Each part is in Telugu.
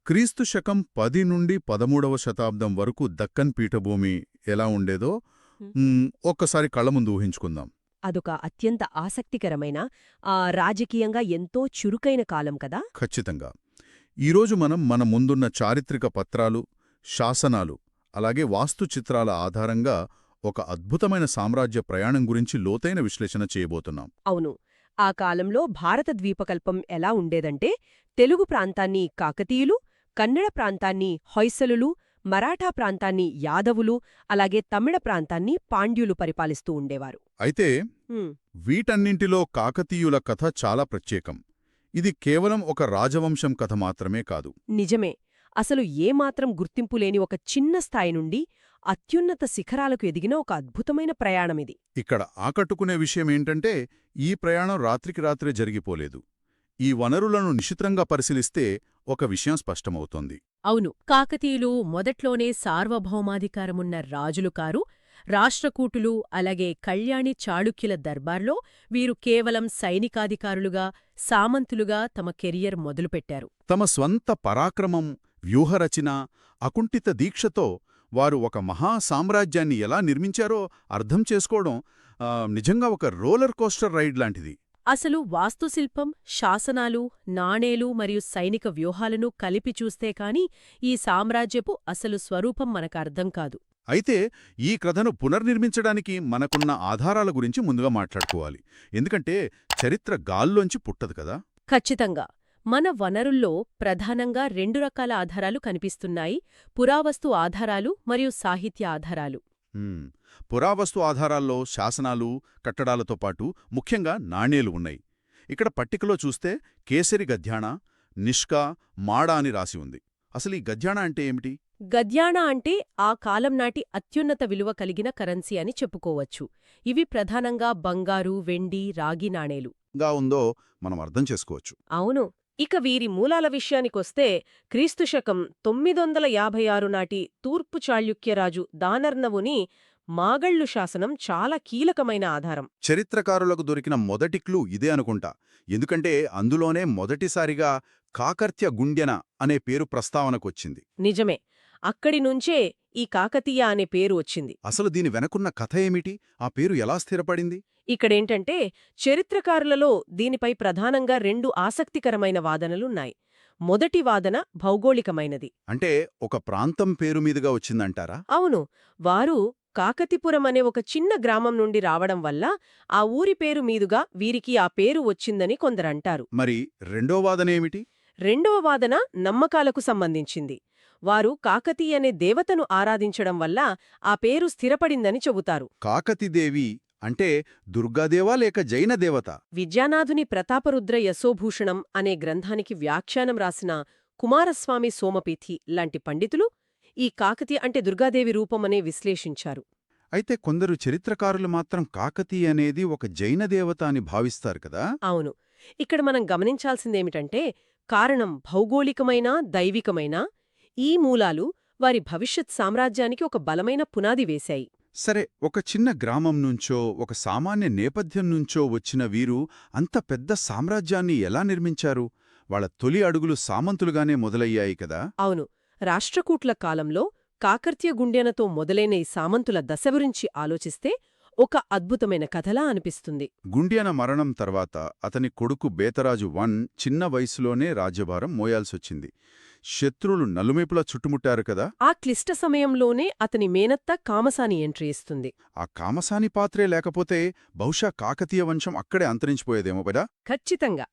క్రీస్తు శకం 10 నుండి 13వ శతాబ్దం వరకు దక్కన్ పీఠభూమి ఎలా ఉండేదో హ్మ్. ఒక్కసారి కళ్ల ముందు ఊహించుకుందాం. అదొక అత్యంత ఆసక్తికరమైన, రాజకీయంగా ఎంతో చురుకైన కాలం కదా. ఖచ్చితంగా. ఈరోజు మనం మన ముందున్న చారిత్రక పత్రాలు, శాసనాలు, అలాగే వాస్తు చిత్రాల ఆధారంగా ఒక అద్భుతమైన సామ్రాజ్య ప్రయాణం గురించి లోతైన విశ్లేషణ చేయబోతున్నాం. అవును. ఆ కాలంలో భారత ద్వీపకల్పం ఎలా ఉండేదంటే, తెలుగు ప్రాంతాన్ని కాకతీయులు, కన్నడ ప్రాంతాన్ని హొయసలులు, మరాఠా ప్రాంతాన్ని యాదవులు, అలాగే తమిళ ప్రాంతాన్ని పాండ్యులు పరిపాలిస్తూ ఉండేవారు. అయితే హ్మ్. వీటన్నింటిలో కాకతీయుల కథ చాలా ప్రత్యేకం. ఇది కేవలం ఒక రాజవంశం కథ మాత్రమే కాదు. నిజమే. అసలు ఏమాత్రం గుర్తింపు లేని ఒక చిన్న స్థాయి నుండి అత్యున్నత శిఖరాలకు ఎదిగిన ఒక అద్భుతమైన ప్రయాణమిది. ఇక్కడ ఆకట్టుకునే విషయమేంటంటే, ఈ ప్రయాణం రాత్రికి రాత్రే జరిగిపోలేదు. ఈ వనరులను నిశితంగా పరిశీలిస్తే ఒక విషయం స్పష్టమవుతోంది. అవును, కాకతీయులు మొదట్లోనే సార్వభౌమాధికారమున్న రాజులు కారు. రాష్ట్రకూటులు అలాగే కళ్యాణి చాళుక్యుల దర్బార్లో వీరు కేవలం సైనికాధికారులుగా, సామంతులుగా తమ కెరియర్ మొదలుపెట్టారు. తమ స్వంత పరాక్రమం, వ్యూహరచన, అకుంఠిత దీక్షతో వారు ఒక మహా సామ్రాజ్యాన్ని ఎలా నిర్మించారో అర్థం చేసుకోవడం నిజంగా ఒక రోలర్ కోస్టర్ రైడ్ లాంటిది. అసలు వాస్తుశిల్పం, శాసనాలు, నాణేలు మరియు సైనిక వ్యూహాలను కలిపి చూస్తే కాని ఈ సామ్రాజ్యపు అసలు స్వరూపం మనకర్థం కాదు. అయితే ఈ కథను పునర్నిర్మించడానికి మనకున్న ఆధారాల గురించి ముందుగా మాట్లాడుకోవాలి. ఎందుకంటే చరిత్ర గాల్లోంచి పుట్టదు కదా. ఖచ్చితంగా. మన వనరుల్లో ప్రధానంగా రెండు రకాల ఆధారాలు కనిపిస్తున్నాయి: పురావస్తు ఆధారాలు మరియు సాహిత్య ఆధారాలు. పురావస్తు ఆధారాల్లో శాసనాలు, కట్టడాలతో పాటు ముఖ్యంగా నాణేలు ఉన్నాయి. ఇక్కడ పట్టికలో చూస్తే కేసరి గద్యాణ, నిష్కా, మాడ అని రాసి ఉంది. అసలు ఈ గద్యాణ అంటే ఏమిటి? గద్యాణ అంటే ఆ కాలం నాటి అత్యున్నత విలువ కలిగిన కరెన్సీ అని చెప్పుకోవచ్చు. ఇవి ప్రధానంగా బంగారు, వెండి, రాగి నాణేలు. గా ఉందో మనం అర్థం చేసుకోవచ్చు. అవును. ఇక వీరి మూలాల విషయానికొస్తే, క్రీస్తుశకం 956 నాటి తూర్పు చాళుక్యరాజు దానర్నవుని మాగళ్ళు శాసనం చాలా కీలకమైన ఆధారం. చరిత్రకారులకు దొరికిన మొదటి క్లూ ఇదే అనుకుంటా. ఎందుకంటే అందులోనే మొదటిసారిగా కాకర్త్య గుండ్యన అనే పేరు ప్రస్తావనకొచ్చింది. నిజమే. అక్కడి నుంచే ఈ కాకతీయ అనే పేరు వచ్చింది. అసలు దీని వెనకున్న కథ ఏమిటి? ఆ పేరు ఎలా స్థిరపడింది? ఇక్కడేంటంటే, చరిత్రకారులలో దీనిపై ప్రధానంగా రెండు ఆసక్తికరమైన వాదనలున్నాయి. మొదటి వాదన భౌగోళికమైనది. అంటే ఒక ప్రాంతం పేరు మీదుగా వచ్చిందంటారా? అవును. వారు కాకతిపురం అనే ఒక చిన్న గ్రామం నుండి రావడం వల్ల ఆ ఊరి పేరు మీదుగా వీరికి ఆ పేరు వచ్చిందని కొందరంటారు. మరి రెండో వాదనేమిటి? రెండవ వాదన నమ్మకాలకు సంబంధించింది. వారు కాకతీయ అనే దేవతను ఆరాధించడం వల్ల ఆ పేరు స్థిరపడిందని చెబుతారు. కాకతీదేవి అంటే దుర్గాదేవా లేక జైన దేవత? విద్యానాథుని ప్రతాపరుద్ర యశోభూషణం అనే గ్రంథానికి వ్యాఖ్యానం రాసిన కుమారస్వామి సోమపీఠి లాంటి పండితులు ఈ కాకతీయ అంటే దుర్గాదేవి రూపమనే విశ్లేషించారు. అయితే కొందరు చరిత్రకారులు మాత్రం కాకతీయ అనేది ఒక జైన దేవత అని భావిస్తారు కదా. అవును. ఇక్కడ మనం గమనించాల్సిందేమిటంటే, కారణం భౌగోళికమైనా దైవికమైనా, ఈ మూలాలు వారి భవిష్యత్ సామ్రాజ్యానికి ఒక బలమైన పునాది వేశాయి. సరే, ఒక చిన్న గ్రామం నుంచో ఒక సామాన్య నేపథ్యం నుంచో వచ్చిన వీరు అంత పెద్ద సామ్రాజ్యాన్ని ఎలా నిర్మించారు? వాళ్ళ తొలి అడుగులు సామంతులుగానే మొదలయ్యాయి కదా. అవును. రాష్ట్రకూట్ల కాలంలో కాకర్త్య గుండ్యనతో మొదలైన ఈ సామంతుల దశ గురించి ఆలోచిస్తే ఒక అద్భుతమైన కథలా అనిపిస్తుంది. గుండ్యన మరణం తర్వాత అతని కొడుకు బేతరాజు చిన్న వయసులోనే రాజ్యభారం మోయాల్సొచ్చింది. శత్రువులు నలుమేపులా చుట్టుముట్టారు కదా. ఆ క్లిష్ట సమయంలోనే అతని మేనత్త కామసాని ఎంట్రీ ఇస్తుంది. ఆ కామసాని పాత్రే లేకపోతే బహుశా కాకతీయ వంశం అక్కడే అంతరించిపోయేదేమో కదా. ఖచ్చితంగా.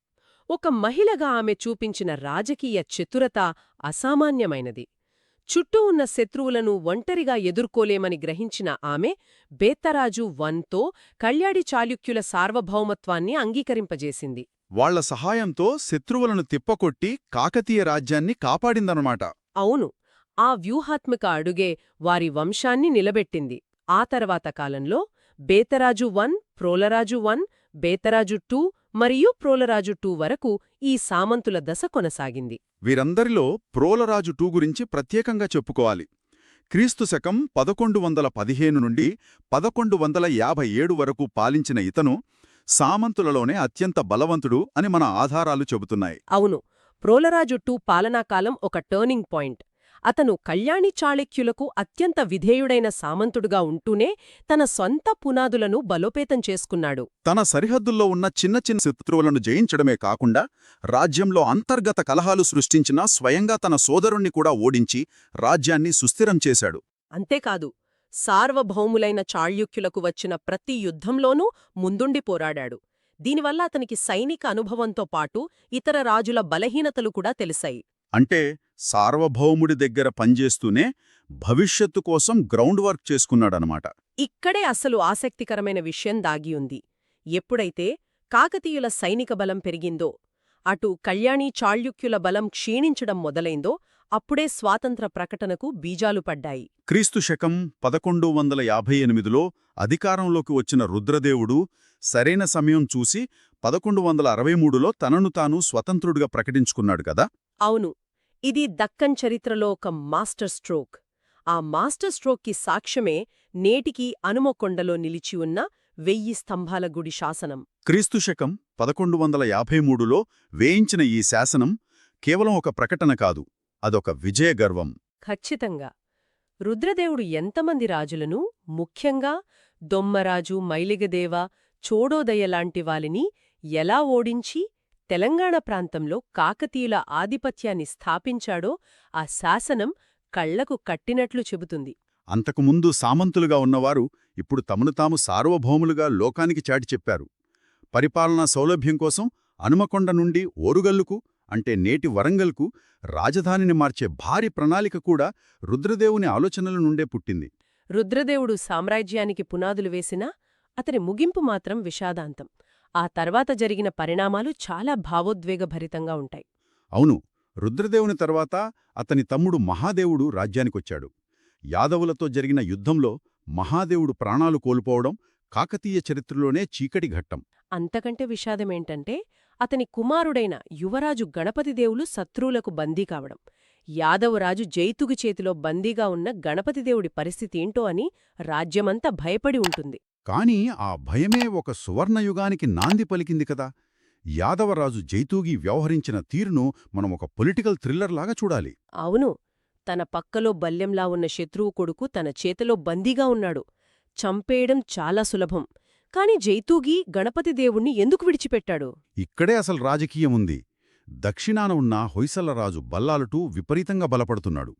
ఒక మహిళగా ఆమె చూపించిన రాజకీయ చతురత అసామాన్యమైనది. చుట్టూ ఉన్న శత్రువులను ఒంటరిగా ఎదుర్కోలేమని గ్రహించిన ఆమె బేత్తరాజు తో కళ్యాడి చాళుక్యుల సార్వభౌమత్వాన్ని అంగీకరింపజేసింది. వాళ్ల సహాయంతో శత్రువులను తిప్పకొట్టి కాకతీయ రాజ్యాన్ని కాపాడిందన్నమాట. అవును. ఆ వ్యూహాత్మక అడుగే వారి వంశాన్ని నిలబెట్టింది. ఆ తర్వాత కాలంలో బేతరాజు ప్రోలరాజు బేతరాజు మరియు ప్రోలరాజు వరకు ఈ సామంతుల దశ కొనసాగింది. వీరందరిలో ప్రోలరాజు గురించి ప్రత్యేకంగా చెప్పుకోవాలి. క్రీస్తు శకం 1115 నుండి 1157 వరకు పాలించిన ఇతను సామంతులలోనే అత్యంత బలవంతుడు అని మన ఆధారాలు చెబుతున్నాయి. అవును. ప్రోలరాజు II పాలనాకాలం ఒక టర్నింగ్ పాయింట్. అతను కళ్యాణి చాళుక్యులకు అత్యంత విధేయుడైన సామంతుడుగా ఉంటూనే తన సొంత పునాదులను బలోపేతం చేసుకున్నాడు. తన సరిహద్దుల్లో ఉన్న చిన్న చిన్న శత్రువులను జయించడమే కాకుండా రాజ్యంలో అంతర్గత కలహాలు సృష్టించిన స్వయంగా తన సోదరుణ్ణి కూడా ఓడించి రాజ్యాన్ని సుస్థిరం చేశాడు. అంతేకాదు, సార్వభౌములైన చాళుక్యులకు వచ్చిన ప్రతి యుద్ధంలోనూ ముందుండి పోరాడాడు. దీనివల్ల అతనికి సైనిక అనుభవంతో పాటు ఇతర రాజుల బలహీనతలు కూడా తెలిసాయి. అంటే సార్వభౌముడి దగ్గర పనిచేస్తూనే భవిష్యత్తు కోసం గ్రౌండ్ వర్క్ చేసుకున్నాడనమాట. ఇక్కడే అసలు ఆసక్తికరమైన విషయం దాగి ఉంది. ఎప్పుడైతే కాకతీయుల సైనిక బలం పెరిగిందో, అటు కళ్యాణి చాళుక్యుల బలం క్షీణించడం మొదలైందో, అప్పుడే స్వాతంత్ర ప్రకటనకు బీజాలు పడ్డాయి. క్రీస్తు శకం 1158లో అధికారంలోకి వచ్చిన రుద్రదేవుడు సరైన సమయం చూసి 1163లో తనను తాను స్వతంత్రుడిగా ప్రకటించుకున్నాడు కదా. అవును, ఇది దక్కన్ చరిత్రలో ఒక మాస్టర్ స్ట్రోక్. ఆ మాస్టర్ స్ట్రోక్కి సాక్ష్యమే నేటికీ అనుమకొండలో నిలిచి ఉన్న 1000 స్తంభాల గుడి శాసనం. క్రీస్తు శకం 1153లో వేయించిన ఈ శాసనం కేవలం ఒక ప్రకటన కాదు, అదొక విజయగర్వం. ఖచ్చితంగా. రుద్రదేవుడు ఎంతమంది రాజులను, ముఖ్యంగా దొమ్మరాజు, మైలిగదేవ, చోడోదయలాంటి వాలిని ఎలా ఓడించి తెలంగాణ ప్రాంతంలో కాకతీయుల ఆధిపత్యాన్ని స్థాపించాడో ఆ శాసనం కళ్లకు కట్టినట్లు చెబుతుంది. అంతకుముందు సామంతులుగా ఉన్నవారు ఇప్పుడు తమను తాము సార్వభౌములుగా లోకానికి చాటి చెప్పారు. పరిపాలనా సౌలభ్యం కోసం హనుమకొండ నుండి ఓరుగల్లుకు, అంటే నేటి వరంగల్కు రాజధానిని మార్చే భారీ ప్రణాళిక కూడా రుద్రదేవుని ఆలోచనల నుండే పుట్టింది. రుద్రదేవుడు సామ్రాజ్యానికి పునాదులు వేసినా అతని ముగింపు మాత్రం విషాదాంతం. ఆ తర్వాత జరిగిన పరిణామాలు చాలా భావోద్వేగభరితంగా ఉంటాయి. అవును, రుద్రదేవుని తర్వాత అతని తమ్ముడు మహాదేవుడు రాజ్యానికొచ్చాడు. యాదవులతో జరిగిన యుద్ధంలో మహాదేవుడు ప్రాణాలు కోల్పోవడం కాకతీయ చరిత్రలోనే చీకటి ఘట్టం. అంతకంటే విషాదమేంటంటే అతని కుమారుడైన యువరాజు గణపతిదేవులు శత్రువులకు బందీ కావడం. యాదవరాజు జైతుగు చేతిలో బందీగా ఉన్న గణపతిదేవుడి పరిస్థితేంటో అని రాజ్యమంతా భయపడి ఉంటుంది. కాని ఆ భయమే ఒక సువర్ణయుగానికి నాంది పలికింది కదా. యాదవరాజు జైతూగి వ్యవహరించిన తీరును మనం ఒక పొలిటికల్ థ్రిల్లర్లాగా చూడాలి. అవును, తన పక్కలో బల్యంలా ఉన్న శత్రువు కొడుకు తన చేతిలో బందీగా ఉన్నాడు. చంపేయడం చాలా సులభం. కాని జైతూగి గణపతిదేవుణ్ణి ఎందుకు విడిచిపెట్టాడు? ఇక్కడే అసలు రాజకీయముంది. దక్షిణాన ఉన్న హొయసలరాజు బల్లాలుటూ విపరీతంగా బలపడుతున్నాడు.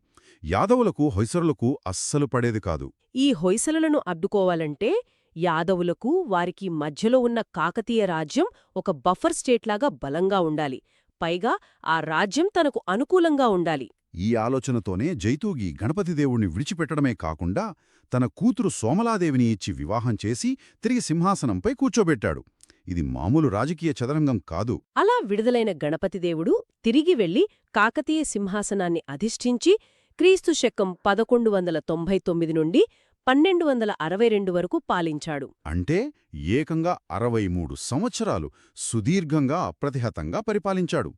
యాదవులకు హొయసరులకు అస్సలు పడేది కాదు. ఈ హొయసలను అడ్డుకోవాలంటే యాదవులకు వారికి మధ్యలో ఉన్న కాకతీయ రాజ్యం ఒక బఫర్ స్టేట్లాగా బలంగా ఉండాలి. పైగా ఆ రాజ్యం తనకు అనుకూలంగా ఉండాలి. ఈ ఆలోచనతోనే జైతూగి గణపతిదేవుణ్ణి విడిచిపెట్టడమే కాకుండా తన కూతురు సోమలాదేవిని ఇచ్చి వివాహం చేసి తిరిగి సింహాసనంపై కూర్చోబెట్టాడు. ఇది మామూలు రాజకీయ చదరంగం కాదు. అలా విడుదలైన గణపతిదేవుడు తిరిగి వెళ్లి కాకతీయ సింహాసనాన్ని అధిష్ఠించి క్రీస్తు శకం 1199 నుండి 1262 వరకు పాలించాడు. అంటే ఏకంగా 63 సంవత్సరాలు సుదీర్ఘంగా అప్రతిహతంగా పరిపాలించాడు.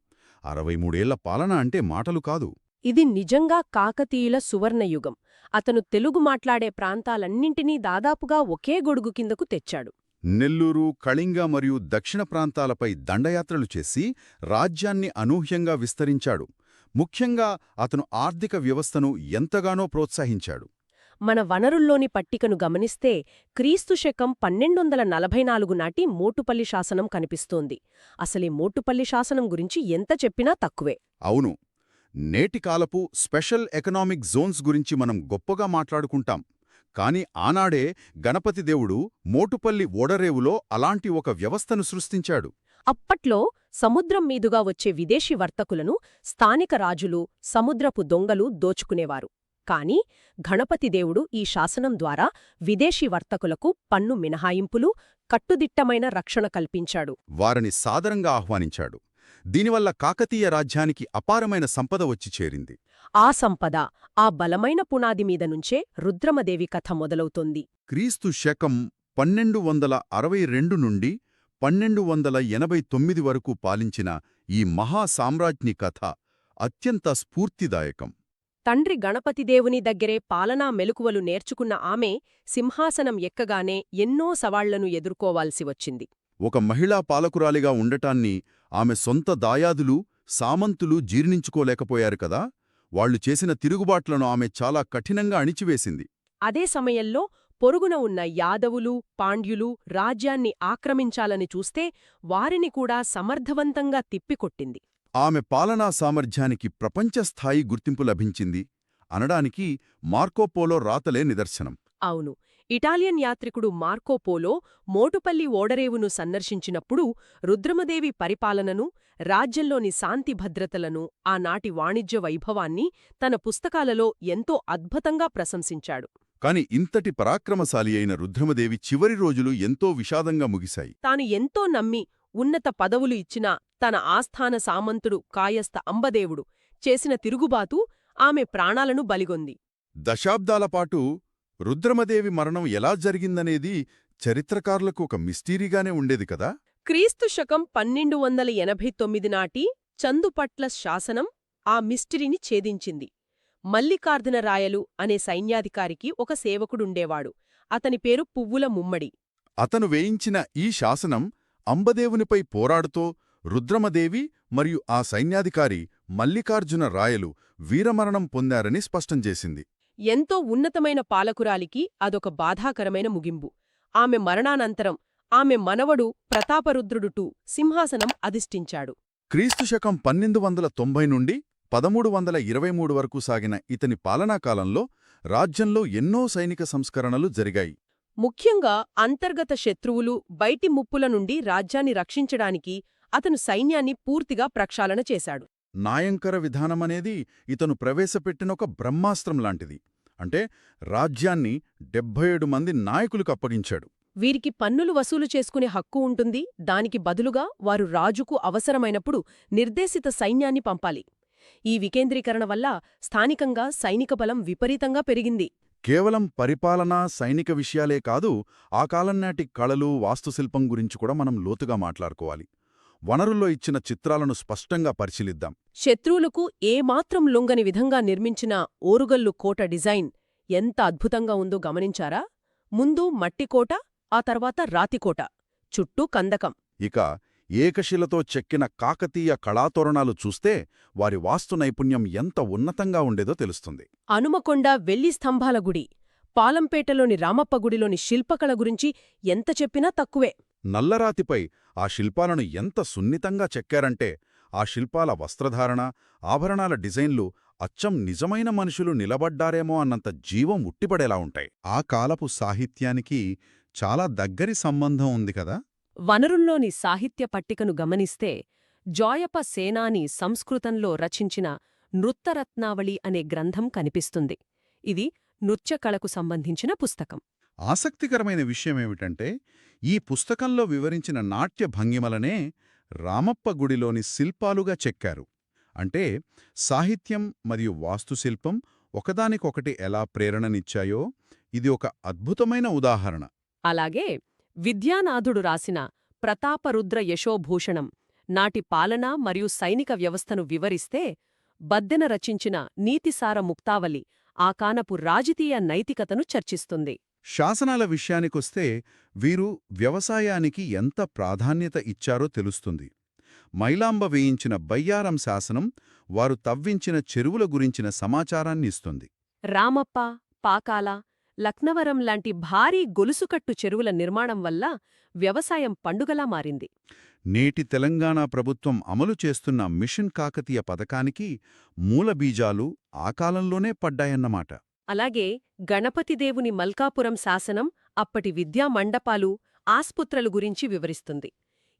63 ఏళ్ల పాలన అంటే మాటలు కాదు. ఇది నిజంగా కాకతీయుల సువర్ణయుగం. అతను తెలుగు మాట్లాడే ప్రాంతాలన్నింటినీ దాదాపుగా ఒకే గొడుగు కిందకు తెచ్చాడు. నెల్లూరు, కళింగ మరియు దక్షిణ ప్రాంతాలపై దండయాత్రలు చేసి రాజ్యాన్ని అనూహ్యంగా విస్తరించాడు. ముఖ్యంగా అతను ఆర్థిక వ్యవస్థను ఎంతగానో ప్రోత్సహించాడు. మన వనరుల్లోని పట్టికను గమనిస్తే క్రీస్తు శకం 1244 నాటి మోటుపల్లి శాసనం కనిపిస్తోంది. అసలీ మోటుపల్లి శాసనం గురించి ఎంత చెప్పినా తక్కువే. అవును, నేటి కాలపు స్పెషల్ ఎకనామిక్ జోన్స్ గురించి మనం గొప్పగా మాట్లాడుకుంటాం. కాని ఆనాడే గణపతిదేవుడు మోటుపల్లి ఓడరేవులో అలాంటి ఒక వ్యవస్థను సృష్టించాడు. అప్పట్లో సముద్రం మీదుగా వచ్చే విదేశీ వర్తకులను స్థానిక రాజులు, సముద్రపు దొంగలు దోచుకునేవారు. కాని గణపతిదేవుడు ఈ శాసనం ద్వారా విదేశీ వర్తకులకు పన్ను మినహాయింపులు, కట్టుదిట్టమైన రక్షణ కల్పించాడు. వారిని సాదరంగా ఆహ్వానించాడు. దీనివల్ల కాకతీయ రాజ్యానికి అపారమైన సంపద వచ్చి చేరింది. ఆ సంపద, ఆ బలమైన పునాది మీద నుంచే రుద్రమదేవి కథ మొదలవుతోంది. క్రీస్తు శకం 1262 నుండి 1289 వరకు పాలించిన ఈ మహాసామ్రాజ్ఞి కథ అత్యంత స్ఫూర్తిదాయకం. తండ్రి గణపతిదేవుని దగ్గరే పాలనా మెలకువలు నేర్చుకున్న ఆమె సింహాసనం ఎక్కగానే ఎన్నో సవాళ్లను ఎదుర్కోవాల్సి వచ్చింది. ఒక మహిళా పాలకురాలిగా ఉండటాన్ని ఆమె సొంత దాయాదులు, సామంతులు జీర్ణించుకోలేకపోయారు కదా. వాళ్లు చేసిన తిరుగుబాట్లను ఆమె చాలా కఠినంగా అణిచివేసింది. అదే సమయంలో పొరుగున ఉన్న యాదవులు, పాండ్యులు రాజ్యాన్ని ఆక్రమించాలని చూస్తే వారిని కూడా సమర్థవంతంగా తిప్పికొట్టింది. ఆమె పాలనా సామర్థ్యానికి ప్రపంచస్థాయి గుర్తింపు లభించింది అనడానికి మార్కోపోలో రాతలే నిదర్శనం. అవును, ఇటాలియన్ యాత్రికుడు మార్కోపోలో మోటుపల్లి ఓడరేవును సందర్శించినప్పుడు రుద్రమదేవి పరిపాలనను, రాజ్యంలోని శాంతి భద్రతలను, ఆనాటి వాణిజ్య వైభవాన్ని తన పుస్తకాలలో ఎంతో అద్భుతంగా ప్రశంసించాడు. కాని ఇంతటి పరాక్రమశాలి అయిన రుద్రమదేవి చివరి రోజులు ఎంతో విషాదంగా ముగిశాయి. తాను ఎంతో నమ్మి ఉన్నత పదవులు ఇచ్చిన తన ఆస్థాన సామంతుడు కాయస్థ అంబదేవుడు చేసిన తిరుగుబాటు ఆమె ప్రాణాలను బలిగొంది. దశాబ్దాలపాటు రుద్రమదేవి మరణం ఎలా జరిగిందనేది చరిత్రకారులకు ఒక మిస్టీరీగానే ఉండేది కదా. క్రీస్తు శకం 1289 నాటి చందుపట్ల శాసనం ఆ మిస్టరీని ఛేదించింది. మల్లికార్జునరాయలు అనే సైన్యాధికారికి ఒక సేవకుడుండేవాడు. అతని పేరు పువ్వుల ముమ్మడి. అతను వేయించిన ఈ శాసనం అంబదేవునిపై పోరాడుతో రుద్రమదేవి మరియు ఆ సైన్యాధికారి మల్లికార్జున రాయలు వీరమరణం పొందారని స్పష్టం చేసింది. ఎంతో ఉన్నతమైన పాలకురాలికి అదొక బాధాకరమైన ముగింపు. ఆమె మరణానంతరం ఆమె మనవడు ప్రతాపరుద్రుడు సింహాసనం అధిష్ఠించాడు. క్రీస్తు శకం 1290 నుండి 1323 వరకు సాగిన ఇతని పాలనాకాలంలో రాజ్యంలో ఎన్నో సైనిక సంస్కరణలు జరిగాయి. ముఖ్యంగా అంతర్గత శత్రువులు, బయటి ముప్పుల నుండి రాజ్యాన్ని రక్షించడానికి అతను సైన్యాన్ని పూర్తిగా ప్రక్షాళన చేశాడు. నాయంకర విధానమనేది ఇతను ప్రవేశపెట్టినొక బ్రహ్మాస్త్రం లాంటిది. అంటే రాజ్యాన్ని 77 మంది నాయకులకు అప్పగించాడు. వీరికి పన్నులు వసూలు చేసుకునే హక్కు ఉంటుంది. దానికి బదులుగా వారు రాజుకు అవసరమైనప్పుడు నిర్దేశిత సైన్యాన్ని పంపాలి. ఈ వికేంద్రీకరణ వల్ల స్థానికంగా సైనిక బలం విపరీతంగా పెరిగింది. కేవలం పరిపాలనా, సైనిక విషయాలే కాదు, ఆ కాలం నాటి కళలు, వాస్తుశిల్పం గురించి కూడా మనం లోతుగా మాట్లాడుకోవాలి. వనరుల్లో ఇచ్చిన చిత్రాలను స్పష్టంగా పరిశీలిద్దాం. శత్రువులకు ఏమాత్రం లొంగని విధంగా నిర్మించిన ఓరుగల్లు కోట డిజైన్ ఎంత అద్భుతంగా ఉందో గమనించారా? ముందు మట్టికోట, ఆ తర్వాత రాతికోట, చుట్టూ కందకం. ఇక ఏకశిలతో చెక్కిన కాకతీయ కళాతోరణాలు చూస్తే వారి వాస్తు నైపుణ్యం ఎంత ఉన్నతంగా ఉండేదో తెలుస్తుంది. అనుమకొండ వెల్లి స్తంభాల గుడి, పాలంపేటలోని రామప్ప గుడిలోని శిల్పకళ గురించి ఎంత చెప్పినా తక్కువే. నల్లరాతిపై ఆ శిల్పాలను ఎంత సున్నితంగా చెక్కారంటే ఆ శిల్పాల వస్త్రధారణ, ఆభరణాల డిజైన్లు అచ్చం నిజమైన మనుషులు నిలబడ్డారేమో అన్నంత జీవం ఉట్టిపడేలా ఉంటాయి. ఆ కాలపు సాహిత్యానికి చాలా దగ్గరి సంబంధం ఉంది కదా. వనరుల్లోని సాహిత్య పట్టికను గమనిస్తే జాయప సేనాని సంస్కృతంలో రచించిన నృత్తరత్నావళి అనే గ్రంథం కనిపిస్తుంది. ఇది నృత్యకళకు సంబంధించిన పుస్తకం. ఆసక్తికరమైన విషయమేమిటంటే ఈ పుస్తకంలో వివరించిన నాట్య భంగిమలనే రామప్ప గుడిలోని శిల్పాలుగా చెక్కారు. అంటే సాహిత్యం మరియు వాస్తుశిల్పం ఒకదానికొకటి ఎలా ప్రేరణనిచ్చాయో ఇది ఒక అద్భుతమైన ఉదాహరణ. అలాగే విద్యానాథుడు రాసిన ప్రతాపరుద్ర యశోభూషణం నాటి పాలన మరియు సైనిక వ్యవస్థను వివరిస్తే, బద్దెన రచించిన నీతిసార ముక్తావళి ఆ కానపు రాజకీయ నైతికతను చర్చిస్తుంది. శాసనాల విషయానికొస్తే వీరు వ్యవసాయానికి ఎంత ప్రాధాన్యత ఇచ్చారో తెలుస్తుంది. మైలాంబ వేయించిన బయ్యారం శాసనం వారు తవ్వించిన చెరువుల గురించిన సమాచారాన్ని ఇస్తుంది. రామప్ప, పాకాల, లక్నవరం లాంటి భారీ గొలుసుకట్టు చెరువుల నిర్మాణం వల్ల వ్యవసాయం పండుగలా మారింది. నేటి తెలంగాణ ప్రభుత్వం అమలు చేస్తున్న మిషన్ కాకతీయ పథకానికి మూలబీజాలు ఆ కాలంలోనే పడ్డాయన్నమాట. అలాగే గణపతిదేవుని మల్కాపురం శాసనం అప్పటి విద్యా మండపాలు, ఆస్పత్రుల గురించి వివరిస్తుంది.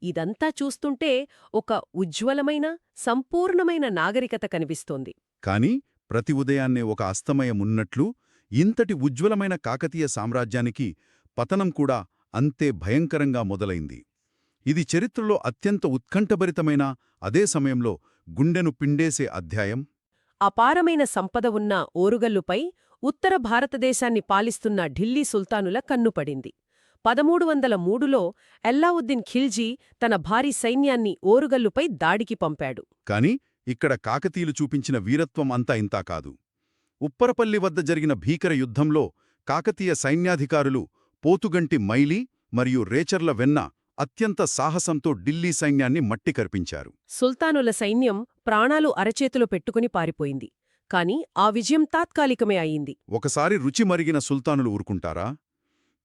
ఇదంతా చూస్తుంటే ఒక ఉజ్వలమైన, సంపూర్ణమైన నాగరికత కనిపిస్తోంది. కాని ప్రతి ఉదయాన్నే ఒక అస్తమయమున్నట్లు ఇంతటి ఉజ్వలమైన కాకతీయ సామ్రాజ్యానికి పతనం కూడా అంతే భయంకరంగా మొదలైంది. ఇది చరిత్రలో అత్యంత ఉత్కంఠభరితమైన, అదే సమయంలో గుండెను పిండేసే అధ్యాయం. అపారమైన సంపద ఉన్న ఓరుగల్లుపై ఉత్తర భారతదేశాన్ని పాలిస్తున్న ఢిల్లీ సుల్తానుల కన్నుపడింది. 1303లో అల్లావుద్దీన్ ఖిల్జీ తన భారీ సైన్యాన్ని ఓరుగల్లుపై దాడికి పంపాడు. కాని ఇక్కడ కాకతీయులు చూపించిన వీరత్వం అంతా ఇంతా కాదు. ఉప్పరపల్లి వద్ద జరిగిన భీకర యుద్ధంలో కాకతీయ సైన్యాధికారులు పోతుగంటి మైలి మరియు రేచర్ల వెన్న అత్యంత సాహసంతో ఢిల్లీ సైన్యాన్ని మట్టికర్పించారు. సుల్తానుల సైన్యం ప్రాణాలు అరచేతిలో పెట్టుకుని పారిపోయింది. కాని ఆ విజయం తాత్కాలికమే అయింది. ఒకసారి రుచి మరిగిన సుల్తానులు ఊరుకుంటారా?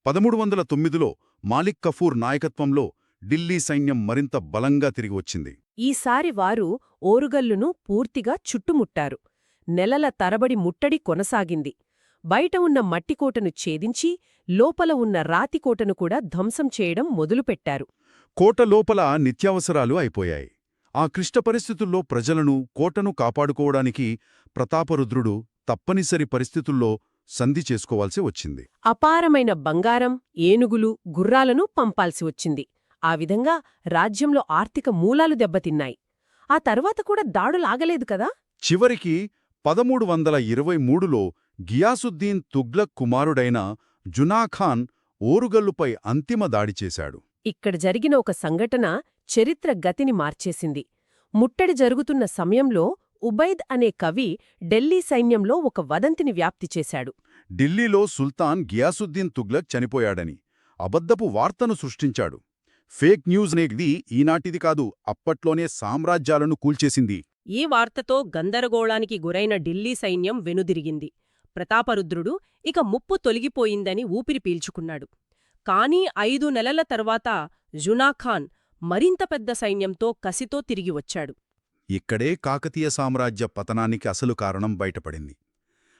1309లో మాలిక్ కఫూర్ నాయకత్వంలో ఢిల్లీ సైన్యం మరింత బలంగా తిరిగి వచ్చింది. ఈసారి వారు ఓరుగల్లును పూర్తిగా చుట్టుముట్టారు. నెలల తరబడి ముట్టడి కొనసాగింది. బయట ఉన్న మట్టికోటను ఛేదించి లోపల ఉన్న రాతికోటను కూడా ధ్వంసం చేయడం మొదలుపెట్టారు. కోట లోపల నిత్యావసరాలు అయిపోయాయి. ఆ క్లిష్ట పరిస్థితుల్లో ప్రజలను, కోటను కాపాడుకోవడానికి ప్రతాపరుద్రుడు తప్పనిసరి పరిస్థితుల్లో సంధి చేసుకోవాల్సి వచ్చింది. అపారమైన బంగారం, ఏనుగులు, గుర్రాలను పంపాల్సి వచ్చింది. ఆ విధంగా రాజ్యంలో ఆర్థిక మూలాలు దెబ్బతిన్నాయి. ఆ తర్వాత కూడా దాడులాగలేదు కదా. చివరికి 1323లో గియాసుద్దీన్ తుగ్లక్ కుమారుడైన జునాఖాన్ ఓరుగల్లుపై అంతిమ దాడి చేశాడు. ఇక్కడ జరిగిన ఒక సంఘటన చరిత్ర గతిని మార్చేసింది. ముట్టడి జరుగుతున్న సమయంలో ఉబైద్ అనే కవి ఢిల్లీ సైన్యంలో ఒక వదంతిని వ్యాప్తి చేశాడు. ఢిల్లీలో సుల్తాన్ గియాసుద్దీన్ తుగ్లక్ చనిపోయాడని అబద్ధపు వార్తను సృష్టించాడు. ఫేక్ న్యూస్ అనేది ఈనాటిది కాదు, అప్పట్లోనే సామ్రాజ్యాలను కూల్చేసింది. ఈ వార్తతో గందరగోళానికి గురైన ఢిల్లీ సైన్యం వెనుదిరిగింది. ప్రతాపరుద్రుడు ఇక ముప్పు తొలగిపోయిందని ఊపిరి పీల్చుకున్నాడు. కానీ 5 నెలల తర్వాత జునాఖాన్ మరింత పెద్ద సైన్యంతో కసితో తిరిగి వచ్చాడు. ఇక్కడే కాకతీయ సామ్రాజ్య పతనానికి అసలు కారణం బయటపడింది.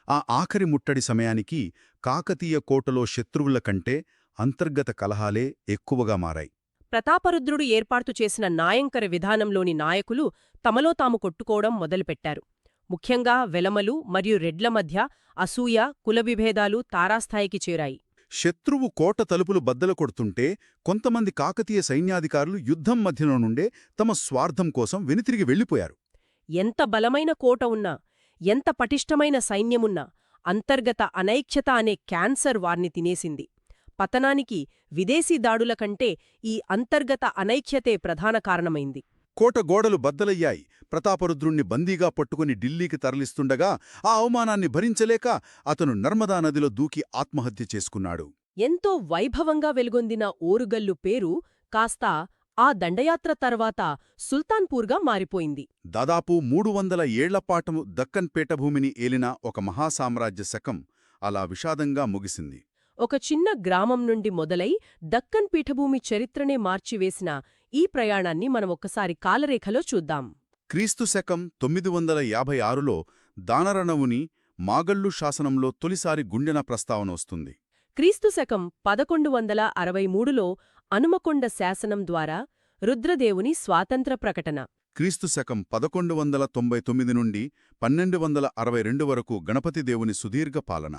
ఆ ఆఖరి ముట్టడి సమయానికి కాకతీయ కోటలో శత్రువుల కంటే అంతర్గత కలహాలే ఎక్కువగా మారాయి. ప్రతాపరుద్రుడు ఏర్పాటు చేసిన నాయంకర విధానంలోని నాయకులు తమలో తాము కొట్టుకోవడం మొదలుపెట్టారు. ముఖ్యంగా వెలమలు మరియు రెడ్ల మధ్య అసూయ, కులవిభేదాలు తారాస్థాయికి చేరాయి. శత్రువు కోట తలుపులు బద్దలు కొడుతుంటే కొంతమంది కాకతీయ సైన్యాధికారులు యుద్ధం మధ్యలో నుండే తమ స్వార్థం కోసం వెనుతిరిగి వెళ్ళిపోయారు. ఎంత బలమైన కోట ఉన్నా, ఎంత పటిష్టమైన సైన్యమున్నా, అంతర్గత అనైక్యత అనే క్యాన్సర్ వార్ని తినేసింది. పతనానికి విదేశీ దాడుల కంటే ఈ అంతర్గత అనైక్యతే ప్రధాన కారణమైంది. కోట గోడలు బద్దలయ్యాయి. ప్రతాపరుద్రుణ్ణి బందీగా పట్టుకుని ఢిల్లీకి తరలిస్తుండగా ఆ అవమానాన్ని భరించలేక అతను నర్మదా నదిలో దూకి ఆత్మహత్య చేసుకున్నాడు. ఎంతో వైభవంగా వెలుగొందిన ఓరుగల్లు పేరు కాస్త ఆ దండయాత్ర తర్వాత సుల్తాన్పూర్గా మారిపోయింది. దాదాపు 300 ఏళ్లపాటు దక్కన్ పీఠభూమిని ఏలిన ఒక మహాసామ్రాజ్య శకం అలా విషాదంగా ముగిసింది. ఒక చిన్న గ్రామం నుండి మొదలై దక్కన్ పీఠభూమి చరిత్రనే మార్చివేసిన ఈ ప్రయాణాన్ని మనమొక్కసారి కాలరేఖలో చూద్దాం. క్రీస్తు శకం 956లో దానరణవుని మాగల్లు శాసనంలో తొలిసారి గుండెన ప్రస్తావన వస్తుంది. క్రీస్తు శకం 1163లో అనుమకొండ శాసనం ద్వారా రుద్రదేవుని స్వాతంత్ర ప్రకటన. క్రీస్తు శకం 1199 నుండి 1262 వరకు గణపతిదేవుని సుదీర్ఘ పాలన.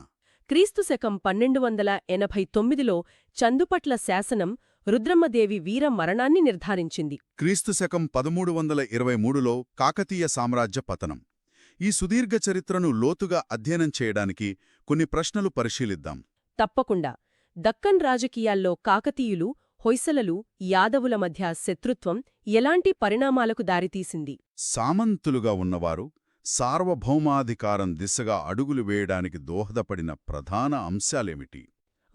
క్రీస్తు శకం 1289లో చందుపట్ల శాసనం రుద్రమ్మదేవి వీర మరణాన్ని నిర్ధారించింది. క్రీస్తు శకం 1323లో కాకతీయ సామ్రాజ్య పతనం. ఈ సుదీర్ఘ చరిత్రను లోతుగా అధ్యయనం చేయడానికి కొన్ని ప్రశ్నలు పరిశీలిద్దాం. తప్పకుండా. దక్కన్ రాజకీయాల్లో కాకతీయులు, హొయ్సలలు, యాదవుల మధ్య శత్రుత్వం ఎలాంటి పరిణామాలకు దారితీసింది? సామంతులుగా ఉన్నవారు సార్వభౌమాధికారం దిశగా అడుగులు వేయడానికి దోహదపడిన ప్రధాన అంశాలేమిటి?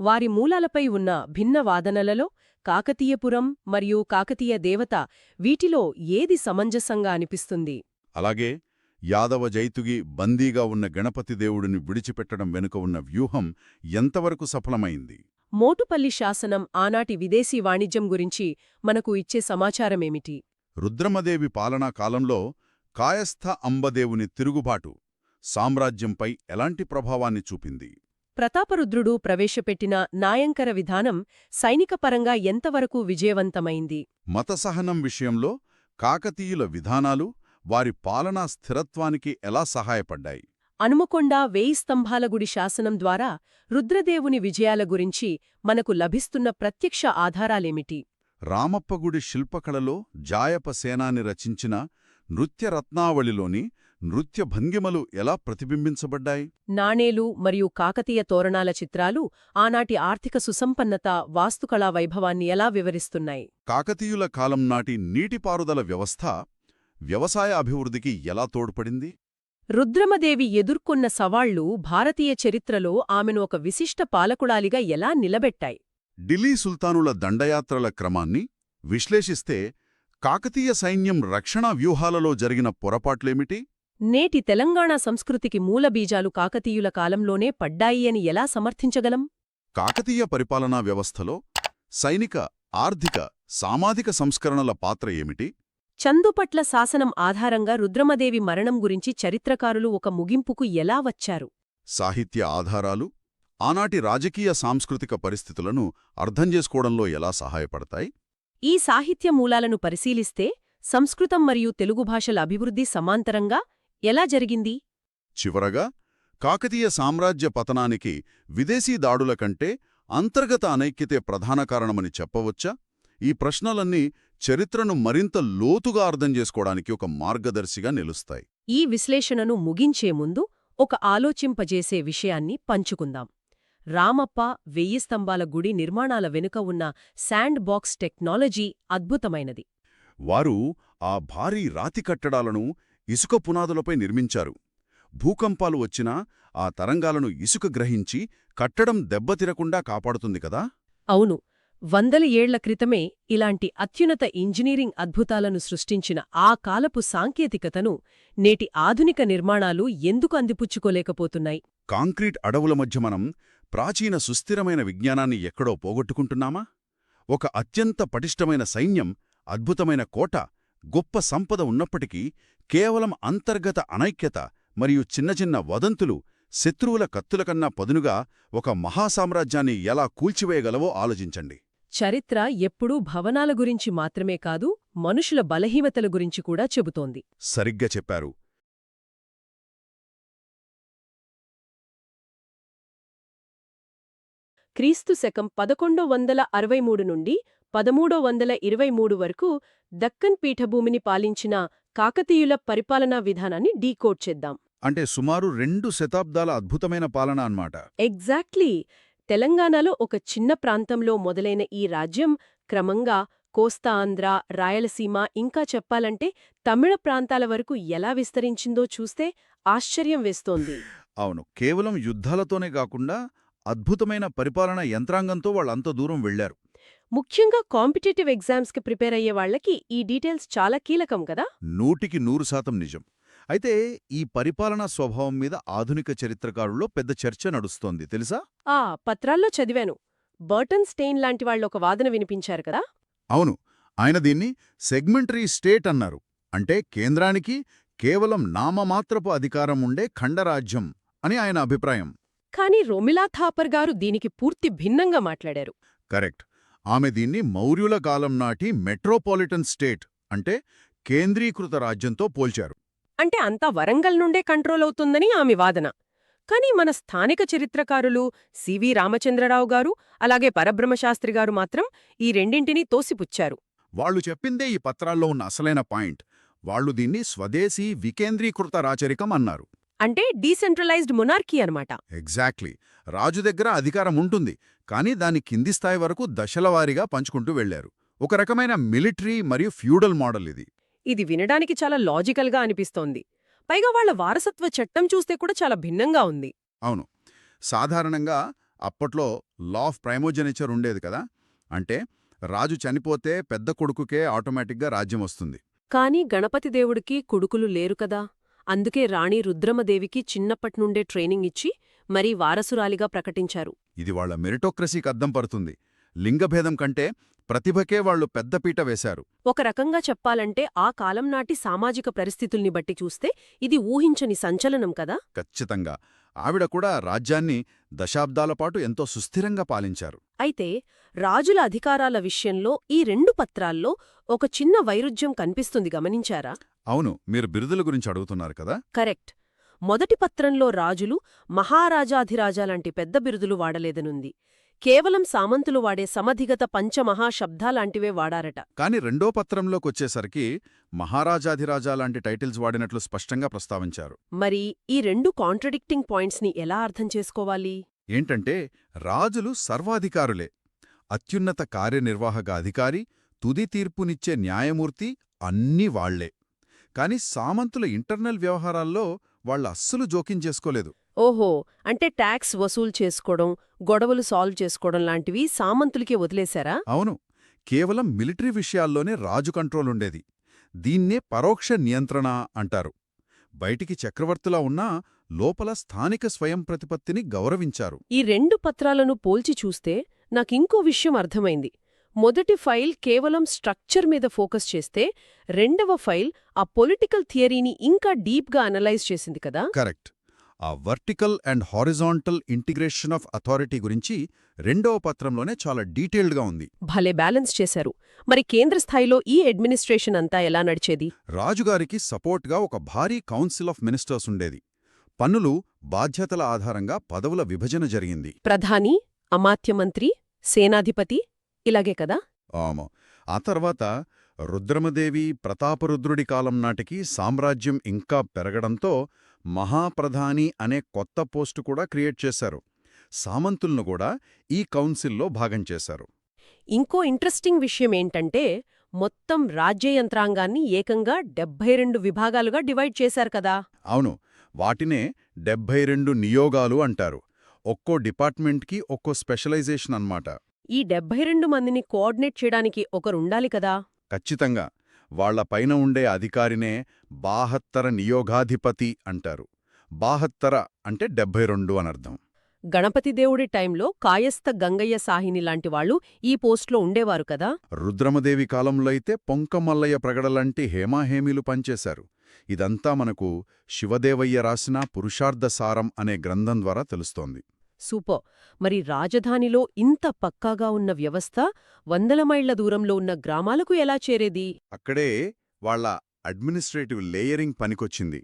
వారి మూలాలపై ఉన్న భిన్న వాదనలలో కాకతీయపురం మరియు కాకతీయ దేవత వీటిలో ఏది సమంజసంగా అనిపిస్తుంది? అలాగే యాదవ జైతుగి బందీగా ఉన్న గణపతిదేవుడిని విడిచిపెట్టడం వెనుక ఉన్న వ్యూహం ఎంతవరకు సఫలమైంది? మోటుపల్లి శాసనం ఆనాటి విదేశీ వాణిజ్యం గురించి మనకు ఇచ్చే సమాచారమేమిటి? రుద్రమదేవి పాలనా కాలంలో కాయస్థ అంబదేవుని తిరుగుబాటు సామ్రాజ్యంపై ఎలాంటి ప్రభావాన్ని చూపింది? ప్రతాపరుద్రుడు ప్రవేశపెట్టిన నాయంకర విధానం సైనికపరంగా ఎంతవరకు విజయవంతమైంది? మతసహనం విషయంలో కాకతీయుల విధానాలు వారి పాలనా స్థిరత్వానికి ఎలా సహాయపడ్డాయి? అనుమకొండ 1000 స్తంభాల గుడి శాసనం ద్వారా రుద్రదేవుని విజయాల గురించి మనకు లభిస్తున్న ప్రత్యక్ష ఆధారాలేమిటి? రామప్పగుడి శిల్పకళలో జాయప సేనాని రచించిన నృత్యరత్నావళిలోని నృత్య భంగిమలు ఎలా ప్రతిబింబించబడ్డాయి? నాణేలు మరియు కాకతీయ తోరణాల చిత్రాలు ఆనాటి ఆర్థిక సుసంపన్నత, వాస్తుకళా వైభవాన్ని ఎలా వివరిస్తున్నాయి? కాకతీయుల కాలం నాటి నీటిపారుదల వ్యవస్థ వ్యవసాయ అభివృద్ధికి ఎలా తోడ్పడింది? రుద్రమదేవి ఎదుర్కొన్న సవాళ్లు భారతీయ చరిత్రలో ఆమెను ఒక విశిష్ట పాలకుడాలిగా ఎలా నిలబెట్టాయి? ఢిల్లీ సుల్తానుల దండయాత్రల క్రమాన్ని విశ్లేషిస్తే కాకతీయ సైన్యం రక్షణా వ్యూహాలలో జరిగిన పొరపాట్లేమిటి? నేటి తెలంగాణ సంస్కృతికి మూలబీజాలు కాకతీయుల కాలంలోనే పడ్డాయి అని ఎలా సమర్థించగలం? కాకతీయ పరిపాలనా వ్యవస్థలో సైనిక, ఆర్థిక, సామాజిక సంస్కరణల పాత్ర ఏమిటి? చందుపట్ల శాసనం ఆధారంగా రుద్రమదేవి మరణం గురించి చరిత్రకారులు ఒక ముగింపుకు ఎలా వచ్చారు? సాహిత్య ఆధారాలు ఆనాటి రాజకీయ సాంస్కృతిక పరిస్థితులను అర్థం చేసుకోవడంలో ఎలా సహాయపడతాయి? ఈ సాహిత్య మూలాలను పరిశీలిస్తే సంస్కృతం మరియు తెలుగు భాషల అభివృద్ధి సమాంతరంగా ఎలా జరిగింది? చివరగా, కాకతీయ సామ్రాజ్య పతనానికి విదేశీ దాడుల కంటే అంతర్గత అనైక్యతే ప్రధాన కారణమని చెప్పవచ్చా? ఈ ప్రశ్నలన్నీ చరిత్రను మరింత లోతుగా అర్థం చేసుకోవడానికి ఒక మార్గదర్శిగా నిలుస్తాయి. ఈ విశ్లేషణను ముగించే ముందు ఒక ఆలోచింపజేసే విషయాన్ని పంచుకుందాం. రామప్ప వెయ్యి స్తంభాల గుడి నిర్మాణాల వెనుక ఉన్న శాండ్ బాక్స్ టెక్నాలజీ అద్భుతమైనది. వారు ఆ భారీ రాతి కట్టడాలను ఇసుక పునాదులపై నిర్మించారు. భూకంపాలు వచ్చినా ఆ తరంగాలను ఇసుక గ్రహించి కట్టడం దెబ్బతిరకుండా కాపాడుతుంది కదా? అవును, వందల ఏళ్ల క్రితమే ఇలాంటి అత్యున్నత ఇంజనీరింగ్ అద్భుతాలను సృష్టించిన ఆ కాలపు సాంకేతికతను నేటి ఆధునిక నిర్మాణాలు ఎందుకు అందిపుచ్చుకోలేకపోతున్నాయి? కాంక్రీట్ అడవుల మధ్య మనం ప్రాచీన సుస్థిరమైన విజ్ఞానాన్ని ఎక్కడో పోగొట్టుకుంటున్నామా? ఒక అత్యంత పటిష్టమైన సైన్యం, అద్భుతమైన కోట, గొప్ప సంపద ఉన్నప్పటికీ కేవలం అంతర్గత అనైక్యత మరియు చిన్న చిన్న వదంతులు శత్రువుల కత్తులకన్నా పదునుగా ఒక మహాసామ్రాజ్యాన్ని ఎలా కూల్చివేయగలవో ఆలోచించండి. చరిత్ర ఎప్పుడూ భవనాల గురించి మాత్రమే కాదు, మనుషుల బలహీనతల గురించి కూడా చెబుతోంది. సరిగ్గా చెప్పారు. క్రీస్తు శకం 1163 నుండి 1323 వరకు దక్కన్ పీఠభూమిని పాలించిన కాకతీయుల పరిపాలనా విధానాన్ని డీకోడ్ చేద్దాం. అంటే సుమారు 2 శతాబ్దాల అద్భుతమైన పాలన అన్నమాట. ఎగ్జాక్ట్లీ. తెలంగాణలో ఒక చిన్న ప్రాంతంలో మొదలైన ఈ రాజ్యం క్రమంగా కోస్తా ఆంధ్ర, రాయలసీమ, ఇంకా చెప్పాలంటే తమిళ ప్రాంతాల వరకు ఎలా విస్తరించిందో చూస్తే ఆశ్చర్యం వేస్తోంది. అవును, కేవలం యుద్ధాలతోనే కాకుండా అద్భుతమైన పరిపాలన యంత్రాంగంతో వాళ్ళంత దూరం వెళ్లారు. ముఖ్యంగా కాంపిటేటివ్ ఎగ్జామ్స్కి ప్రిపేర్ అయ్యే వాళ్లకి ఈ డీటెయిల్స్ చాలా కీలకం కదా? 100% నిజం. అయితే ఈ పరిపాలనా స్వభావం మీద ఆధునిక చరిత్రకారుల్లో పెద్ద చర్చ నడుస్తోంది తెలుసా? పత్రాల్లో చదివాను. బర్టన్ స్టెయిన్ లాంటి వాళ్ళు ఒక వాదన వినిపించారు కదా? అవును, ఆయన దీన్ని సెగ్మెంటరీ స్టేట్ అన్నారు. అంటే కేంద్రానికి కేవలం నామమాత్రపు అధికారం ఉండే ఖండరాజ్యం అని ఆయన అభిప్రాయం. కానీ రోమిలా థాపర్ గారు దీనికి పూర్తి భిన్నంగా మాట్లాడారు. కరెక్ట్. ఆమె దీన్ని మౌర్యుల కాలం నాటి మెట్రోపాలిటన్ స్టేట్ అంటే కేంద్రీకృత రాజ్యంతో పోల్చారు. అంటే అంతా వరంగల్ నుండే కంట్రోల్ అవుతుందని ఆమె వాదన. కానీ మన స్థానిక చరిత్రకారులు సివి రామచంద్రరావు గారు, అలాగే పరబ్రహ్మశాస్త్రి గారు మాత్రం ఈ రెండింటినీ తోసిపుచ్చారు. వాళ్లు చెప్పిందే ఈ పత్రాల్లో ఉన్న అసలైన పాయింట్. వాళ్లు దీన్ని స్వదేశీ వికేంద్రీకృత రాచరికం అన్నారు. అంటే డీసెంట్రలైజ్డ్ మొనార్కీ అన్నమాట. ఎగ్జాక్ట్లీ. రాజు దగ్గర అధికారం ఉంటుంది, కానీ దాని కింది స్థాయి వరకు దశలవారీగా పంచుకుంటూ వెళ్లారు. ఒక రకమైన మిలిటరీ మరియు ఫ్యూడల్ మోడల్ ఇది. ఇది వినడానికి చాలా లాజికల్గా అనిపిస్తోంది. పైగా వాళ్ల వారసత్వ చట్టం చూస్తే కూడా చాలా భిన్నంగా ఉంది. అవును, సాధారణంగా అప్పట్లో లా ఆఫ్ ప్రైమోజెనిచర్ ఉండేది కదా. అంటే రాజు చనిపోతే పెద్ద కొడుకుకే ఆటోమేటిక్గా రాజ్యం వస్తుంది. కానీ గణపతి దేవుడికి కొడుకులు లేరు కదా. అందుకే రాణి రుద్రమదేవికి చిన్నప్పట్నుండే ట్రైనింగ్ ఇచ్చి మరీ వారసురాలిగా ప్రకటించారు. ఇది వాళ్ల మెరిటోక్రసీకి అద్దం పడుతుంది. లింగభేదం కంటే ప్రతిభకే వాళ్లు పెద్దపీట వేశారు. ఒక రకంగా చెప్పాలంటే ఆ కాలం నాటి సామాజిక పరిస్థితుల్ని బట్టి చూస్తే ఇది ఊహించని సంచలనం కదా. ఖచ్చితంగా. ఆవిడ కూడా రాజ్యాన్ని దశాబ్దాలపాటు ఎంతో సుస్థిరంగా పాలించారు. అయితే రాజుల అధికారాల విషయంలో ఈ రెండు పత్రాల్లో ఒక చిన్న వైరుధ్యం కనిపిస్తుంది, గమనించారా? అవును, మీరు బిరుదుల గురించి అడుగుతున్నారు కదా. కరెక్ట్. మొదటి పత్రంలో రాజులు మహారాజాధిరాజాలాంటి పెద్ద బిరుదులు వాడలేదనుంది. కేవలం సామంతులు వాడే సమధిగత పంచమహాశబ్దాలాంటివే వాడారట. కాని రెండో పత్రంలోకొచ్చేసరికి మహారాజాధిరాజాలాంటి టైటిల్స్ వాడినట్లు స్పష్టంగా ప్రస్తావించారు. మరి ఈ రెండు కాంట్రడిక్టింగ్ పాయింట్స్ని ఎలా అర్థం చేసుకోవాలి? ఏంటంటే రాజులు సర్వాధికారులే. అత్యున్నత కార్యనిర్వాహక అధికారి, తుది తీర్పునిచ్చే న్యాయమూర్తి అన్నీ వాళ్లే. కాని సామంతుల ఇంటర్నల్ వ్యవహారాల్లో వాళ్ళ అస్సలు జోక్యం చేసుకోలేదు. ఓహో, అంటే ట్యాక్స్ వసూలు చేసుకోవడం, గొడవలు సాల్వ్ చేసుకోవడం లాంటివి సామంతులకే వదిలేశారా? అవును, కేవలం మిలిటరీ విషయాల్లోనే రాజు కంట్రోల్ ఉండేది. దీన్నే పరోక్ష నియంత్రణ అంటారు. బయటికి చక్రవర్తులా ఉన్నా లోపల స్థానిక స్వయం ప్రతిపత్తిని గౌరవించారు. ఈ రెండు పత్రాలను పోల్చి చూస్తే నాకింకో విషయం అర్థమైంది. మొదటి ఫైల్ కేవలం స్ట్రక్చర్ మీద ఫోకస్ చేస్తే రెండవ ఫైల్ ఆ పొలిటికల్ థియరీని ఇంకా డీప్గా అనలైజ్ చేసింది కదా. కరెక్ట్. ఆ vertical and horizontal integration of authority గురించి రెండవ పత్రంలోనే చాలా డీటెయిల్డ్గా ఉంది. భలే బ్యాలెన్స్ చేశారు. మరి కేంద్ర స్థాయిలో ఈ అడ్మినిస్ట్రేషన్ అంతా ఎలా నడిచేది? రాజుగారికి సపోర్ట్గా ఒక భారీ కౌన్సిల్ ఆఫ్ మినిస్టర్స్ ఉండేది. పన్నులు, బాధ్యతల ఆధారంగా పదవుల విభజన జరిగింది. ప్రధాని, అమాత్యమంత్రి, సేనాధిపతి ఇలాగే కదా. ఆమో. ఆ తర్వాత రుద్రమదేవి, ప్రతాపరుద్రుడి కాలం నాటికి సామ్రాజ్యం ఇంకా పెరగడంతో మహాప్రధాని అనే కొత్త పోస్టు కూడా క్రియేట్ చేశారు. సామంతులను కూడా ఈ కౌన్సిల్లో భాగం చేశారు. ఇంకో ఇంట్రెస్టింగ్ విషయమేంటంటే మొత్తం రాజ్యయంత్రాంగాన్ని ఏకంగా 72 విభాగాలుగా డివైడ్ చేశారు కదా. అవును, వాటినే 72 నియోగాలు అంటారు. ఒక్కో డిపార్ట్మెంట్కి ఒక్కో స్పెషలైజేషన్ అన్నమాట. ఈ 72 మందిని కోఆర్డినేట్ చేయడానికి ఒకరుండాలి కదా. ఖచ్చితంగా. వాళ్ల పైన ఉండే అధికారినే బాహత్తర నియోగాధిపతి అంటారు. బాహత్తర అంటే 72 అనర్థం. గణపతి దేవుడి టైంలో కాయస్థ గంగయ్య సాహిని లాంటి వాళ్ళు ఈ పోస్ట్లో ఉండేవారు కదా. రుద్రమదేవి కాలంలో అయితే పొంకమల్లయ్య ప్రగడలాంటి హేమాహేమీలు పనిచేశారు. ఇదంతా మనకు శివదేవయ్య రాసిన పురుషార్థసారం అనే గ్రంథం ద్వారా తెలుస్తోంది. సూపర్. మరి రాజధానిలో ఇంత పక్కాగా ఉన్న వ్యవస్థ 100 మైళ్ల దూరంలో ఉన్న గ్రామాలకు ఎలా చేరేది? అక్కడే వాళ్ల అడ్మినిస్ట్రేటివ్ లేయరింగ్ పనికొచ్చింది.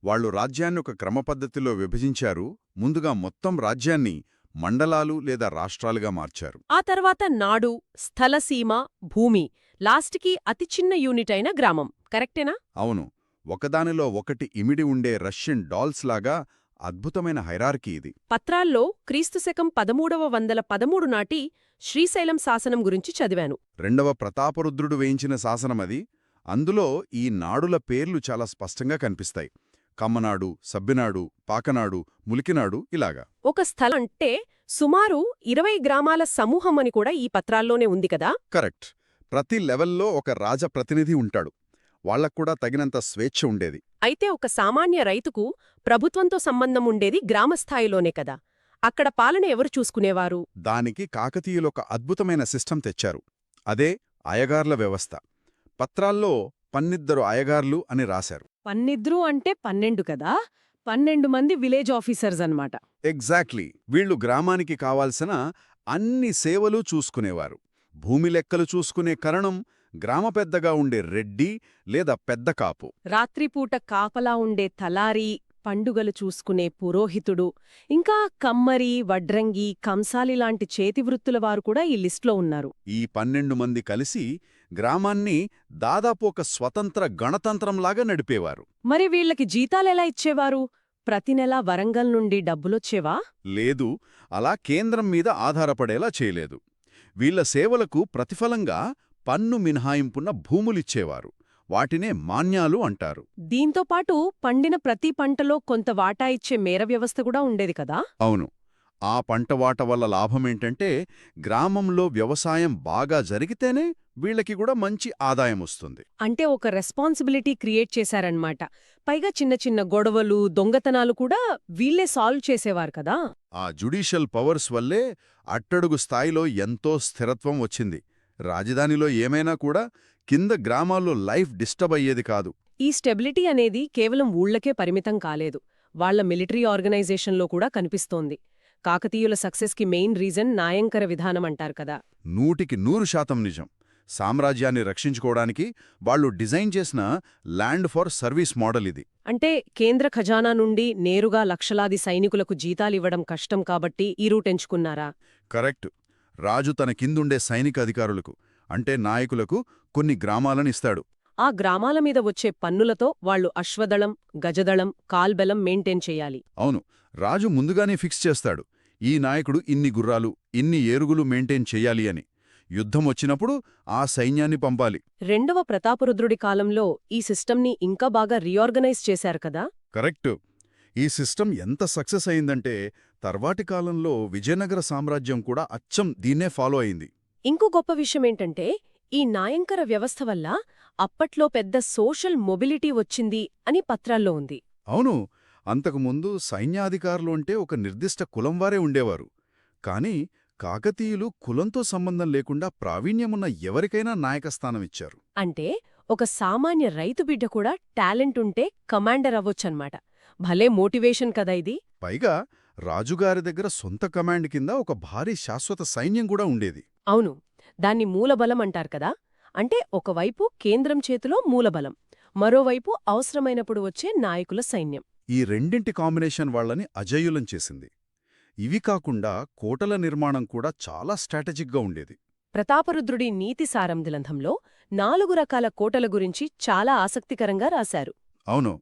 వాళ్లు రాజ్యాన్ని ఒక క్రమపద్ధతిలో విభజించారు. ముందుగా మొత్తం రాజ్యాన్ని మండలాలు లేదా రాష్ట్రాలుగా మార్చారు. ఆ తర్వాత నాడు, స్థలసీమ, భూమి, లాస్ట్కి అతి చిన్న యూనిట్ అయిన గ్రామం. కరెక్టేనా? అవును. ఒకదానిలో ఒకటి ఇమిడి ఉండే రష్యన్ డాల్స్ లాగా అద్భుతమైన హైరార్కీ ఇది. పత్రాల్లో క్రీస్తుశకం 1313 నాటి శ్రీశైలం శాసనం గురించి చదివాను. రెండవ ప్రతాపరుద్రుడు వేయించిన శాసనమది. అందులో ఈ నాడుల పేర్లు చాలా స్పష్టంగా కనిపిస్తాయి. కమ్మనాడు, సబ్బినాడు, పాకనాడు, ములికినాడు ఇలాగా. ఒక స్థలం అంటే సుమారు 20 గ్రామాల సమూహం అని కూడా ఈ పత్రాల్లోనే ఉంది కదా. కరెక్ట్. ప్రతి లెవెల్లో ఒక రాజప్రతినిధి ఉంటాడు. వాళ్లక్కూడా తగినంత స్వేచ్ఛ ఉండేది. అయితే ఒక సామాన్య రైతుకు ప్రభుత్వంతో సంబంధం ఉండేది గ్రామస్థాయిలోనే కదా. అక్కడ పాలన ఎవరు చూసుకునేవారు? దానికి కాకతీయులొక అద్భుతమైన సిస్టం తెచ్చారు. అదే అయగార్ల వ్యవస్థ. పత్రాల్లో 12 అయగార్లు అని రాశారు. 12 అంటే 12 కదా. 12 మంది విలేజ్ ఆఫీసర్స్ అన్నమాట. ఎగ్జాక్ట్లీ. వీళ్లు గ్రామానికి కావాల్సిన అన్ని సేవలు చూసుకునేవారు. భూమి లెక్కలు చూసుకునే కరణం గ్రామ పెద్దగా ఉండే రెడ్డి లేదా పెద్ద కాపు. రాత్రిపూట కాపలా ఉండే తలారి, పండుగలు చూసుకునే పురోహితుడు, ఇంకా కమ్మరి, వడ్రంగి, కంసాలి లాంటి చేతివృత్తుల వారు కూడా ఈ లిస్ట్లో ఉన్నారు. ఈ 12 మంది కలిసి గ్రామాన్ని దాదాపు ఒక స్వతంత్ర గణతంత్రంలాగా నడిపేవారు. మరి వీళ్లకి జీతాలెలా ఇచ్చేవారు? ప్రతి నెలా వరంగల్ నుండి డబ్బులొచ్చేవా? లేదు, అలా కేంద్రం మీద ఆధారపడేలా చేయలేదు. వీళ్ల సేవలకు ప్రతిఫలంగా పన్ను మినహాయింపున్న భూములిచ్చేవారు. వాటినే మాన్యాలు అంటారు. దీంతోపాటు పండిన ప్రతి పంటలో కొంత వాటా ఇచ్చే మేర వ్యవస్థ కూడా ఉండేది కదా. అవును. ఆ పంట వాట వల్ల లాభమేంటంటే గ్రామంలో వ్యవసాయం బాగా జరిగితేనే వీళ్లకి కూడా మంచి ఆదాయం వస్తుంది. అంటే ఒక రెస్పాన్సిబిలిటీ క్రియేట్ చేశారన్నమాట. పైగా చిన్న చిన్న గొడవలు, దొంగతనాలు కూడా వీళ్లే సాల్వ్ చేసేవారు కదా. ఆ జ్యుడిషియల్ పవర్స్ వల్లే అట్టడుగు స్థాయిలో ఎంతో స్థిరత్వం వచ్చింది. రాజధానిలో ఏమైనా కూడా కింద గ్రామాల్లో లైఫ్ డిస్టర్బ్ అయ్యేది కాదు. ఈ స్టెబిలిటీ అనేది కేవలం ఊళ్లకే పరిమితం కాలేదు, వాళ్ల మిలిటరీ ఆర్గనైజేషన్లో కూడా కనిపిస్తోంది. కాకతీయుల సక్సెస్కి మెయిన్ రీజన్ నాయంకర విధానం అంటారు కదా. 100% నిజం. సామ్రాజ్యాన్ని రక్షించుకోవడానికి వాళ్లు డిజైన్ చేసిన ల్యాండ్ ఫర్ సర్వీస్ మోడల్ ఇది. అంటే కేంద్ర ఖజానా నుండి నేరుగా లక్షలాది సైనికులకు జీతాలివ్వడం కష్టం కాబట్టి ఈ రూట్ ఎంచుకున్నారా? కరెక్ట్. రాజు తన కిందుండే సైనిక అధికారులకు అంటే నాయకులకు కొన్ని గ్రామాలను ఇస్తాడు. ఆ గ్రామాల మీద వచ్చే పన్నులతో వాళ్లు అశ్వదళం, గజదళం, కాల్బెలం మెయింటైన్ చేయాలి. అవును. రాజు ముందుగానే ఫిక్స్ చేస్తాడు. ఈ నాయకుడు ఇన్ని గుర్రాలు, ఇన్ని ఏరుగులు మెయింటైన్ చెయ్యాలి అని. యుద్ధం వచ్చినప్పుడు ఆ సైన్యాన్ని పంపాలి. రెండవ ప్రతాపరుద్రుడి కాలంలో ఈ సిస్టమ్ని ఇంకా బాగా రీఆర్గనైజ్ చేశారు కదా. కరెక్టు. ఈ సిస్టమ్ ఎంత సక్సెస్ అయిందంటే తర్వాటి కాలంలో విజయనగర సామ్రాజ్యం కూడా అచ్చం దీన్నే ఫాలో అయింది. ఇంకో గొప్ప విషయమేంటంటే ఈ నాయంకర వ్యవస్థ వల్ల అప్పట్లో పెద్ద సోషల్ మొబిలిటీ వచ్చింది అని పత్రాల్లో ఉంది. అవును, అంతకుముందు సైన్యాధికారులు అంటే ఒక నిర్దిష్ట కులం వారే ఉండేవారు. కాని కాకతీయులు కులంతో సంబంధం లేకుండా ప్రావీణ్యమున్న ఎవరికైనా నాయకస్థానమిచ్చారు. అంటే ఒక సామాన్య రైతు బిడ్డ కూడా టాలెంట్ ఉంటే కమాండర్ అవ్వొచ్చన్నమాట. భలే మోటివేషన్ కదా ఇది. పైగా రాజుగారి దగ్గర సొంత కమాండ్ కింద ఒక భారీ శాశ్వత సైన్యం కూడా ఉండేది. అవును, దాన్ని మూలబలం అంటారు కదా. అంటే ఒకవైపు కేంద్రం చేతిలో మూలబలం, మరోవైపు అవసరమైనప్పుడు వచ్చే నాయకుల సైన్యం. ఈ రెండింటి కాంబినేషన్ వాళ్లని అజేయులం చేసింది. ఇవి కాకుండా కోటల నిర్మాణం కూడా చాలా స్ట్రాటజిక్గా ఉండేది. ప్రతాపరుద్రుడి నీతి సారంగ్రంథంలో 4 రకాల కోటల గురించి చాలా ఆసక్తికరంగా రాశారు. అవును,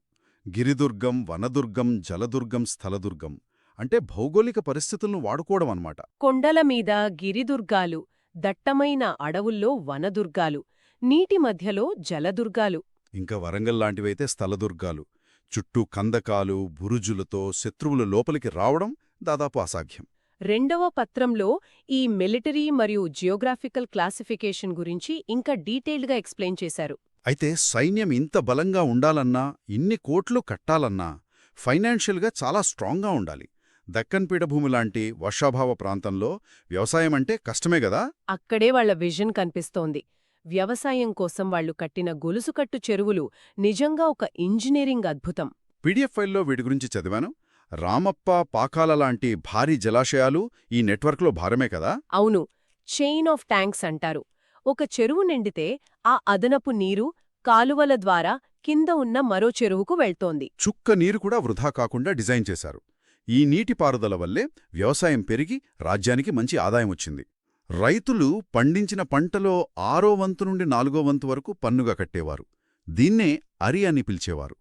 గిరిదుర్గం, వనదుర్గం, జలదుర్గం, స్థలదుర్గం అంటే భౌగోళిక పరిస్థితులను వాడుకోవడం అన్నమాట. కొండల మీద గిరిదుర్గాలు, దట్టమైన అడవుల్లో వనదుర్గాలు, నీటి మధ్యలో జలదుర్గాలు. ఇంకా వరంగల్ లాంటివైతే స్థలదుర్గాలు. చుట్టూ కందకాలు, బురుజులతో శత్రువులు లోపలికి రావడం దాదాపు అసాధ్యం. రెండవ పత్రంలో ఈ మిలిటరీ మరియు జియోగ్రాఫికల్ క్లాసిఫికేషన్ గురించి ఇంకా డీటెయిల్డ్గా ఎక్స్ప్లెయిన్ చేశారు. అయితే సైన్యం ఇంత బలంగా ఉండాలన్నా, ఇన్ని కోట్లు కట్టాలన్నా ఫైనాన్షియల్గా చాలా స్ట్రాంగ్గా ఉండాలి. దక్కన్ పీఠభూమి లాంటి వర్షాభావ ప్రాంతంలో వ్యవసాయమంటే కష్టమే గదా. అక్కడే వాళ్ల విజన్ కనిపిస్తోంది. వ్యవసాయం కోసం వాళ్లు కట్టిన గొలుసుకట్టు చెరువులు నిజంగా ఒక ఇంజనీరింగ్ అద్భుతం. పీడిఎఫ్ ఫైల్లో వీటి గురించి చదివాను. రామప్ప, పాకాల లాంటి భారీ జలాశయాలు ఈ నెట్వర్క్లో భారమే కదా. అవును, చైన్ ఆఫ్ ట్యాంక్స్ అంటారు. ఒక చెరువు నిండితే ఆ అదనపు నీరు కాలువల ద్వారా కింద ఉన్న మరో చెరువుకు వెళ్తోంది. చుక్క నీరు కూడా వృధా కాకుండా డిజైన్ చేశారు. ఈ నీటిపారుదల వల్లే వ్యవసాయం పెరిగి రాజ్యానికి మంచి ఆదాయం వచ్చింది. రైతులు పండించిన పంటలో 6వ వంతు నుండి 4వ వంతు వరకు పన్నుగా కట్టేవారు. దీన్నే అరి అని పిలిచేవారు.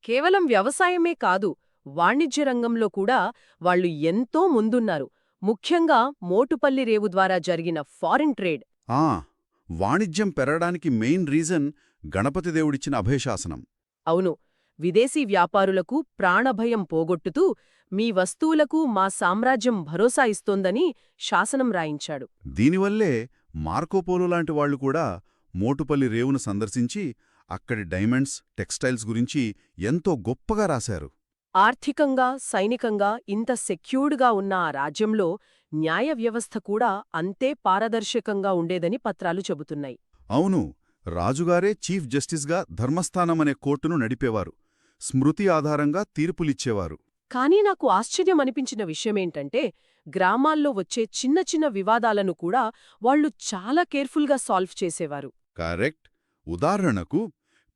కేవలం వ్యవసాయమే కాదు, వాణిజ్య రంగంలో కూడా వాళ్లు ఎంతో ముందున్నారు. ముఖ్యంగా మోటుపల్లి రేవు ద్వారా జరిగిన ఫారిన్ ట్రేడ్. వాణిజ్యం పెరగడానికి మెయిన్ రీజన్ గణపతి దేవుడిచ్చిన అభయశాసనం. అవును, విదేశీ వ్యాపారులకు ప్రాణభయం పోగొట్టుతూ మీ వస్తువులకు మా సామ్రాజ్యం భరోసా ఇస్తోందని శాసనం రాయించాడు. దీనివల్లే మార్కోపోలో లాంటి వాళ్లు కూడా మోటుపల్లి రేవును సందర్శించి అక్కడి డైమండ్స్, టెక్స్టైల్స్ గురించి ఎంతో గొప్పగా రాశారు. ఆర్థికంగా, సైనికంగా ఇంత సెక్యూర్డ్గా ఉన్న ఆ రాజ్యంలో న్యాయ వ్యవస్థ కూడా అంతే పారదర్శకంగా ఉండేదని పత్రాలు చెబుతున్నాయి. అవును, రాజుగారే చీఫ్ జస్టిస్గా ధర్మస్థానమనే కోర్టును నడిపేవారు. స్మృతి ఆధారంగా తీర్పులిచ్చేవారు. కానీ నాకు ఆశ్చర్యమనిపించిన విషయమేంటంటే గ్రామాల్లో వచ్చే చిన్న చిన్న వివాదాలను కూడా వాళ్లు చాలా కేర్ఫుల్గా సాల్వ్ చేసేవారు. కరెక్ట్. ఉదాహరణకు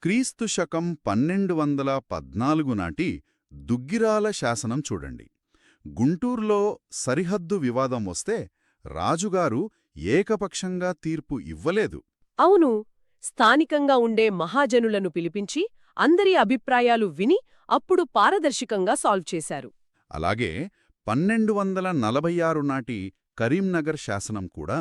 క్రీస్తు శకం 1214 నాటి దుగ్గిరాల శాసనం చూడండి. గుంటూరులో సరిహద్దు వివాదం వస్తే రాజుగారు ఏకపక్షంగా తీర్పు ఇవ్వలేదు. అవును, స్థానికంగా ఉండే మహాజనులను పిలిపించి అందరి అభిప్రాయాలు విని అప్పుడు పారదర్శకంగా సాల్వ్ చేశారు. అలాగే 1246 నాటి కరీంనగర్ శాసనం కూడా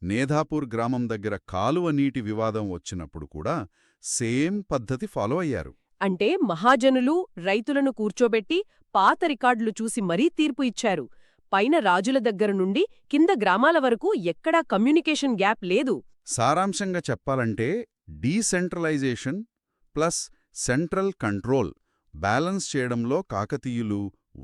నేధాపూర్ గ్రామం దగ్గర కాలువ నీటి వివాదం వచ్చినప్పుడు కూడా సేమ్ పద్ధతి ఫాలో అయ్యారు. అంటే మహాజనులు రైతులను కూర్చోబెట్టి పాత రికార్డులు చూసి మరీ తీర్పు ఇచ్చారు. పైన రాజుల దగ్గర నుండి కింద గ్రామాల వరకు ఎక్కడా కమ్యూనికేషన్ గ్యాప్ లేదు. సారాంశంగా చెప్పాలంటే decentralisation plus central control balance చేయడంలో కాకతీయులు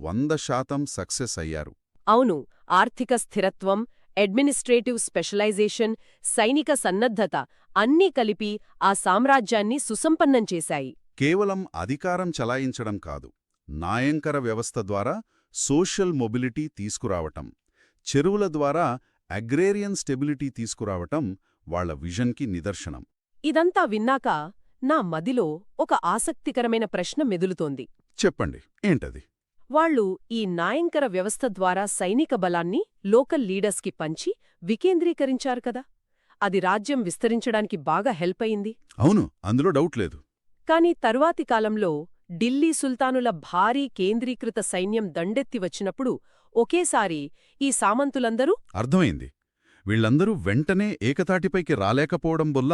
100% సక్సెస్ అయ్యారు. అవును, ఆర్థిక స్థిరత్వం, అడ్మినిస్ట్రేటివ్ స్పెషలైజేషన్, సైనిక సన్నద్ధత అన్నీ కలిపి ఆ సామ్రాజ్యాన్ని సుసంపన్నం చేశాయి. కేవలం అధికారం చలాయించడం కాదు, నాయంకర వ్యవస్థ ద్వారా సోషల్ మొబిలిటీ తీసుకురావటం, చెరువుల ద్వారా అగ్రేరియన్ స్టెబిలిటీ తీసుకురావటం వాళ్ల విజన్కి నిదర్శనం. ఇదంతా విన్నాక నా మదిలో ఒక ఆసక్తికరమైన ప్రశ్న మెదులుతోంది. చెప్పండి, ఏంటది? వాళ్లు ఈ నాయంకర వ్యవస్థ ద్వారా సైనిక బలాన్ని లోకల్ లీడర్స్కి పంచి వికేంద్రీకరించారు కదా. అది రాజ్యం విస్తరించడానికి బాగా హెల్ప్ అయింది. అవును, అందులో డౌట్ లేదు. కాని తరువాతి కాలంలో ఢిల్లీ సుల్తానుల భారీ కేంద్రీకృత సైన్యం దండెత్తి వచ్చినప్పుడు ఒకేసారి ఈ సామంతులందరూ అర్థమైంది. వీళ్లందరూ వెంటనే ఏకతాటిపైకి రాలేకపోవడం వల్ల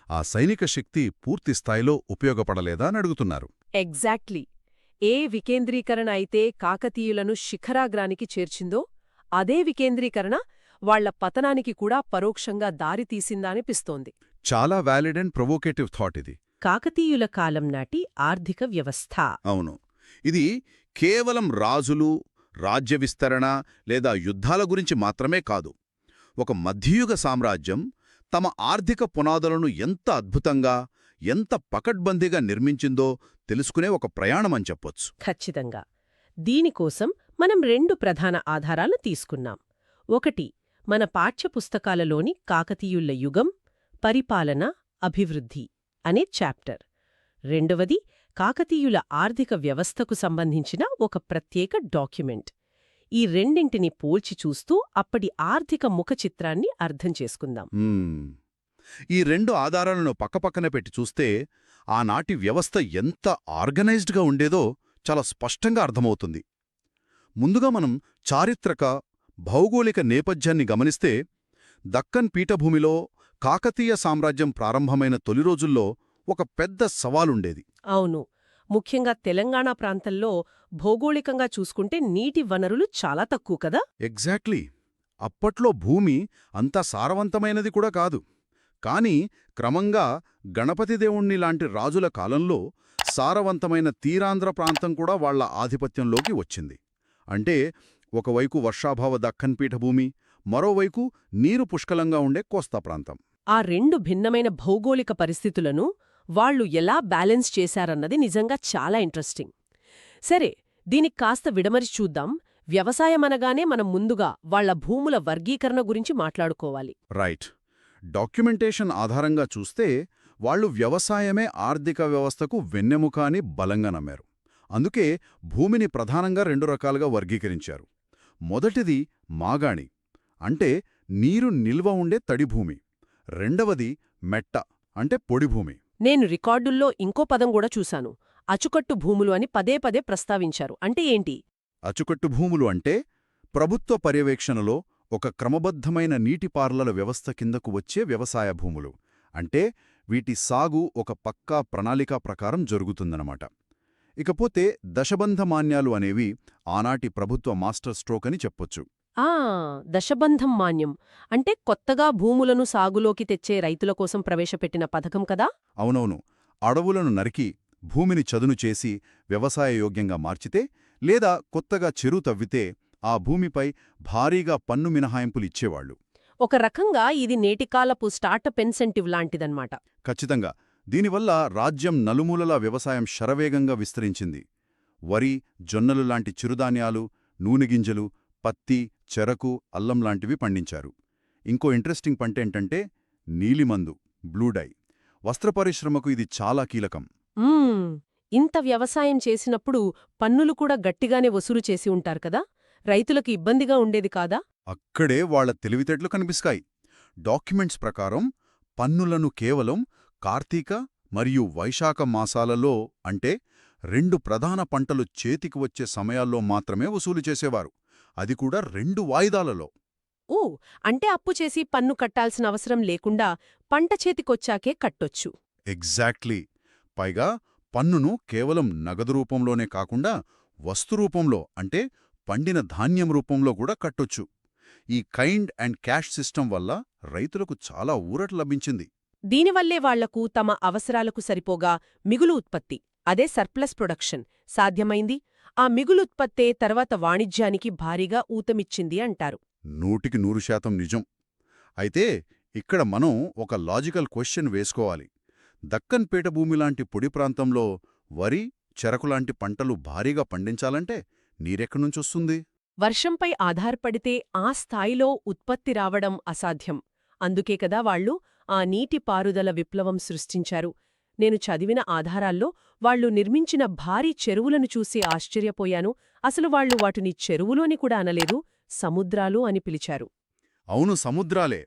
ఆ సైనిక శక్తి పూర్తిస్థాయిలో ఉపయోగపడలేదా అని అడుగుతున్నారు. ఎగ్జాక్ట్లీ. ఏ వికేంద్రీకరణ అయితే కాకతీయులను శిఖరాగ్రానికి చేర్చిందో అదే వికేంద్రీకరణ వాళ్ల పతనానికి కూడా పరోక్షంగా దారితీసిందా అనిపిస్తోంది. చాలా వ్యాలిడ్ అండ్ ప్రొవోకేటివ్ థాట్ ఇది. కాకతీయుల కాలం నాటి ఆర్థిక వ్యవస్థ. అవును. ఇది కేవలం రాజులు, రాజ్య విస్తరణ లేదా యుద్ధాల గురించి మాత్రమే కాదు. ఒక మధ్యయుగ సామ్రాజ్యం తమ ఆర్థిక పునాదులను ఎంత అద్భుతంగా, ఎంత పకడ్బందీగా నిర్మించిందో తెలుసుకునే ఒక ప్రయాణమని చెప్పొచ్చు. ఖచ్చితంగా. దీనికోసం మనం 2 ప్రధాన ఆధారాలు తీసుకున్నాం. ఒకటి, మన పాఠ్యపుస్తకాలలోని కాకతీయుల యుగం, పరిపాలన, అభివృద్ధి అనే చాప్టర్. రెండవది, కాకతీయుల ఆర్థిక వ్యవస్థకు సంబంధించిన ఒక ప్రత్యేక డాక్యుమెంట్. ఈ రెండింటిని పోల్చి చూస్తూ అప్పటి ఆర్థిక ముఖచిత్రాన్ని అర్థం చేసుకుందాం. ఈ 2 ఆధారాలను పక్కపక్కన పెట్టి చూస్తే ఆనాటి వ్యవస్థ ఎంత ఆర్గనైజ్డ్గా ఉండేదో చాలా స్పష్టంగా అర్థమవుతుంది. ముందుగా మనం చారిత్రక, భౌగోళిక నేపథ్యాన్ని గమనిస్తే దక్కన్ పీఠభూమిలో కాకతీయ సామ్రాజ్యం ప్రారంభమైన తొలి రోజుల్లో ఒక పెద్ద సవాలుండేది. అవును. ముఖ్యంగా తెలంగాణ ప్రాంతంలో భౌగోళికంగా చూసుకుంటే నీటి వనరులు చాలా తక్కువ కదా. ఎగ్జాక్ట్లీ. అప్పట్లో భూమి అంత సారవంతమైనది కూడా కాదు. కాని క్రమంగా గణపతిదేవుణ్ణి లాంటి రాజుల కాలంలో సారవంతమైన తీరాంధ్ర ప్రాంతం కూడా వాళ్ల ఆధిపత్యంలోకి వచ్చింది. అంటే ఒకవైపు వర్షాభావ దక్కన్ పీఠభూమి, మరోవైపు నీరు పుష్కలంగా ఉండే కోస్తా ప్రాంతం. ఆ 2 భిన్నమైన భౌగోళిక పరిస్థితులను వాళ్లు ఎలా బ్యాలెన్స్ చేశారన్నది నిజంగా చాలా ఇంట్రెస్టింగ్. సరే, దీనికి కాస్త విడమరి చూద్దాం. వ్యవసాయమనగానే మనం ముందుగా వాళ్ల భూముల వర్గీకరణ గురించి మాట్లాడుకోవాలి. రైట్. డాక్యుమెంటేషన్ ఆధారంగా చూస్తే వాళ్లు వ్యవసాయమే ఆర్థిక వ్యవస్థకు వెన్నెముక అని బలంగా నమ్మారు. అందుకే భూమిని ప్రధానంగా 2 రకాలుగా వర్గీకరించారు. మొదటిది మాగాణి, అంటే నీరు నిల్వ ఉండే తడిభూమి. రెండవది మెట్ట, అంటే పొడిభూమి. నేను రికార్డుల్లో ఇంకో పదం కూడా చూశాను, అచుకట్టు భూములు అని పదే పదే ప్రస్తావించారు. అంటే ఏంటి? అచుకట్టు భూములు అంటే ప్రభుత్వ పర్యవేక్షణలో ఒక క్రమబద్ధమైన నీటిపారుదల వ్యవస్థ కిందకు వచ్చే వ్యవసాయ భూములు. అంటే వీటి సాగు ఒక పక్కా ప్రణాళికా ప్రకారం జరుగుతుందన్నమాట. ఇకపోతే దశబంధమాన్యాలు అనేవి ఆనాటి ప్రభుత్వ మాస్టర్ స్ట్రోక్ అని చెప్పొచ్చు. దశబంధం మాన్యం అంటే కొత్తగా భూములను సాగులోకి తెచ్చే రైతుల కోసం ప్రవేశపెట్టిన పథకం కదా. అవునవును. అడవులను నరికి భూమిని చదును చేసి వ్యవసాయయోగ్యంగా మార్చితే, లేదా కొత్తగా చెరువు తవ్వితే ఆ భూమిపై భారీగా పన్ను మినహాయింపులిచ్చేవాళ్లు. ఒక రకంగా ఇది నేటికాలపు స్టార్టప్ ఇన్సెంటివ్ లాంటిదన్నమాట. ఖచ్చితంగా. దీనివల్ల రాజ్యం నలుమూలలా వ్యవసాయం శరవేగంగా విస్తరించింది. వరి, జొన్నలు లాంటి చిరుధాన్యాలు, నూనెగింజలు, పత్తి, చెరకు, అల్లం లాంటివి పండించారు. ఇంకో ఇంట్రెస్టింగ్ పంటేంటంటే నీలిమందు, బ్లూడై. వస్త్ర పరిశ్రమకు ఇది చాలా కీలకం. ఇంత వ్యవసాయం చేసినప్పుడు పన్నులు కూడా గట్టిగానే వసూలు చేసి ఉంటారు కదా. రైతులకు ఇబ్బందిగా ఉండేది కాదా? అక్కడే వాళ్ల తెలివితేటలు కనిపిస్తాయి. డాక్యుమెంట్స్ ప్రకారం పన్నులను కేవలం కార్తీక మరియు వైశాఖ మాసాలలో, అంటే 2 ప్రధాన పంటలు చేతికి వచ్చే సమయాల్లో మాత్రమే వసూలు చేసేవారు. అది కూడా 2 వాయిదాలలో. అంటే అప్పు చేసి పన్ను కట్టాల్సిన అవసరం లేకుండా పంట చేతికొచ్చాకే కట్టొచ్చు. ఎగ్జాక్ట్లీ. పైగా పన్నును కేవలం నగదు రూపంలోనే కాకుండా వస్తురూపంలో, అంటే పండిన ధాన్యం రూపంలో కూడా కట్టొచ్చు. ఈ కైండ్ అండ్ క్యాష్ సిస్టమ్ వల్ల రైతులకు చాలా ఊరట లభించింది. దీనివల్లే వాళ్లకు తమ అవసరాలకు సరిపోగా మిగులు ఉత్పత్తి, అదే సర్ప్లస్ ప్రొడక్షన్ సాధ్యమైంది. ఆ మిగులు ఉత్పత్తే తర్వాత వాణిజ్యానికి భారీగా ఊతమిచ్చింది అంటారు. 100% నిజం. అయితే ఇక్కడ మనం ఒక లాజికల్ క్వశ్చన్ వేసుకోవాలి. దక్కన్ పీఠభూమిలాంటి పొడి ప్రాంతంలో వరి, చెరకులాంటి పంటలు భారీగా పండించాలంటే నీరెక్కడ్నుంచొస్తుంది? వర్షంపై ఆధారపడితే ఆ స్థాయిలో ఉత్పత్తి రావడం అసాధ్యం. అందుకే కదా వాళ్లు ఆ నీటిపారుదల విప్లవం సృష్టించారు. నేను చదివిన ఆధారాల్లో వాళ్లు నిర్మించిన భారీ చెరువులను చూసి ఆశ్చర్యపోయాను. అసలు వాళ్లు వాటిని చెరువులు అని కూడా అనలేదు, సముద్రాలు అని పిలిచారు. అవును, సముద్రాలే.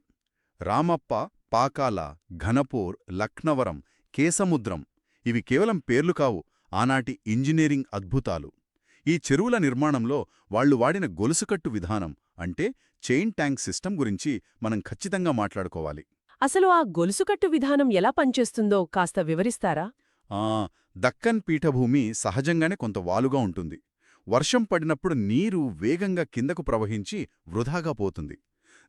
రామప్ప, పాకాల, ఘనపూర్, లక్నవరం, కేసముద్రం ఇవి కేవలం పేర్లు కావు, ఆనాటి ఇంజనీరింగ్ అద్భుతాలు. ఈ చెరువుల నిర్మాణంలో వాళ్లు వాడిన గొలుసుకట్టు విధానం, అంటే చైన్ ట్యాంక్ సిస్టమ్ గురించి మనం ఖచ్చితంగా మాట్లాడుకోవాలి. అసలు ఆ గొలుసుకట్టు విధానం ఎలా పనిచేస్తుందో కాస్త వివరిస్తారా? దక్కన్ పీఠభూమి సహజంగానే కొంత వాలుగా ఉంటుంది. వర్షం పడినప్పుడు నీరు వేగంగా కిందకు ప్రవహించి వృధాగా పోతుంది.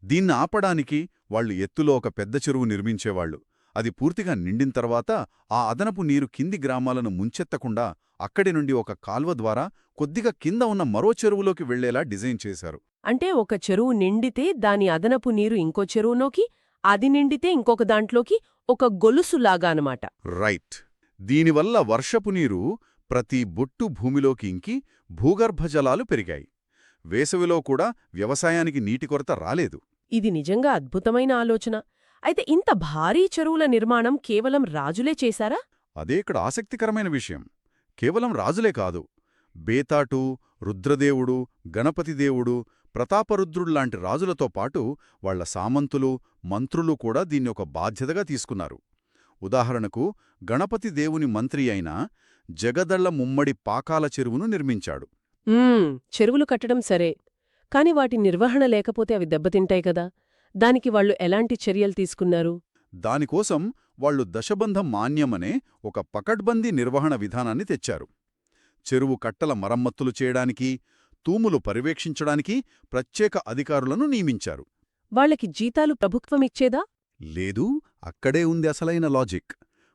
దీన్ని ఆపడానికి వాళ్ళు ఎత్తులో ఒక పెద్ద చెరువు నిర్మించేవాళ్లు. అది పూర్తిగా నిండిన తర్వాత ఆ అదనపు నీరు కింది గ్రామాలను ముంచెత్తకుండా అక్కడి నుండి ఒక కాల్వ ద్వారా కొద్దిగా కింద ఉన్న మరో చెరువులోకి వెళ్లేలా డిజైన్ చేశారు. అంటే ఒక చెరువు నిండితే దాని అదనపు నీరు ఇంకో చెరువులోకి, అది నిండితే ఇంకొక దాంట్లోకి ఒక గొలుసులాగా అనమాట. రైట్. దీనివల్ల వర్షపు నీరు ప్రతి బొట్టు భూమిలోకి ఇంకి భూగర్భ జలాలు పెరిగాయి. వేసవిలో కూడా వ్యవసాయానికి నీటి కొరత రాలేదు. ఇది నిజంగా అద్భుతమైన ఆలోచన. అయితే ఇంత భారీ చెరువుల నిర్మాణం కేవలం రాజులే చేశారా? అదే ఇక్కడ ఆసక్తికరమైన విషయం. కేవలం రాజులే కాదు, బేతాటు, రుద్రదేవుడు, గణపతిదేవుడు, ప్రతాపరుద్రుళ్లాంటి రాజులతో పాటు వాళ్ల సామంతులు, మంత్రులు కూడా దీన్ని ఒక బాధ్యతగా తీసుకున్నారు. ఉదాహరణకు గణపతి దేవుని మంత్రి అయిన జగదళ్ల ముమ్మడి పాకాల చెరువును నిర్మించాడు. చెరువులు కట్టడం సరే, కాని వాటి నిర్వహణ లేకపోతే అవి దెబ్బతింటాయి కదా. దానికి వాళ్లు ఎలాంటి చర్యలు తీసుకున్నారు? దానికోసం వాళ్లు దశబంధ మాన్యమనే ఒక పకడ్బందీ నిర్వహణ విధానాన్ని తెచ్చారు. చెరువు కట్టల మరమ్మతులు చేయడానికి, తూములు పర్యవేక్షించడానికి ప్రత్యేక అధికారులను నియమించారు. వాళ్లకి జీతాలు ప్రభుత్వమిచ్చేదా? లేదు, అక్కడే ఉంది అసలైన లాజిక్.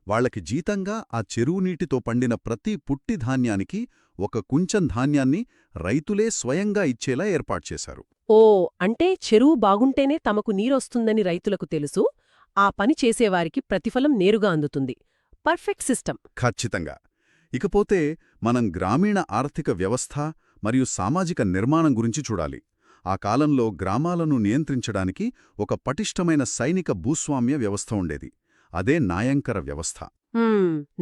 వాళ్లకి జీతంగా ఆ చెరువు నీటితో పండిన ప్రతి పుట్టి ధాన్యానికి ఒక కుంచం ధాన్యాన్ని రైతులే స్వయంగా ఇచ్చేలా ఏర్పాటుచేశారు. ఓ, అంటే చెరువు బాగుంటేనే తమకు నీరొస్తుందని రైతులకు తెలుసు. ఆ పని చేసేవారికి ప్రతిఫలం నేరుగా అందుతుంది. Perfect system. ఖచ్చితంగా. ఇకపోతే మనం గ్రామీణ ఆర్థిక వ్యవస్థ మరియు సామాజిక నిర్మాణం గురించి చూడాలి. ఆ కాలంలో గ్రామాలను నియంత్రించడానికి ఒక పటిష్టమైన సైనిక భూస్వామ్య వ్యవస్థ ఉండేది. అదే నాయంకర వ్యవస్థ.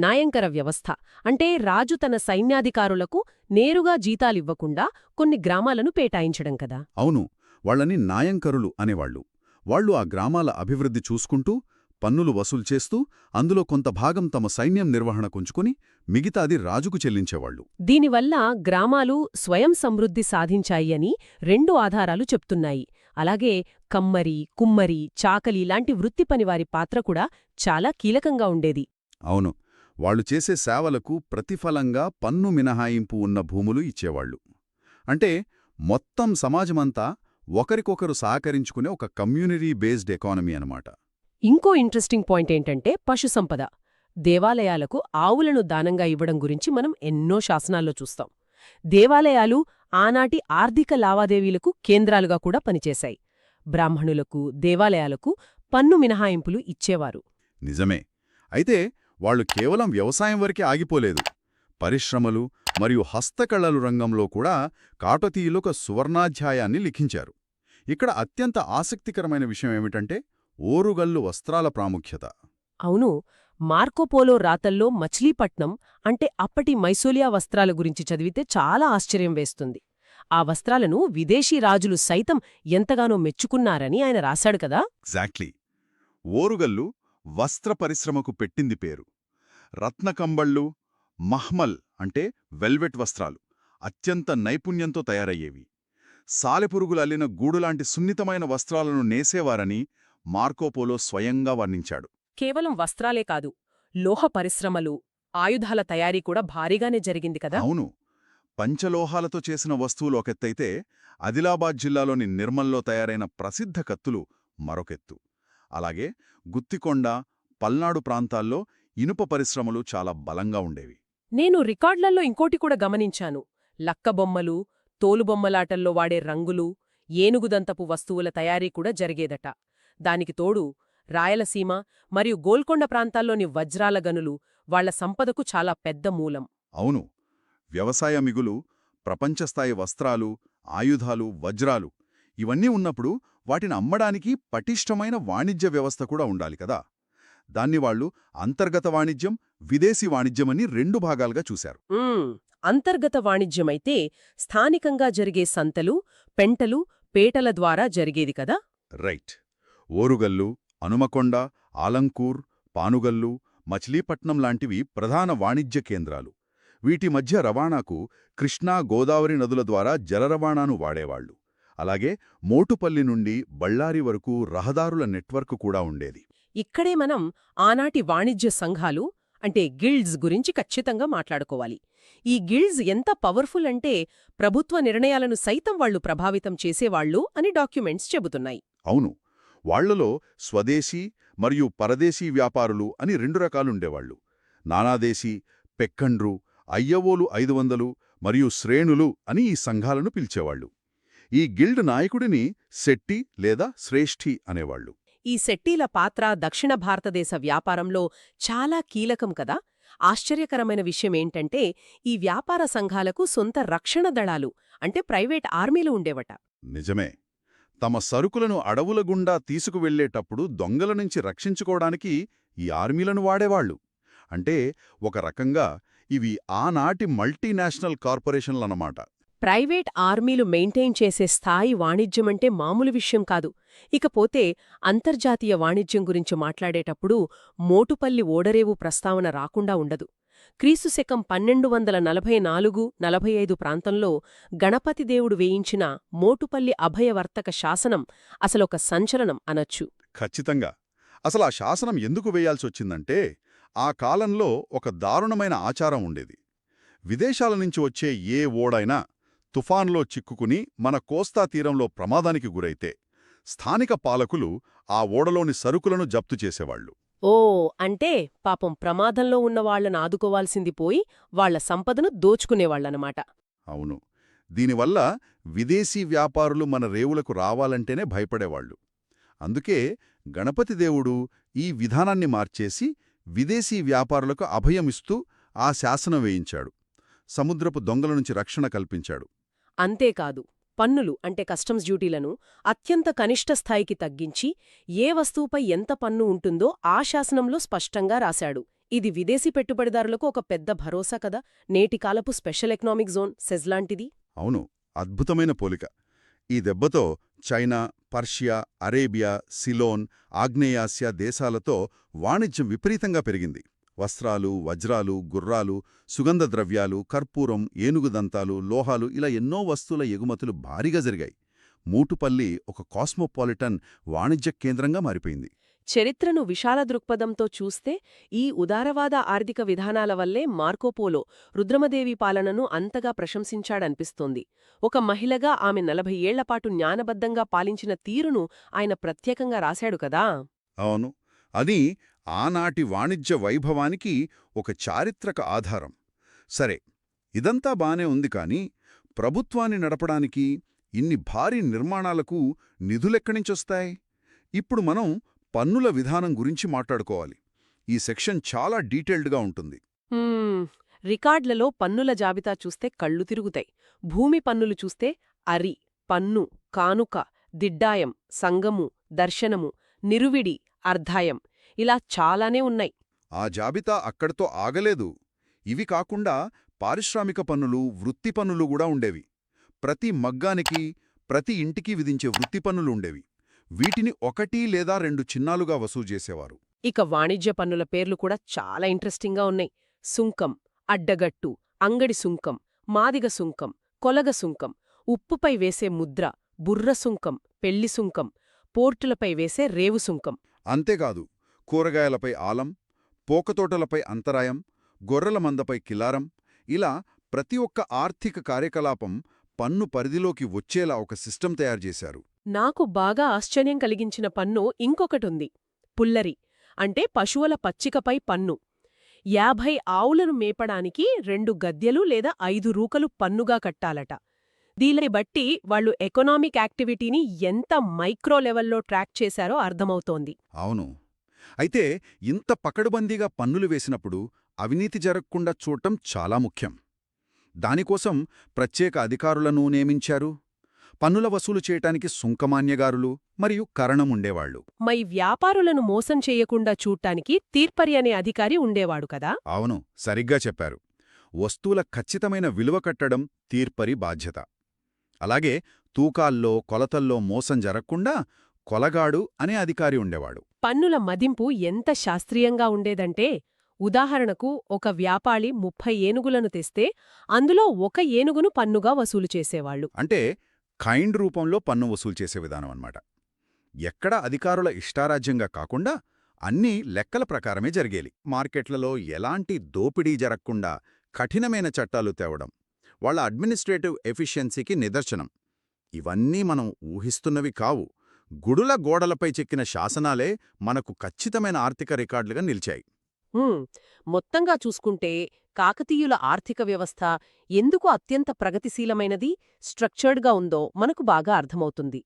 నాయంకర వ్యవస్థ అంటే రాజు తన సైన్యాధికారులకు నేరుగా జీతాలివ్వకుండా కొన్ని గ్రామాలను పేటాయించడం కదా. అవును, వాళ్ళని నాయంకరులు అనేవాళ్లు. వాళ్లు ఆ గ్రామాల అభివృద్ధి చూసుకుంటూ, పన్నులు వసూలు చేస్తూ, అందులో కొంత భాగం తమ సైన్యం నిర్వహణ కొంచుకుని మిగతాది రాజుకు చెల్లించేవాళ్లు. దీనివల్ల గ్రామాలు స్వయం సమృద్ధి సాధించాయి అని 2 ఆధారాలు చెప్తున్నాయి. అలాగే కమ్మరి, కుమ్మరి, చాకలి లాంటి వృత్తిపనివారి పాత్ర కూడా చాలా కీలకంగా ఉండేది. అవును, వాళ్లు చేసే సేవలకు ప్రతిఫలంగా పన్ను మినహాయింపు ఉన్న భూములు ఇచ్చేవాళ్లు. అంటే మొత్తం సమాజమంతా ఒకరికొకరు సహకరించుకునే ఒక కమ్యూనిటీ బేస్డ్ ఎకానమీ అనమాట. ఇంకో ఇంట్రెస్టింగ్ పాయింట్ ఏంటంటే పశుసంపద. దేవాలయాలకు ఆవులను దానంగా ఇవ్వడం గురించి మనం ఎన్నో శాసనాల్లో చూస్తాం. దేవాలయాలు ఆనాటి ఆర్థిక లావాదేవీలకు కేంద్రాలుగా కూడా పనిచేశాయి. బ్రాహ్మణులకు, దేవాలయాలకు పన్ను మినహాయింపులు ఇచ్చేవారు. నిజమే. అయితే వాళ్లు కేవలం వ్యవసాయం వరకే ఆగిపోలేదు. పరిశ్రమలు మరియు హస్తకళలు రంగంలో కూడా కాకతీయులొక సువర్ణాధ్యాయాన్ని లిఖించారు. ఇక్కడ అత్యంత ఆసక్తికరమైన విషయం ఏమిటంటే ఓరుగల్లు వస్త్రాల ప్రాముఖ్యత. అవును, మార్కోపోలో రాతల్లో మచిలీపట్నం అంటే అప్పటి మైసోలియా వస్త్రాల గురించి చదివితే చాలా ఆశ్చర్యం వేస్తుంది. ఆ వస్త్రాలను విదేశీ రాజులు సైతం ఎంతగానో మెచ్చుకున్నారని ఆయన రాశాడు కదా. ఎగ్జాక్ట్లీ. ఓరుగల్లు వస్త్ర పరిశ్రమకు పెట్టింది పేరు. రత్నకంబళ్ళు, మహ్మల్ అంటే వెల్వెట్ వస్త్రాలు అత్యంత నైపుణ్యంతో తయారయ్యేవి. సాలెపురుగులు అల్లిన గూడులాంటి సున్నితమైన వస్త్రాలను నేసేవారని మార్కోపోలో స్వయంగా వర్ణించాడు. కేవలం వస్త్రాలే కాదు, లోహ పరిశ్రమలు, ఆయుధాల తయారీ కూడా భారీగానే జరిగింది కదా. అవును, పంచలోహాలతో చేసిన వస్తువులు ఒకెత్తైతే ఆదిలాబాద్ జిల్లాలోని నిర్మల్లో తయారైన ప్రసిద్ధ కత్తులు మరొకెత్తు. అలాగే గుత్తికొండ, పల్నాడు ప్రాంతాల్లో ఇనుప పరిశ్రమలు చాలా బలంగా ఉండేవి. నేను రికార్డులలో ఇంకోటి కూడా గమనించాను. లక్కబొమ్మలు, తోలుబొమ్మలాటల్లో వాడే రంగులు, ఏనుగుదంతపు వస్తువుల తయారీ కూడా జరిగేదట. దానికి తోడు రాయలసీమ మరియు గోల్కొండ ప్రాంతాల్లోని వజ్రాల గనులు వాళ్ల సంపదకు చాలా పెద్ద మూలం. అవును, వ్యవసాయ మిగులు, ప్రపంచస్థాయి వస్త్రాలు, ఆయుధాలు, వజ్రాలు ఇవన్నీ ఉన్నప్పుడు వాటిని అమ్మడానికి పటిష్టమైన వాణిజ్య వ్యవస్థ కూడా ఉండాలి కదా. దాన్ని వాళ్లు అంతర్గత వాణిజ్యం, విదేశీ వాణిజ్యమని 2 భాగాలుగా చూశారు. అంతర్గత వాణిజ్యమైతే స్థానికంగా జరిగే సంతలు, పెంటలు, పేటల ద్వారా జరిగేది కదా. రైట్. ఓరుగల్లు, హనుమకొండ, ఆలంకూర్, పానుగల్లు, మచిలీపట్నం లాంటివి ప్రధాన వాణిజ్య కేంద్రాలు. వీటి మధ్య రవాణాకు కృష్ణా, గోదావరి నదుల ద్వారా జల రవాణాను వాడేవాళ్లు. అలాగే మోటుపల్లి నుండి బళ్ళారి వరకు రహదారుల నెట్వర్క్ కూడా ఉండేది. ఇక్కడే మనం ఆనాటి వాణిజ్య సంఘాలు అంటే గిల్డ్స్ గురించి ఖచ్చితంగా మాట్లాడుకోవాలి. ఈ గిల్డ్స్ ఎంత పవర్ఫుల్ అంటే ప్రభుత్వ నిర్ణయాలను సైతం వాళ్లు ప్రభావితం చేసేవాళ్లు అని డాక్యుమెంట్స్ చెబుతున్నాయి. అవును, వాళ్లలో స్వదేశీ మరియు పరదేశీ వ్యాపారులు అని 2 రకాలుండేవాళ్లు. నానాదేశీ, పెక్కండ్రు, అయ్యవోలు 500 మరియు శ్రేణులు అని ఈ సంఘాలను పిలిచేవాళ్లు. ఈ గిల్డ్ నాయకుడిని శెట్టి లేదా శ్రేష్ఠి అనేవాళ్లు. ఈ శెట్టీల పాత్ర దక్షిణ భారతదేశ వ్యాపారంలో చాలా కీలకం కదా. ఆశ్చర్యకరమైన విషయమేంటంటే ఈ వ్యాపార సంఘాలకు సొంత రక్షణ దళాలు అంటే ప్రైవేట్ ఆర్మీలు ఉండేవట. నిజమే. తమ సరుకులను అడవుల గుండా తీసుకువెళ్లేటప్పుడు దొంగల నుంచి రక్షించుకోవడానికి ఈ ఆర్మీలను వాడేవాళ్లు. అంటే ఒక రకంగా ఇవి ఆనాటి మల్టీనేషనల్ కార్పొరేషన్లన్నమాట. ప్రైవేట్ ఆర్మీలు మెయింటైన్ చేసే స్థాయి వాణిజ్యమంటే మామూలు విషయం కాదు. ఇకపోతే అంతర్జాతీయ వాణిజ్యం గురించి మాట్లాడేటప్పుడు మోటుపల్లి ఓడరేవు ప్రస్తావన రాకుండా ఉండదు. క్రీస్తుశకం 1244-45 ప్రాంతంలో గణపతిదేవుడు వేయించిన మోటుపల్లి అభయవర్తక శాసనం అసలొక సంచలనం అనొచ్చు. ఖచ్చితంగా. అసలు ఆ శాసనం ఎందుకు వేయాల్సొచ్చిందంటే ఆ కాలంలో ఒక దారుణమైన ఆచారం ఉండేది. విదేశాల నుంచి వచ్చే ఏ ఓడైనా తుఫాన్లో చిక్కుకుని మన కోస్తా తీరంలో ప్రమాదానికి గురైతే స్థానిక పాలకులు ఆ ఓడలోని సరుకులను జప్తు చేసేవాళ్లు. ఓ అంటే పాపం ప్రమాదంలో ఉన్న వాళ్లను ఆదుకోవాల్సింది పోయి వాళ్ల సంపదను దోచుకునేవాళ్లనమాట. అవును. దీనివల్ల విదేశీ వ్యాపారులు మన రేవులకు రావాలంటేనే భయపడేవాళ్లు. అందుకే గణపతిదేవుడు ఈ విధానాన్ని మార్చేసి విదేశీ వ్యాపారులకు అభయమిస్తూ ఆ శాసనం వేయించాడు. సముద్రపు దొంగల నుంచి రక్షణ కల్పించాడు. అంతేకాదు, పన్నులు అంటే కస్టమ్స్ డ్యూటీలను అత్యంత కనిష్ట స్థాయికి తగ్గించి ఏ వస్తువుపై ఎంత పన్ను ఉంటుందో ఆ శాసనంలో స్పష్టంగా రాశాడు. ఇది విదేశీ పెట్టుబడిదారులకు ఒక పెద్ద భరోసా కదా. నేటికాలపు స్పెషల్ ఎకనామిక్ జోన్ సెజ్లాంటిది. అవును, అద్భుతమైన పోలిక. ఈ దెబ్బతో చైనా, పర్షియా, అరేబియా, సిలోన్, ఆగ్నేయాసియా దేశాలతో వాణిజ్యం విపరీతంగా పెరిగింది. వస్త్రాలు, వజ్రాలు, గుర్రాలు, సుగంధ ద్రవ్యాలు, కర్పూరం, ఏనుగుదంతాలు, లోహాలు ఇలా ఎన్నో వస్తువుల ఎగుమతులు భారీగా జరిగాయి. మూటుపల్లి ఒక కాస్మోపాలిటన్ వాణిజ్య కేంద్రంగా మారిపోయింది. చరిత్రను విశాల దృక్పథంతో చూస్తే ఈ ఉదారవాద ఆర్థిక విధానాల వల్లే మార్కోపోలో రుద్రమదేవి పాలనను అంతగా ప్రశంసించాడనిపిస్తోంది. ఒక మహిళగా ఆమె 40 ఏళ్లపాటు జ్ఞానబద్ధంగా పాలించిన తీరును ఆయన ప్రత్యేకంగా రాశాడు కదా. అవును, అది ఆనాటి వాణిజ్య వైభవానికి ఒక చారిత్రక ఆధారం. సరే, ఇదంతా బానే ఉంది కాని ప్రభుత్వాన్ని నడపడానికి ఇన్ని భారీ నిర్మాణాలకు నిధులెక్కడినుంచొస్తాయి? ఇప్పుడు మనం పన్నుల విధానం గురించి మాట్లాడుకోవాలి. ఈ సెక్షన్ చాలా డీటెయిల్డ్గా ఉంటుంది. రికార్డులలో పన్నుల జాబితా చూస్తే కళ్ళు తిరుగుతాయి. భూమి పన్నులు చూస్తే అరి, పన్ను, కానుక, దిడ్డాయం, సంగము, దర్శనము, నిరువిడి, అర్ధాయం ఇలా చాలానే ఉన్నాయి. ఆ జాబితా అక్కడితో ఆగలేదు. ఇవి కాకుండా పారిశ్రామిక పన్నులు, వృత్తి పన్నులు కూడా ఉండేవి. ప్రతి మగ్గానికి, ప్రతి ఇంటికి విధించే వృత్తి పన్నులు ఉండేవి. వీటిని 1 లేదా 2 చిన్నాలుగా వసూలు చేసేవారు. ఇక వాణిజ్య పన్నుల పేర్లు కూడా చాలా ఇంట్రెస్టింగ్గా ఉన్నాయి. సుంకం, అడ్డగట్టు, అంగడి సుంకం, మాదిగ సుంకం, కొలగ సుంకం, ఉప్పుపై వేసే ముద్ర, బుర్ర సుంకం, పెళ్లి సుంకం, పోర్టులపై వేసే రేవు సుంకం. అంతేకాదు, కూరగాయలపై ఆలం, పోకతోటలపై అంతరాయం, గొర్రెల మందపై కిలారం ఇలా ప్రతి ఒక్క ఆర్థిక కార్యకలాపం పన్ను పరిధిలోకి వచ్చేలా ఒక సిస్టమ్ తయారుచేశారు. నాకు బాగా ఆశ్చర్యం కలిగించిన పన్ను ఇంకొకటుంది. పుల్లరి అంటే పశువుల పచ్చికపై పన్ను. 50 ఆవులను మేపడానికి 2 గద్దెలు లేదా 5 రూకలు పన్నుగా కట్టాలట. దీనిని బట్టి వాళ్లు ఎకనామిక్ యాక్టివిటీని ఎంత మైక్రో లెవెల్లో ట్రాక్ చేశారో అర్థమవుతోంది. అవును. అయితే ఇంత పకడ్బందీగా పన్నులు వేసినప్పుడు అవినీతి జరగకుండా చూడటం చాలా ముఖ్యం. దానికోసం ప్రత్యేక అధికారులను నియమించారు. పన్నుల వసూలు చేయటానికి సుంకమాన్యగారులు మరియు కరణం ఉండేవాళ్లు. మై వ్యాపారులను మోసం చేయకుండా చూడ్టానికి తీర్పరి అనే అధికారి ఉండేవాడు కదా. అవును, సరిగ్గా చెప్పారు. వస్తువుల ఖచ్చితమైన విలువ కట్టడం తీర్పరి బాధ్యత. అలాగే తూకాల్లో, కొలతల్లో మోసం జరగకుండా కొలగాడు అనే అధికారి ఉండేవాడు. పన్నుల మదింపు ఎంత శాస్త్రీయంగా ఉండేదంటే, ఉదాహరణకు ఒక వ్యాపారి 30 ఏనుగులను తెస్తే అందులో 1 ఏనుగును పన్నుగా వసూలు చేసేవాళ్లు. అంటే ఖైండ్ రూపంలో పన్ను వసూలు చేసే విధానం అన్నమాట. ఎక్కడా అధికారుల ఇష్టారాజ్యంగా కాకుండా అన్నీ లెక్కల ప్రకారమే జరిగేలి. మార్కెట్లలో ఎలాంటి దోపిడీ జరగకుండా కఠినమైన చట్టాలు తేవడం వాళ్ళ అడ్మినిస్ట్రేటివ్ ఎఫిషియన్సీకి నిదర్శనం. ఇవన్నీ మనం ఊహిస్తున్నవి కావు. గుడుల గోడలపై చెక్కిన శాసనాలే మనకు ఖచ్చితమైన ఆర్థిక రికార్డులుగా నిలిచాయి. మొత్తంగా చూసుకుంటే కాకతీయుల ఆర్థిక వ్యవస్థ ఎందుకు అత్యంత ప్రగతిశీలమైనది, స్ట్రక్చర్డ్గా ఉందో మనకు బాగా అర్థమవుతుంది.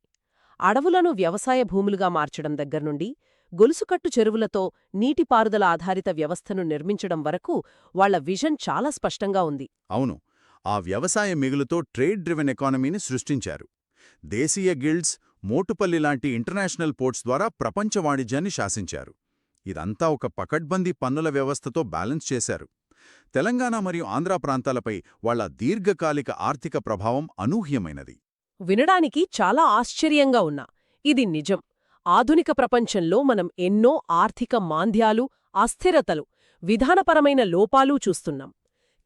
అడవులను వ్యవసాయ భూములుగా మార్చడం దగ్గర్నుండి గొలుసుకట్టు చెరువులతో నీటిపారుదల ఆధారిత వ్యవస్థను నిర్మించడం వరకు వాళ్ల విజన్ చాలా స్పష్టంగా ఉంది. అవును, ఆ వ్యవసాయ మిగులుతో ట్రేడ్ డ్రివెన్ ఎకానమీని సృష్టించారు. దేశీయ గిల్డ్స్, మోటుపల్లి లాంటి ఇంటర్నేషనల్ పోర్ట్స్ ద్వారా ప్రపంచ వాణిజ్యాన్ని శాసించారు. ఇదంతా ఒక పకడ్బందీ పన్నుల వ్యవస్థతో బ్యాలెన్స్ చేశారు. తెలంగాణ మరియు ఆంధ్ర ప్రాంతాలపై వాళ్ల దీర్ఘకాలిక ఆర్థిక ప్రభావం అనూహ్యమైనది. వినడానికి చాలా ఆశ్చర్యంగా ఉన్నా ఇది నిజం. ఆధునిక ప్రపంచంలో మనం ఎన్నో ఆర్థిక మాంద్యాలు, అస్థిరతలు, విధానపరమైన లోపాలు చూస్తున్నాం.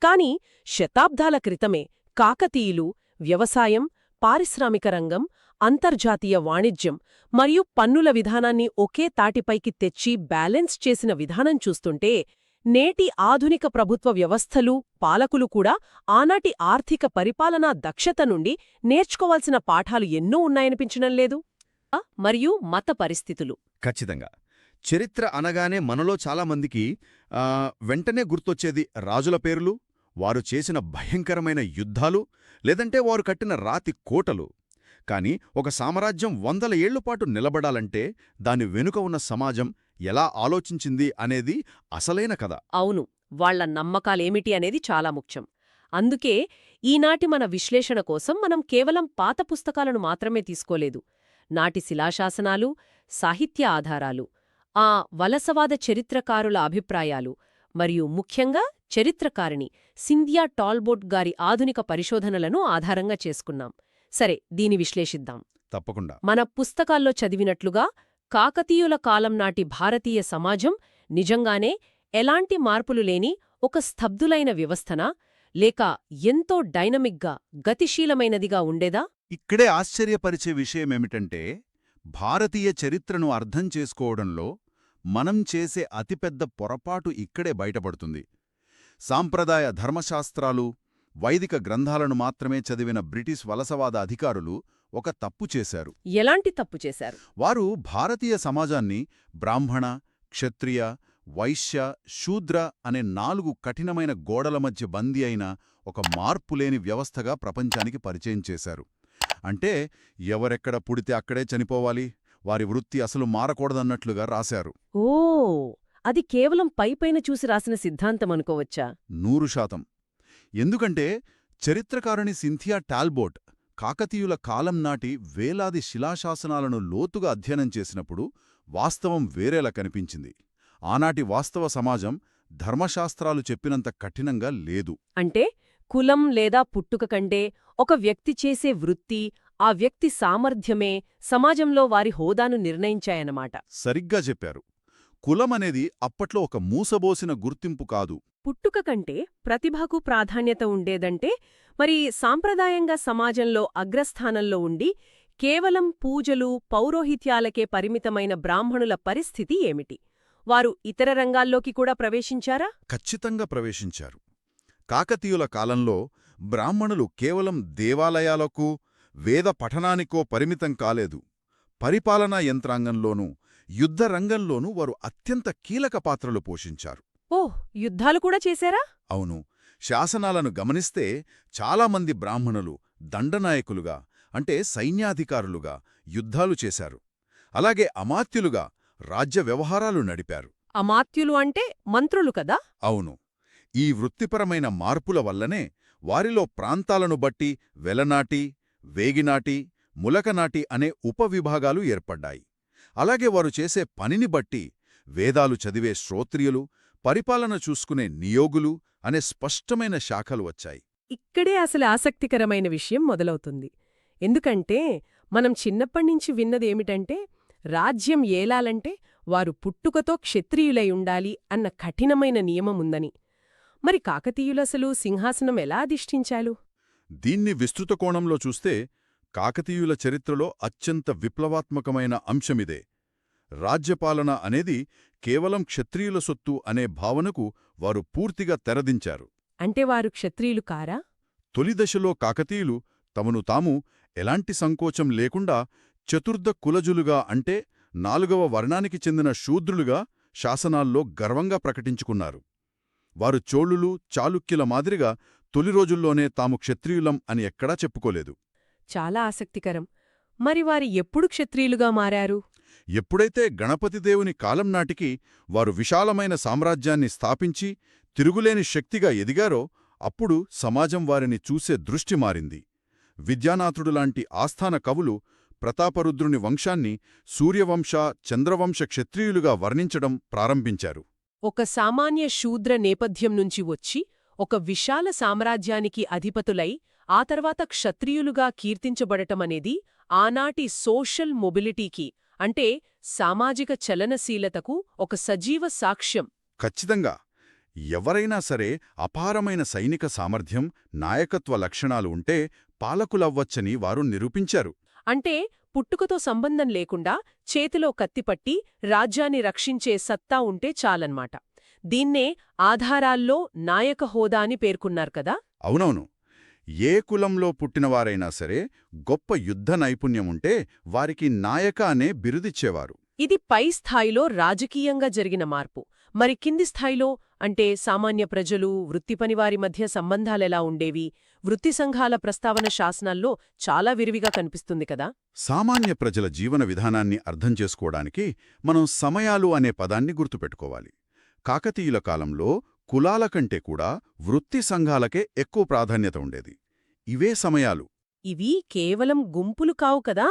కాని శతాబ్దాల క్రితమే కాకతీయులు వ్యవసాయం, పారిశ్రామిక రంగం, అంతర్జాతీయ వాణిజ్యం మరియు పన్నుల విధానాన్ని ఒకే తాటిపైకి తెచ్చి బ్యాలెన్స్ చేసిన విధానం చూస్తుంటే నేటి ఆధునిక ప్రభుత్వ వ్యవస్థలు, పాలకులు కూడా ఆనాటి ఆర్థిక పరిపాలనా దక్షత నుండి నేర్చుకోవాల్సిన పాఠాలు ఎన్నో ఉన్నాయనిపించడం లేదు. మరియు మత పరిస్థితులు ఖచ్చితంగా. చరిత్ర అనగానే మనలో చాలామందికి వెంటనే గుర్తొచ్చేది రాజుల పేర్లు, వారు చేసిన భయంకరమైన యుద్ధాలు, లేదంటే వారు కట్టిన రాతి కోటలు. కాని ఒక సామ్రాజ్యం 100 ఏళ్లపాటు నిలబడాలంటే దాని వెనుక ఉన్న సమాజం ఎలా ఆలోచించింది అనేది అసలైన కథ. అవును, వాళ్ల నమ్మకాలేమిటి అనేది చాలా ముఖ్యం. అందుకే ఈనాటి మన విశ్లేషణ కోసం మనం కేవలం పాత పుస్తకాలను మాత్రమే తీసుకోలేదు. నాటి శిలాశాసనాలు, సాహిత్య ఆధారాలు, ఆ వలసవాద చరిత్రకారుల అభిప్రాయాలు మరియు ముఖ్యంగా చరిత్రకారిణి సింథియా టాల్బోట్ గారి ఆధునిక పరిశోధనలను ఆధారంగా చేసుకున్నాం. సరే, దీని విశ్లేషిద్దాం. తప్పకుండా. మన పుస్తకాల్లో చదివినట్లుగా కాకతీయుల కాలం నాటి భారతీయ సమాజం నిజంగానే ఎలాంటి మార్పులు లేని ఒక స్తబ్దులైన వ్యవస్థనా, లేక ఎంతో డైనమిక్గా, గతిశీలమైనదిగా ఉండేదా? ఇక్కడే ఆశ్చర్యపరిచే విషయమేమిటంటే, భారతీయ చరిత్రను అర్థం చేసుకోవడంలో మనం చేసే అతిపెద్ద పొరపాటు ఇక్కడే బయటపడుతుంది. సాంప్రదాయ ధర్మశాస్త్రాలు, వైదిక గ్రంథాలను మాత్రమే చదివిన బ్రిటిష్ వలసవాద అధికారులు ఒక తప్పు చేశారు. ఎలాంటి తప్పు చేశారు? వారు భారతీయ సమాజాన్ని బ్రాహ్మణ, క్షత్రియ, వైశ్య, శూద్ర అనే 4 కఠినమైన గోడల మధ్య బందీ అయిన ఒక మార్పులేని వ్యవస్థగా ప్రపంచానికి పరిచయం చేశారు. అంటే ఎవరెక్కడ పుడితే అక్కడే చనిపోవాలి, వారి వృత్తి అసలు మారకూడదన్నట్లుగా రాశారు. ఓ, అది కేవలం పైపైన చూసి రాసిన సిద్ధాంతమనుకోవచ్చా? 100%. ఎందుకంటే చరిత్రకారుని సింథియా టాల్బోట్ కాకతీయుల కాలం నాటి వేలాది శిలాశాసనాలను లోతుగా అధ్యయనం చేసినప్పుడు వాస్తవం వేరేలా కనిపించింది. ఆనాటి వాస్తవ సమాజం ధర్మశాస్త్రాలు చెప్పినంత కఠినంగా లేదు. అంటే కులం లేదా పుట్టుక కంటే ఒక వ్యక్తి చేసే వృత్తి, ఆ వ్యక్తి సామర్థ్యమే సమాజంలో వారి హోదాను నిర్ణయించాయన్నమాట. సరిగ్గా చెప్పారు. కులమనేది అప్పట్లో ఒక మూసబోసిన గుర్తింపు కాదు. పుట్టుక కంటే ప్రతిభకు ప్రాధాన్యత ఉండేదంటే మరి సాంప్రదాయంగా సమాజంలో అగ్రస్థానంలో ఉండి కేవలం పూజలు, పౌరోహిత్యాలకే పరిమితమైన బ్రాహ్మణుల పరిస్థితి ఏమిటి? వారు ఇతర రంగాల్లోకి కూడా ప్రవేశించారా? ఖచ్చితంగా ప్రవేశించారు. కాకతీయుల కాలంలో బ్రాహ్మణులు కేవలం దేవాలయాలకు, వేద పఠనానికో పరిమితం కాలేదు. పరిపాలనా యంత్రాంగంలోనూ, యుద్ధరంగంలోనూ వారు అత్యంత కీలక పాత్రలు పోషించారు. ఓహ్, యుద్ధాలు కూడా చేశారా? అవును. శాసనాలను గమనిస్తే చాలామంది బ్రాహ్మణులు దండనాయకులుగా, అంటే సైన్యాధికారులుగా యుద్ధాలు చేశారు. అలాగే అమాత్యులుగా రాజ్య వ్యవహారాలు నడిపారు. అమాత్యులు అంటే మంత్రులు కదా? అవును. ఈ వృత్తిపరమైన మార్పుల వల్లనే వారిలో ప్రాంతాలను బట్టి వెలనాటి, వేగినాటి, ములకనాటి అనే ఉపవిభాగాలు ఏర్పడ్డాయి. అలాగే వారు చేసే పనిని బట్టి వేదాలు చదివే శ్రోత్రియులు, పరిపాలన చూసుకునే నియోగులు అనే స్పష్టమైన శాఖలు వచ్చాయి. ఇక్కడే అసలు ఆసక్తికరమైన విషయం మొదలవుతుంది. ఎందుకంటే మనం చిన్నప్పటినుంచి విన్నదేమిటంటే రాజ్యం ఏలాలంటే వారు పుట్టుకతో క్షత్రియులై ఉండాలి అన్న కఠినమైన నియమముందని. మరి కాకతీయులసలు సింహాసనం ఎలా అధిష్ఠించాలు? దీన్ని విస్తృత కోణంలో చూస్తే కాకతీయుల చరిత్రలో అత్యంత విప్లవాత్మకమైన అంశమిదే. రాజ్యపాలన అనేది కేవలం క్షత్రియుల సొత్తు అనే భావనకు వారు పూర్తిగా తెరదించారు. అంటే వారు క్షత్రియులు కారా? తొలిదశలో కాకతీయులు తమను తాము ఎలాంటి సంకోచం లేకుండా చతుర్థ కులజులుగా అంటే 4వ వర్ణానికి చెందిన శూద్రులుగా శాసనాల్లో గర్వంగా ప్రకటించుకున్నారు. వారు చోళులు, చాళుక్యుల మాదిరిగా తొలి రోజుల్లోనే తాము క్షత్రియులం అని ఎక్కడా చెప్పుకోలేదు. చాలా ఆసక్తికరం. మరి వారు ఎప్పుడు క్షత్రియులుగా మారారు? ఎప్పుడైతే గణపతిదేవుని కాలం నాటికి వారు విశాలమైన సామ్రాజ్యాన్ని స్థాపించి తిరుగులేని శక్తిగా ఎదిగారో అప్పుడు సమాజం వారిని చూసే దృష్టి మారింది. విద్యానాథుడులాంటి ఆస్థాన కవులు ప్రతాపరుద్రుని వంశాన్ని సూర్యవంశ, చంద్రవంశ క్షత్రియులుగా వర్ణించడం ప్రారంభించారు. ఒక సామాన్య శూద్ర నేపథ్యం నుంచి వచ్చి ఒక విశాల సామ్రాజ్యానికి అధిపతులై ఆ తర్వాత క్షత్రియులుగా కీర్తించబడటమనేది ఆనాటి సోషల్ మొబిలిటీకి అంటే సామాజిక చలనశీలతకు ఒక సజీవ సాక్ష్యం. ఖచ్చితంగా. ఎవరైనా సరే అపారమైన సైనిక సామర్థ్యం, నాయకత్వ లక్షణాలు ఉంటే పాలకులవ్వచ్చని వారు నిరూపించారు. అంటే పుట్టుకతో సంబంధం లేకుండా చేతిలో కత్తిపట్టి రాజ్యాన్ని రక్షించే సత్తా ఉంటే చాలన్మాట. దీన్నే ఆధారాల్లో నాయక హోదా అని పేర్కొన్నారు కదా? అవునవును. ఏ కులంలో పుట్టినవారైనా సరే గొప్ప యుద్ధ నైపుణ్యముంటే వారికి నాయక అనే బిరుదిచ్చేవారు. ఇది పై స్థాయిలో రాజకీయంగా జరిగిన మార్పు. మరి కింది స్థాయిలో అంటే సామాన్య ప్రజలు, వృత్తిపనివారి మధ్య సంబంధాలెలా ఉండేవి? వృత్తి సంఘాల ప్రస్తావన శాసనాల్లో చాలా విరివిగా కనిపిస్తుంది కదా? సామాన్య ప్రజల జీవన విధానాన్ని అర్థం చేసుకోవడానికి మనం సమయాలు అనే పదాన్ని గుర్తుపెట్టుకోవాలి. కాకతీయుల కాలంలో కులాల కంటే కూడా వృత్తి సంఘాలకే ఎక్కువ ప్రాధాన్యత ఉండేది. ఇవే సమయాలు. ఇవి కేవలం గుంపులు కావు కదా?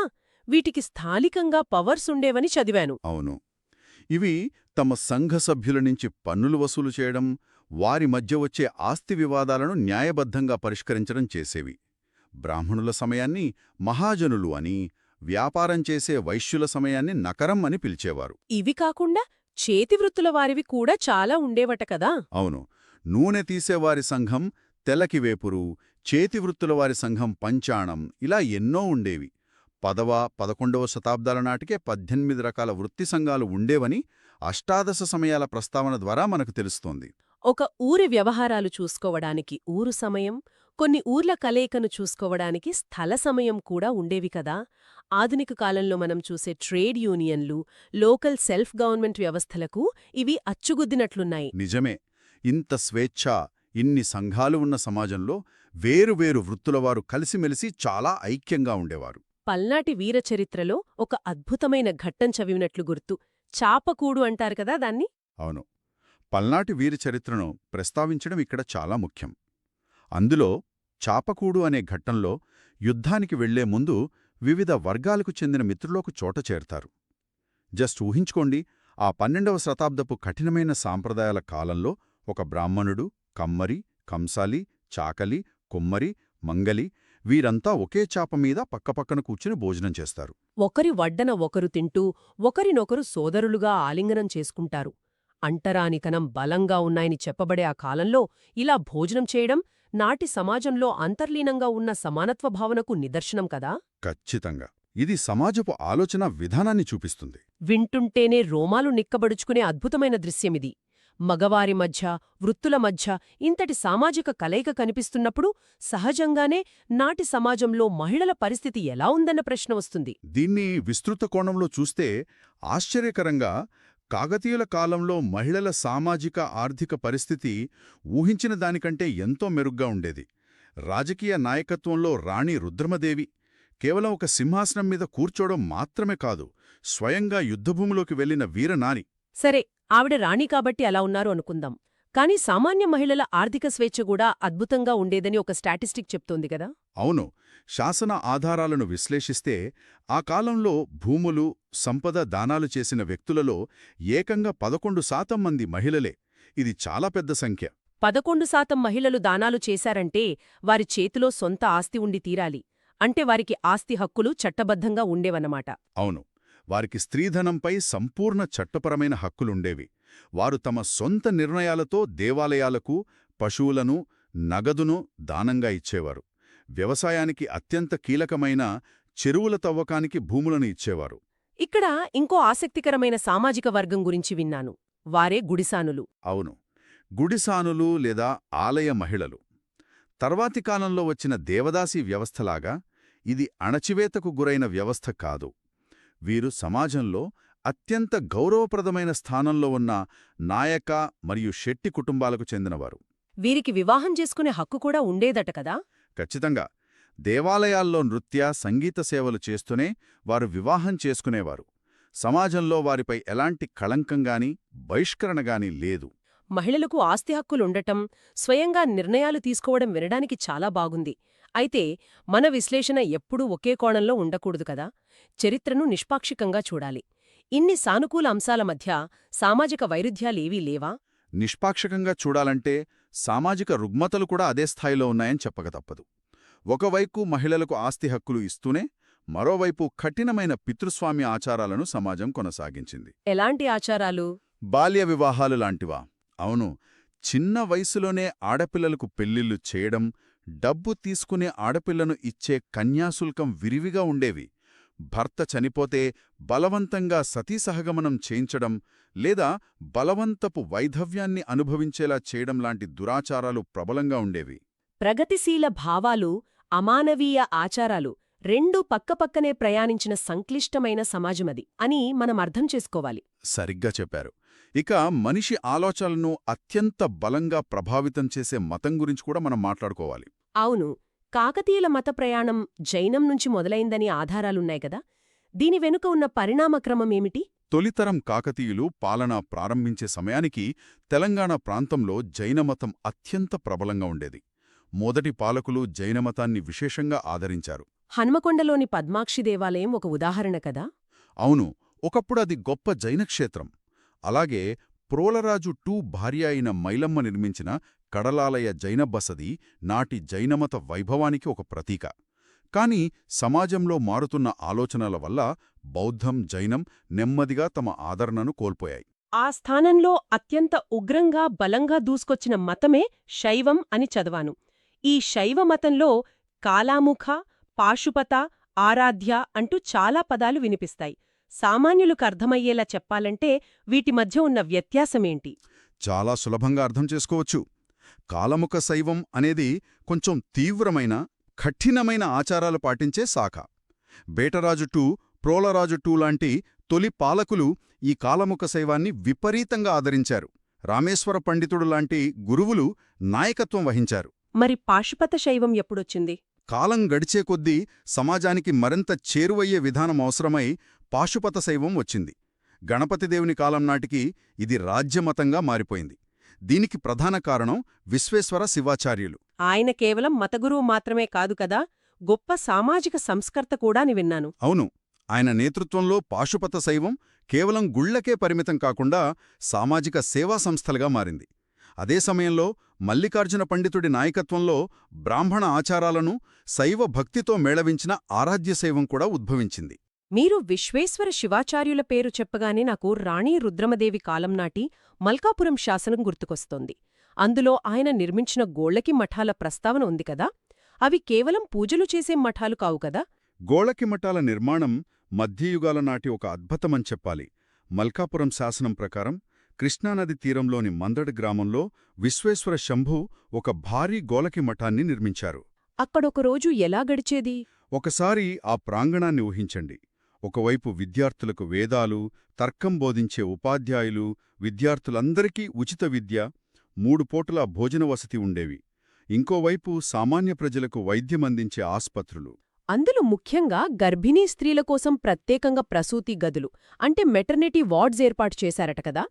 వీటికి స్థానికంగా పవర్స్ ఉండేవని చదివాను. అవును. ఇవి తమ సంఘ సభ్యుల నుంచి పన్నులు వసూలు చేయడం, వారి మధ్య వచ్చే ఆస్తి వివాదాలను న్యాయబద్ధంగా పరిష్కరించడం చేసేవి. బ్రాహ్మణుల సమయాన్ని మహాజనులు అని, వ్యాపారం చేసే వైశ్యుల సమయాన్ని నకరం అని పిలిచేవారు. ఇవి కాకుండా చేతివృత్తుల వారివి కూడా చాలా ఉండేవట కదా? అవును. నూనె తీసేవారి సంఘం తెలకివేపురు, చేతివృత్తుల వారి సంఘం పంచాణం ఇలా ఎన్నో ఉండేవి. 10వ, 11వ శతాబ్దాల నాటికే 18 రకాల వృత్తి సంఘాలు ఉండేవని అష్టాదశ సమయాల ప్రస్తావన ద్వారా మనకు తెలుస్తోంది. ఒక ఊరి వ్యవహారాలు చూసుకోవడానికి ఊరు సమయం, కొన్ని ఊర్ల కలయికను చూసుకోవడానికి స్థల సమయం కూడా ఉండేవి కదా? ఆధునిక కాలంలో మనం చూసే ట్రేడ్ యూనియన్లు, లోకల్ సెల్ఫ్ గవర్నమెంట్ వ్యవస్థలకు ఇవి అచ్చుగుద్దినట్లున్నాయి. నిజమే. ఇంత స్వేచ్ఛ, ఇన్ని సంఘాలు ఉన్న సమాజంలో వేరువేరు వృత్తులవారు కలిసిమెలిసి చాలా ఐక్యంగా ఉండేవారు. పల్నాటి వీరచరిత్రలో ఒక అద్భుతమైన ఘట్టం చదివినట్లు గుర్తు. చాపకూడు అంటారు కదా దాన్ని? అవును. పల్నాటి వీరి చరిత్రను ప్రస్తావించడం ఇక్కడ చాలా ముఖ్యం. అందులో చాపకూడు అనే ఘట్టంలో యుద్ధానికి వెళ్లే ముందు వివిధ వర్గాలకు చెందిన మిత్రులకు చోట చేరతారు. జస్ట్ ఊహించుకోండి, ఆ 12వ శతాబ్దపు కఠినమైన సాంప్రదాయాల కాలంలో ఒక బ్రాహ్మణుడు, కమ్మరి, కంసాలి, చాకలి, కుమ్మరి, మంగలి వీరంతా ఒకే చాప మీద పక్కపక్కన కూర్చుని భోజనం చేస్తారు. ఒకరి వడ్డన ఒకరు తింటూ ఒకరినొకరు సోదరులుగా ఆలింగనం చేసుకుంటారు. అంటరానితనం బలంగా ఉన్నాయని చెప్పబడే ఆ కాలంలో ఇలా భోజనం చేయడం నాటి సమాజంలో అంతర్లీనంగా ఉన్న సమానత్వ భావనకు నిదర్శనం కదా? ఖచ్చితంగా. ఇది సమాజపు ఆలోచన విధానాన్ని చూపిస్తుంది. వింటుంటేనే రోమాలు నిక్కబడుచుకునే అద్భుతమైన దృశ్యమిది. మగవారి మధ్య, వృత్తుల మధ్య ఇంతటి సామాజిక కలయిక కనిపిస్తున్నప్పుడు సహజంగానే నాటి సమాజంలో మహిళల పరిస్థితి ఎలా ఉందన్న ప్రశ్న వస్తుంది. దీన్ని విస్తృత కోణంలో చూస్తే ఆశ్చర్యకరంగా కాకతీయుల కాలంలో మహిళల సామాజిక ఆర్థిక పరిస్థితి ఊహించిన దానికంటే ఎంతో మెరుగ్గా ఉండేది. రాజకీయ నాయకత్వంలో రాణి రుద్రమదేవి కేవలం ఒక సింహాసనం మీద కూర్చోవడం మాత్రమే కాదు, స్వయంగా యుద్ధభూమిలోకి వెళ్లిన వీరనారి. సరే, ఆవిడ రాణి కాబట్టి అలా ఉన్నారు అనుకుందాం. కాని సామాన్య మహిళల ఆర్థిక స్వేచ్ఛ కూడా అద్భుతంగా ఉండేదని ఒక స్టాటిస్టిక్ చెప్తోంది కదా? అవును. శాసన ఆధారాలను విశ్లేషిస్తే ఆ కాలంలో భూములు, సంపద దానాలు చేసిన వ్యక్తులలో ఏకంగా 11% మంది మహిళలే. ఇది చాలా పెద్ద సంఖ్య. 11% మహిళలు దానాలు చేశారంటే వారి చేతిలో సొంత ఆస్తి ఉండి తీరాలి. అంటే వారికి ఆస్తి హక్కులు చట్టబద్ధంగా ఉండేవన్నమాట. అవును. వారికి స్త్రీధనంపై సంపూర్ణ చట్టపరమైన హక్కులుండేవి. వారు తమ సొంత నిర్ణయాలతో దేవాలయాలకు, పశువులను, నగదును దానంగా ఇచ్చేవారు. వ్యవసాయానికి అత్యంత కీలకమైన చెరువుల తవ్వకానికి భూములను ఇచ్చేవారు. ఇక్కడ ఇంకో ఆసక్తికరమైన సామాజిక వర్గం గురించి విన్నాను. వారే గుడిసానులు. అవును, గుడిసానులు లేదా ఆలయ మహిళలు. తర్వాతి కాలంలో వచ్చిన దేవదాసీ వ్యవస్థలాగా ఇది అణచివేతకు గురైన వ్యవస్థ కాదు. వీరు సమాజంలో అత్యంత గౌరవప్రదమైన స్థానంలో ఉన్న నాయక మరియు శెట్టి కుటుంబాలకు చెందినవారు. వీరికి వివాహం చేసుకునే హక్కు కూడా ఉండేదట కదా? ఖచ్చితంగా. దేవాలయాల్లో నృత్య, సంగీత సేవలు చేస్తూనే వారు వివాహం చేసుకునేవారు. సమాజంలో వారిపై ఎలాంటి కళంకంగానీ బహిష్కరణగానీ లేదు. మహిళలకు ఆస్తి హక్కులుండటం, స్వయంగా నిర్ణయాలు తీసుకోవడం వినడానికి చాలా బాగుంది. అయితే మన విశ్లేషణ ఎప్పుడూ ఒకే కోణంలో ఉండకూడదు కదా. చరిత్రను నిష్పాక్షికంగా చూడాలి. ఇన్ని సానుకూల అంశాల మధ్య సామాజిక వైరుధ్యాలేవీ లేవా? నిష్పాక్షికంగా చూడాలంటే సామాజిక రుగ్మతలు కూడా అదే స్థాయిలో ఉన్నాయని చెప్పక తప్పదు. ఒకవైపు మహిళలకు ఆస్తి హక్కులు ఇస్తూనే మరోవైపు కఠినమైన పితృస్వామ్య ఆచారాలను సమాజం కొనసాగించింది. ఎలాంటి ఆచారాలు? బాల్య వివాహాలు లాంటివా? అవును. చిన్న వయసులోనే ఆడపిల్లలకు పెళ్లిళ్లు చేయడం, డబ్బు తీసుకునే ఆడపిల్లను ఇచ్చే కన్యాశుల్కం విరివిగా ఉండేవి. భర్త చనిపోతే బలవంతంగా సతీసహగమనం చేయించడం లేదా బలవంతపు వైధవ్యాన్ని అనుభవించేలా చేయడం లాంటి దురాచారాలు ప్రబలంగా ఉండేవి. ప్రగతిశీల భావాలు, అమానవీయ ఆచారాలు రెండూ పక్కపక్కనే ప్రయాణించిన సంక్లిష్టమైన సమాజమది అని మనం అర్థం చేసుకోవాలి. సరిగ్గా చెప్పారు. ఇక మనిషి ఆలోచనలను అత్యంత బలంగా ప్రభావితం చేసే మతం గురించి కూడా మనం మాట్లాడుకోవాలి. అవును, కాకతీయుల మత ప్రయాణం జైనం నుంచి మొదలైందని ఆధారాలున్నాయి కదా. దీని వెనుక ఉన్న పరిణామక్రమమేమిటి? తొలితరం కాకతీయులు పాలన ప్రారంభించే సమయానికి తెలంగాణ ప్రాంతంలో జైనమతం అత్యంత ప్రబలంగా ఉండేది. మొదటి పాలకులు జైనమతాన్ని విశేషంగా ఆదరించారు. హన్మకొండలోని పద్మాక్షి దేవాలయం ఒక ఉదాహరణ కదా. అవును, ఒకప్పుడు అది గొప్ప జైనక్షేత్రం. అలాగే ప్రోలరాజు టూ భార్య అయిన మైలమ్మ నిర్మించిన కడలాలయ జైన బసది నాటి జైనమత వైభవానికి ఒక ప్రతీక. కాని సమాజంలో మారుతున్న ఆలోచనల వల్ల బౌద్ధం, జైనం నెమ్మదిగా తమ ఆదరణను కోల్పోయాయి. ఆ స్థానంలో అత్యంత ఉగ్రంగా బలంగా దూసుకొచ్చిన మతమే శైవం అని చదివాను. ఈ శైవ మతంలో కాలాముఖ, పాశుపత, ఆరాధ్య అంటూ చాలా పదాలు వినిపిస్తాయి. సామాన్యులకు అర్థమయ్యేలా చెప్పాలంటే వీటి మధ్య ఉన్న వ్యత్యాసమేంటి? చాలా సులభంగా అర్థం చేసుకోవచ్చు. కాలముఖ శైవం అనేది కొంచెం తీవ్రమైన, కఠినమైన ఆచారాలు పాటించే శాఖ. బేటరాజు టూ, ప్రోలరాజు టూ లాంటి తొలి పాలకులు ఈ కాలముఖ శైవాన్ని విపరీతంగా ఆదరించారు. రామేశ్వర పండితుడు లాంటి గురువులు నాయకత్వం వహించారు. మరి పాశుపత శైవం ఎప్పుడొచ్చింది? కాలం గడిచే కొద్దీ సమాజానికి మరింత చేరువయ్యే విధానం అవసరమై పాశుపత శైవం వచ్చింది. గణపతిదేవుని కాలం నాటికి ఇది రాజ్యమతంగా మారిపోయింది. దీనికి ప్రధాన కారణం విశ్వేశ్వర శివాచార్యులు. ఆయన కేవలం మతగురువు మాత్రమే కాదు కదా, గొప్ప సామాజిక సంస్కర్త కూడా అని విన్నాను. అవును, ఆయన నేతృత్వంలో పాశుపత శైవం కేవలం గుళ్లకే పరిమితం కాకుండా సామాజిక సేవా సంస్థలుగా మారింది. అదే సమయంలో మల్లికార్జున పండితుడి నాయకత్వంలో బ్రాహ్మణ ఆచారాలను శైవ భక్తితో మేళవించిన ఆరాధ్యశైవం కూడా ఉద్భవించింది. మీరు విశ్వేశ్వర శివాచార్యుల పేరు చెప్పగానే నాకు రాణీ రుద్రమదేవి కాలం నాటి మల్కాపురం శాసనం గుర్తుకొస్తోంది. అందులో ఆయన నిర్మించిన గోళ్లకి మఠాల ప్రస్తావన ఉంది కదా. అవి కేవలం పూజలు చేసే మఠాలు కావు కదా. గోళకి మఠాల నిర్మాణం మధ్యయుగాల నాటి ఒక అద్భుతమని చెప్పాలి. మల్కాపురం శాసనం ప్రకారం కృష్ణానది తీరంలోని మందడ్ గ్రామంలో విశ్వేశ్వర శంభు ఒక భారీ గోళకి మఠాన్ని నిర్మించారు. అక్కడొకరోజు ఎలా గడిచేది? ఒకసారి ఆ ప్రాంగణాన్ని ఊహించండి. ఒకవైపు విద్యార్థులకు వేదాలు, తర్కం బోధించే ఉపాధ్యాయులు, విద్యార్థులందరికీ ఉచిత విద్య, 3 పూటలా భోజన వసతి ఉండేవి. ఇంకోవైపు సామాన్య ప్రజలకు వైద్యమందించే ఆస్పత్రులు. అందులో ముఖ్యంగా గర్భిణీ స్త్రీల కోసం ప్రత్యేకంగా ప్రసూతి గదులు అంటే మెటర్నిటీ వార్డ్స్ ఏర్పాటు చేశారట కదా.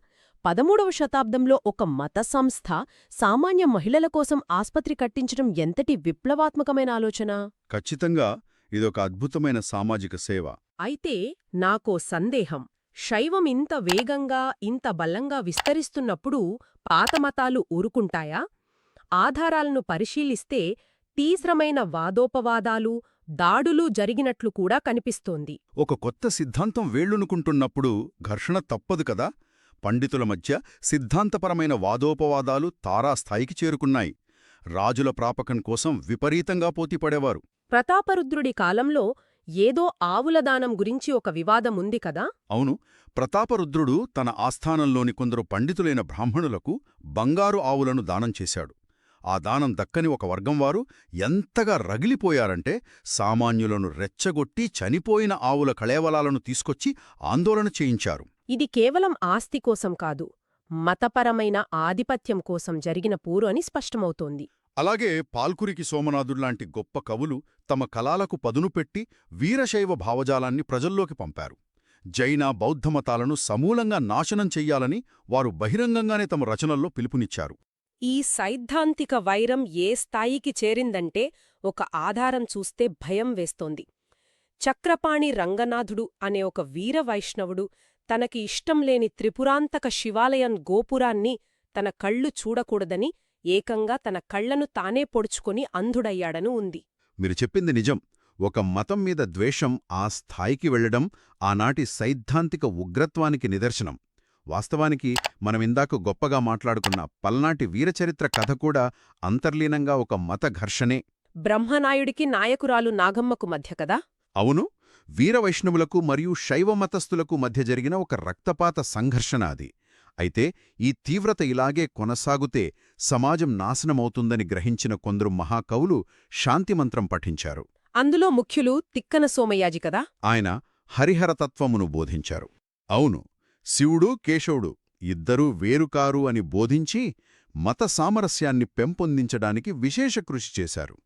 13వ శతాబ్దంలో ఒక మత సంస్థ సామాన్య మహిళల కోసం ఆస్పత్రి కట్టించడం ఎంతటి విప్లవాత్మకమైన ఆలోచన! ఖచ్చితంగా ఇదొక అద్భుతమైన సామాజిక సేవ. అయితే నాకో సందేహం. శైవం ఇంత వేగంగా, ఇంత బలంగా విస్తరిస్తున్నప్పుడు పాతమతాలు ఊరుకుంటాయా? ఆధారాలను పరిశీలిస్తే తీవ్రమైన వాదోపవాదాలు, దాడులు జరిగినట్లు కూడా కనిపిస్తోంది. ఒక కొత్త సిద్ధాంతం వేళ్లునుకుంటున్నప్పుడు ఘర్షణ తప్పదు కదా. పండితుల మధ్య సిద్ధాంతపరమైన వాదోపవాదాలు తారాస్థాయికి చేరుకున్నాయి. రాజుల ప్రాపకం కోసం విపరీతంగా పోటీపడేవారు. ప్రతాపరుద్రుడి కాలంలో ఏదో ఆవుల దానం గురించి ఒక వివాదం ఉంది కదా? అవును, ప్రతాపరుద్రుడు తన ఆస్థానంలోని కొందరు పండితులైన బ్రాహ్మణులకు బంగారు ఆవులను దానం చేశాడు. ఆ దానం దక్కని ఒక వర్గంవారు ఎంతగా రగిలిపోయారంటే సామాన్యులను రెచ్చగొట్టి చనిపోయిన ఆవుల కళేవలాలను తీసుకొచ్చి ఆందోళన చేయించారు. ఇది కేవలం ఆస్తి కోసం కాదు, మతపరమైన ఆధిపత్యం కోసం జరిగిన పోరు అని స్పష్టమవుతోంది. అలాగే పాల్కురికి సోమనాథుల్లాంటి గొప్ప కవులు తమ కళాలకు పదును పెట్టి వీరశైవ భావజాలాన్ని ప్రజల్లోకి పంపారు. జైన బౌద్ధమతాలను సమూలంగా నాశనం చెయ్యాలని వారు బహిరంగంగానే తమ రచనల్లో పిలుపునిచ్చారు. ఈ సైద్ధాంతిక వైరం ఏ స్థాయికి చేరిందంటే ఒక ఆధారం చూస్తే భయం వేస్తోంది. చక్రపాణి రంగనాథుడు అనే ఒక వీర వైష్ణవుడు తనకి ఇష్టంలేని త్రిపురాంతక శివాలయం గోపురాన్ని తన కళ్ళు చూడకూడదని ఏకంగా తన కళ్లను తానే పొడుచుకొని అంధుడయ్యాడను ఉంది. మీరు చెప్పింది నిజం. ఒక మతం మీద ద్వేషం ఆ స్థాయికి వెళ్లడం ఆనాటి సైద్ధాంతిక ఉగ్రత్వానికి నిదర్శనం. వాస్తవానికి మనమిందాక గొప్పగా మాట్లాడుకున్న పల్నాటి వీరచరిత్ర కథ కూడా అంతర్లీనంగా ఒక మత ఘర్షణే. బ్రహ్మనాయుడికి నాయకురాలు నాగమ్మకు మధ్య కదా? అవును, వీరవైష్ణవులకు మరియు శైవమతస్థులకు మధ్య జరిగిన ఒక రక్తపాత సంఘర్షణ అది. అయితే ఈ తీవ్రత ఇలాగే కొనసాగుతే సమాజం నాశనమవుతుందని గ్రహించిన కొందరు మహాకవులు శాంతిమంత్రం పఠించారు. అందులో ముఖ్యులు తిక్కన సోమయాజి కదా? ఆయన హరిహరతత్వమును బోధించారు. అవును, శివుడు కేశవుడు ఇద్దరూ వేరుకారు అని బోధించి మత సామరస్యాన్ని పెంపొందించడానికి విశేష కృషి చేశారు.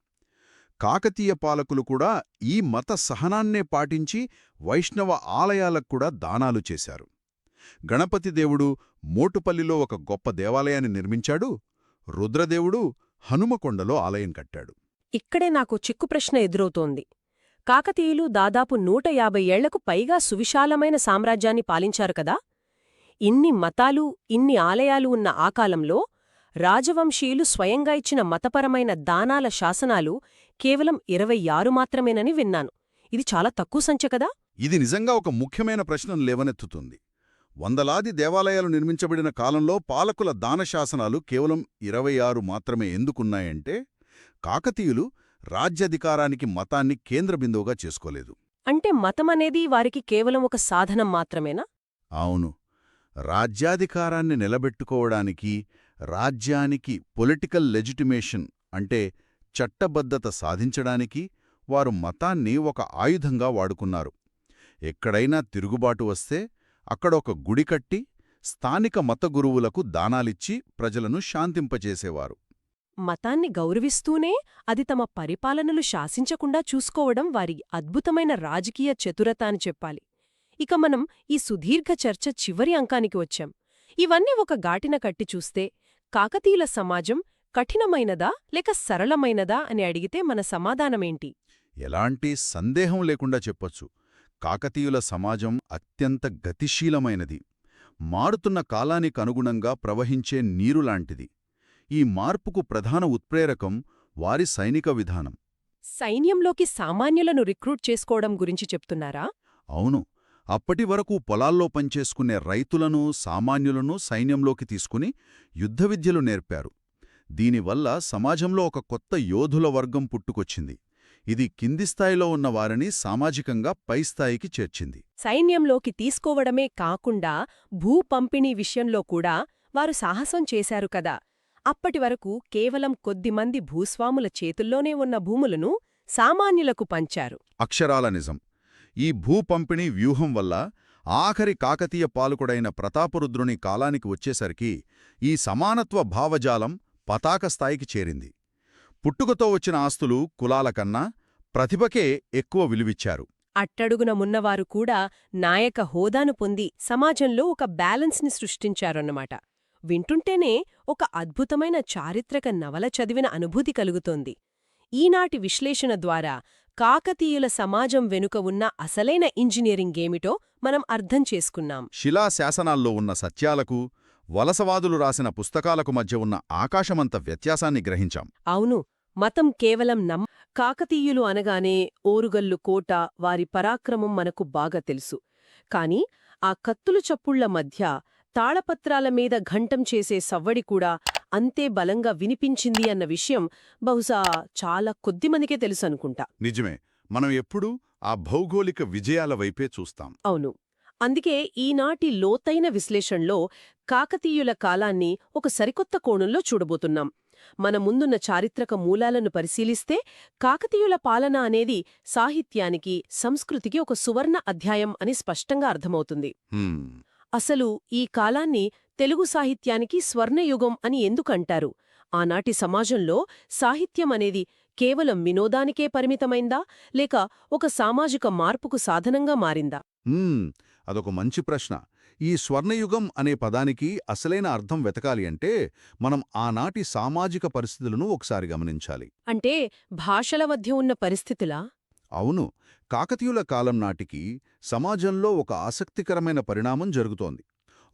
కాకతీయ పాలకులు కూడా ఈ మత సహనాన్నే పాటించి వైష్ణవ ఆలయాలక్కూడా దానాలు చేశారు. గణపతిదేవుడు మోటుపల్లిలో ఒక గొప్ప దేవాలయాన్ని నిర్మించాడు. రుద్రదేవుడు హనుమకొండలో ఆలయం కట్టాడు. ఇక్కడే నాకు చిక్కు ప్రశ్న ఎదురవుతోంది. కాకతీయులు దాదాపు 150 ఏళ్లకు పైగా సువిశాలమైన సామ్రాజ్యాన్ని పాలించారు కదా? ఇన్ని మతాలు, ఇన్ని ఆలయాలు ఉన్న ఆ కాలంలో రాజవంశీయులు స్వయంగా ఇచ్చిన మతపరమైన దానాల శాసనాలు కేవలం 26 మాత్రమేనని విన్నాను. ఇది చాలా తక్కువ సంఖ్య కదా? ఇది నిజంగా ఒక ముఖ్యమైన ప్రశ్నను లేవనెత్తుతుంది. వందలాది దేవాలయాలు నిర్మించబడిన కాలంలో పాలకుల దానశాసనాలు కేవలం 26 మాత్రమే ఎందుకున్నాయంటే కాకతీయులు రాజ్యాధికారానికి మతాన్ని కేంద్రబిందువుగా చేసుకోలేదు. అంటే మతమనేది వారికి కేవలం ఒక సాధనం మాత్రమేనా? అవును, రాజ్యాధికారాన్ని నిలబెట్టుకోవడానికి, రాజ్యానికి పొలిటికల్ లెజిటిమేషన్ అంటే చట్టబద్ధత సాధించడానికి వారు మతాన్ని ఒక ఆయుధంగా వాడుకున్నారు. ఎక్కడైనా తిరుగుబాటు వస్తే అక్కడ ఒక గుడి కట్టి స్థానిక మత గురువులకు దానాలిచ్చి ప్రజలను శాంతింపచేసేవారు. మతాన్ని గౌరవిస్తూనే అది తమ పరిపాలనలు శాసించకుండా చూసుకోవడం వారి అద్భుతమైన రాజకీయ చతురత అని చెప్పాలి. ఇక మనం ఈ సుదీర్ఘ చర్చ చివరి అంకానికి వచ్చాం. ఇవన్నీ ఒక గాటిన కట్టి చూస్తే కాకతీయుల సమాజం కఠినమైనదా లేక సరళమైనదా అని అడిగితే మన సమాధానమేంటి? ఎలాంటి సందేహం లేకుండా చెప్పొచ్చు, కాకతీయుల సమాజం అత్యంత గతిశీలమైనది. మారుతున్న కాలానికనుగుణంగా ప్రవహించే నీరులాంటిది. ఈ మార్పుకు ప్రధాన ఉత్ప్రేరకం వారి సైనిక విధానం. సైన్యంలోకి సామాన్యులను రిక్రూట్ చేసుకోవడం గురించి చెప్తున్నారా? అవును, అప్పటి వరకు పొలాల్లో పనిచేసుకునే రైతులను, సామాన్యులను సైన్యంలోకి తీసుకుని యుద్ధవిద్యలు నేర్పారు. దీనివల్ల సమాజంలో ఒక కొత్త యోధుల వర్గం పుట్టుకొచ్చింది. ఇది కింది స్థాయిలో ఉన్న వారిని సామాజికంగా పైస్థాయికి చేర్చింది. సైన్యంలోకి తీసుకోవడమే కాకుండా భూ పంపిణీ విషయంలో కూడా వారు సాహసం చేశారు కదా. అప్పటివరకు కేవలం కొద్దిమంది భూస్వాముల చేతుల్లోనే ఉన్న భూములను సామాన్యులకు పంచారు. అక్షరాల నిజం. ఈ భూపంపిణీ వ్యూహం వల్ల ఆఖరి కాకతీయ పాలకుడైన ప్రతాపరుద్రుని కాలానికి వచ్చేసరికి ఈ సమానత్వ భావజాలం పతాక స్థాయికి చేరింది. పుట్టుకతో వచ్చిన ఆస్తులు, కులాల కన్నా ప్రతిభకే ఎక్కువ విలువిచ్చారు. అట్టడుగున మున్నవారు కూడా నాయక హోదాను పొంది సమాజంలో ఒక బ్యాలెన్స్ని సృష్టించారన్నమాట. వింటుంటేనే ఒక అద్భుతమైన చారిత్రక నవల చదివిన అనుభూతి కలుగుతోంది. ఈనాటి విశ్లేషణ ద్వారా కాకతీయుల సమాజం వెనుక ఉన్న అసలైన ఇంజనీరింగ్ ఏమిటో మనం అర్థం చేసుకున్నాం. శిలాశాసనాల్లో ఉన్న సత్యాలకు, వలసవాదులు రాసిన పుస్తకాలకు మధ్య ఉన్న ఆకాశమంత వ్యత్యాసాన్ని గ్రహించాం. అవును, మతం కేవలం కాకతీయులు అనగానే ఓరుగల్లు కోట, వారి పరాక్రమం మనకు బాగా తెలుసు. కాని ఆ కత్తులు చప్పుళ్ల మధ్య తాళపత్రాల మీద ఘంటం చేసే సవ్వడి కూడా అంతే బలంగా వినిపించింది అన్న విషయం బహుశా చాలా కొద్దిమందికే తెలుసనుకుంటా. నిజమే. మనం ఎప్పుడూ ఆ భౌగోళిక విజయాల వైపే చూస్తాం. అవును. అందుకే ఈనాటి లోతైన విశ్లేషణలో కాకతీయుల కాలాన్ని ఒక సరికొత్త కోణంలో చూడబోతున్నాం. మన ముందున్న చారిత్రక మూలాలను పరిశీలిస్తే కాకతీయుల పాలన అనేది సాహిత్యానికి, సంస్కృతికి ఒక సువర్ణ అధ్యాయం అని స్పష్టంగా అర్థమవుతుంది. హ్మ్, అసలు ఈ కాలాన్ని తెలుగు సాహిత్యానికి స్వర్ణయుగం అని ఎందుకంటారు? ఆనాటి సమాజంలో సాహిత్యం అనేది కేవలం వినోదానికే పరిమితమైందా, లేక ఒక సామాజిక మార్పుకు సాధనంగా మారిందా? హ్మ్, అదొక మంచి ప్రశ్న. ఈ స్వర్ణయుగం అనే పదానికి అసలైన అర్థం వెతకాలి అంటే మనం ఆనాటి సామాజిక పరిస్థితులను ఒకసారి గమనించాలి. అంటే భాషల మధ్య ఉన్న పరిస్థితులా? అవును, కాకతీయుల కాలం నాటికి సమాజంలో ఒక ఆసక్తికరమైన పరిణామం జరుగుతోంది.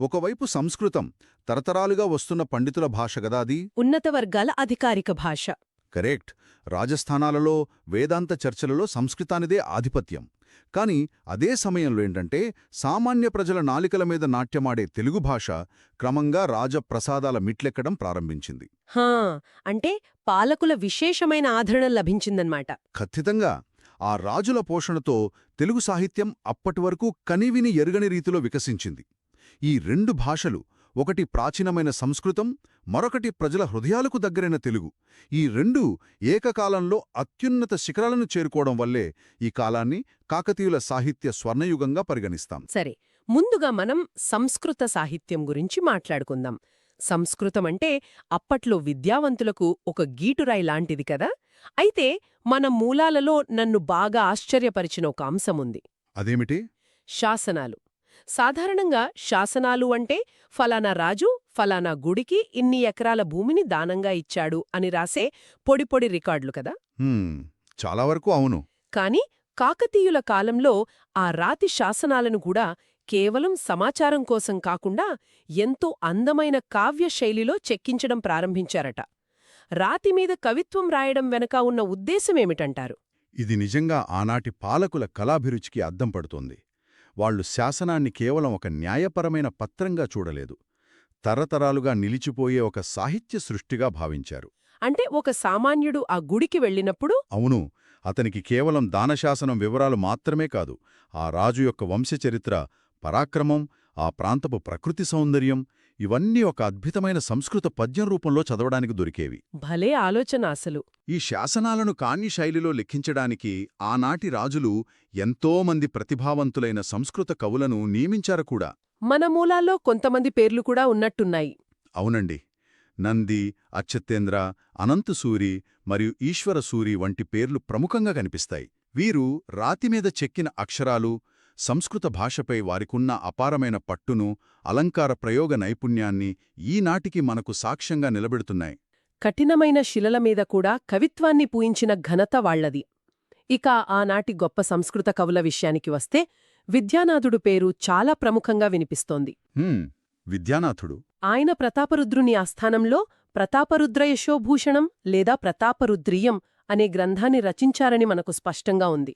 ఒకవైపు సంస్కృతం, తరతరాలుగా వస్తున్న పండితుల భాష గదా అది. ఉన్నత వర్గాల అధికారిక భాష. కరెక్ట్. రాజస్థానాలలో వేదాంత చర్చలలో సంస్కృతానిదే ఆధిపత్యం. కాని అదే సమయంలో ఏంటంటే సామాన్య ప్రజల నాలికల మీద నాట్యమాడే తెలుగు భాష క్రమంగా రాజప్రసాదాల మిట్లెక్కడం ప్రారంభించింది. హా, అంటే పాలకుల విశేషమైన ఆదరణ లభించిందన్నమాట. ఖచ్చితంగా ఆ రాజుల పోషణతో తెలుగు సాహిత్యం అప్పటివరకు కనివిని ఎరుగని రీతిలో వికసించింది. ఈ రెండు భాషలు, ఒకటి ప్రాచీనమైన సంస్కృతం, మరొకటి ప్రజల హృదయాలకు దగ్గరైన తెలుగు, ఈ రెండూ ఏకకాలంలో అత్యున్నత శిఖరాలను చేరుకోవడం వల్లే ఈ కాలాన్ని కాకతీయుల సాహిత్య స్వర్ణయుగంగా పరిగణిస్తాం. సరే, ముందుగా మనం సంస్కృత సాహిత్యం గురించి మాట్లాడుకుందాం. సంస్కృతం అంటే అప్పట్లో విద్యావంతులకు ఒక గీటురాయి లాంటిది కదా. అయితే మన మూలాలలో నన్ను బాగా ఆశ్చర్యపరిచిన ఒక అంశముంది. అదేమిటి? శాసనాలు. సాధారణంగా శాసనాలు అంటే ఫలానా రాజు ఫలానా గుడికి ఇన్ని ఎకరాల భూమిని దానంగా ఇచ్చాడు అని రాసే పొడి పొడి రికార్డులు కదా. చాలా వరకు అవును. కాని కాకతీయుల కాలంలో ఆ రాతి శాసనాలను కూడా కేవలం సమాచారం కోసం కాకుండా ఎంతో అందమైన కావ్య శైలిలో చెక్కించడం ప్రారంభించారట. రాతిమీద కవిత్వం రాయడం వెనక ఉన్న ఉద్దేశమేమిటంటారు? ఇది నిజంగా ఆనాటి పాలకుల కళాభిరుచికి అద్దం పడుతోంది. వాళ్లు శాసనాన్ని కేవలం ఒక న్యాయపరమైన పత్రంగా చూడలేదు, తరతరాలుగా నిలిచిపోయే ఒక సాహిత్య సృష్టిగా భావించారు. అంటే ఒక సామాన్యుడు ఆ గుడికి వెళ్ళినప్పుడు అవును, అతనికి కేవలం దానశాసనం వివరాలు మాత్రమే కాదు, ఆ రాజు యొక్క వంశచరిత్ర, పరాక్రమం, ఆ ప్రాంతపు ప్రకృతి సౌందర్యం, ఇవన్నీ ఒక అద్భుతమైన సంస్కృత పద్యం రూపంలో చదవడానికి దొరికేవి. భలే ఆలోచన అసలు. ఈ శాసనాలను కాణి శైలిలో లిఖించడానికి ఆనాటి రాజులు ఎంతోమంది ప్రతిభావంతులైన సంస్కృత కవులను నియమించారు కూడా. మన మూలాల్లో కొంతమంది పేర్లు కూడా ఉన్నట్టున్నాయి. అవునండి. నంది, అచ్చతేంద్ర, అనంతసూరి మరియు ఈశ్వరసూరి వంటి పేర్లు ప్రముఖంగా కనిపిస్తాయి. వీరు రాతిమీద చెక్కిన అక్షరాలు, సంస్కృత భాషపై వారికున్న అపారమైన పట్టును, అలంకార ప్రయోగ నైపుణ్యాన్ని ఈనాటికి మనకు సాక్ష్యంగా నిలబెడుతున్నాయి. కఠినమైన శిలల మీద కూడా కవిత్వాన్ని పూయించిన ఘనత వాళ్లది. ఇక ఆనాటి గొప్ప సంస్కృత కవుల విషయానికి వస్తే విద్యానాథుడు పేరు చాలా ప్రముఖంగా వినిపిస్తోంది. విద్యానాథుడు. ఆయన ప్రతాపరుద్రుని ఆస్థానంలో ప్రతాపరుద్రయశోభూషణం లేదా ప్రతాపరుద్రియం అనే గ్రంథాన్ని రచించారని మనకు స్పష్టంగా ఉంది.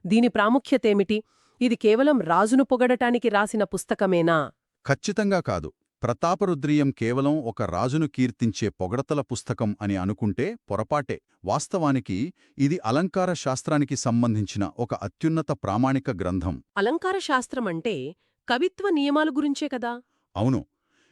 దీని ప్రాముఖ్యతేమిటి? ఇది కేవలం రాజును పొగడటానికి రాసిన పుస్తకమేనా? ఖచ్చితంగా కాదు. ప్రతాపరుద్రియం కేవలం ఒక రాజును కీర్తించే పొగడతల పుస్తకం అని అనుకుంటే పొరపాటే. వాస్తవానికి ఇది అలంకార శాస్త్రానికి సంబంధించిన ఒక అత్యున్నత ప్రామాణిక గ్రంథం. అలంకార శాస్త్రమంటే కవిత్వ నియమాలు గురించే కదా? అవును.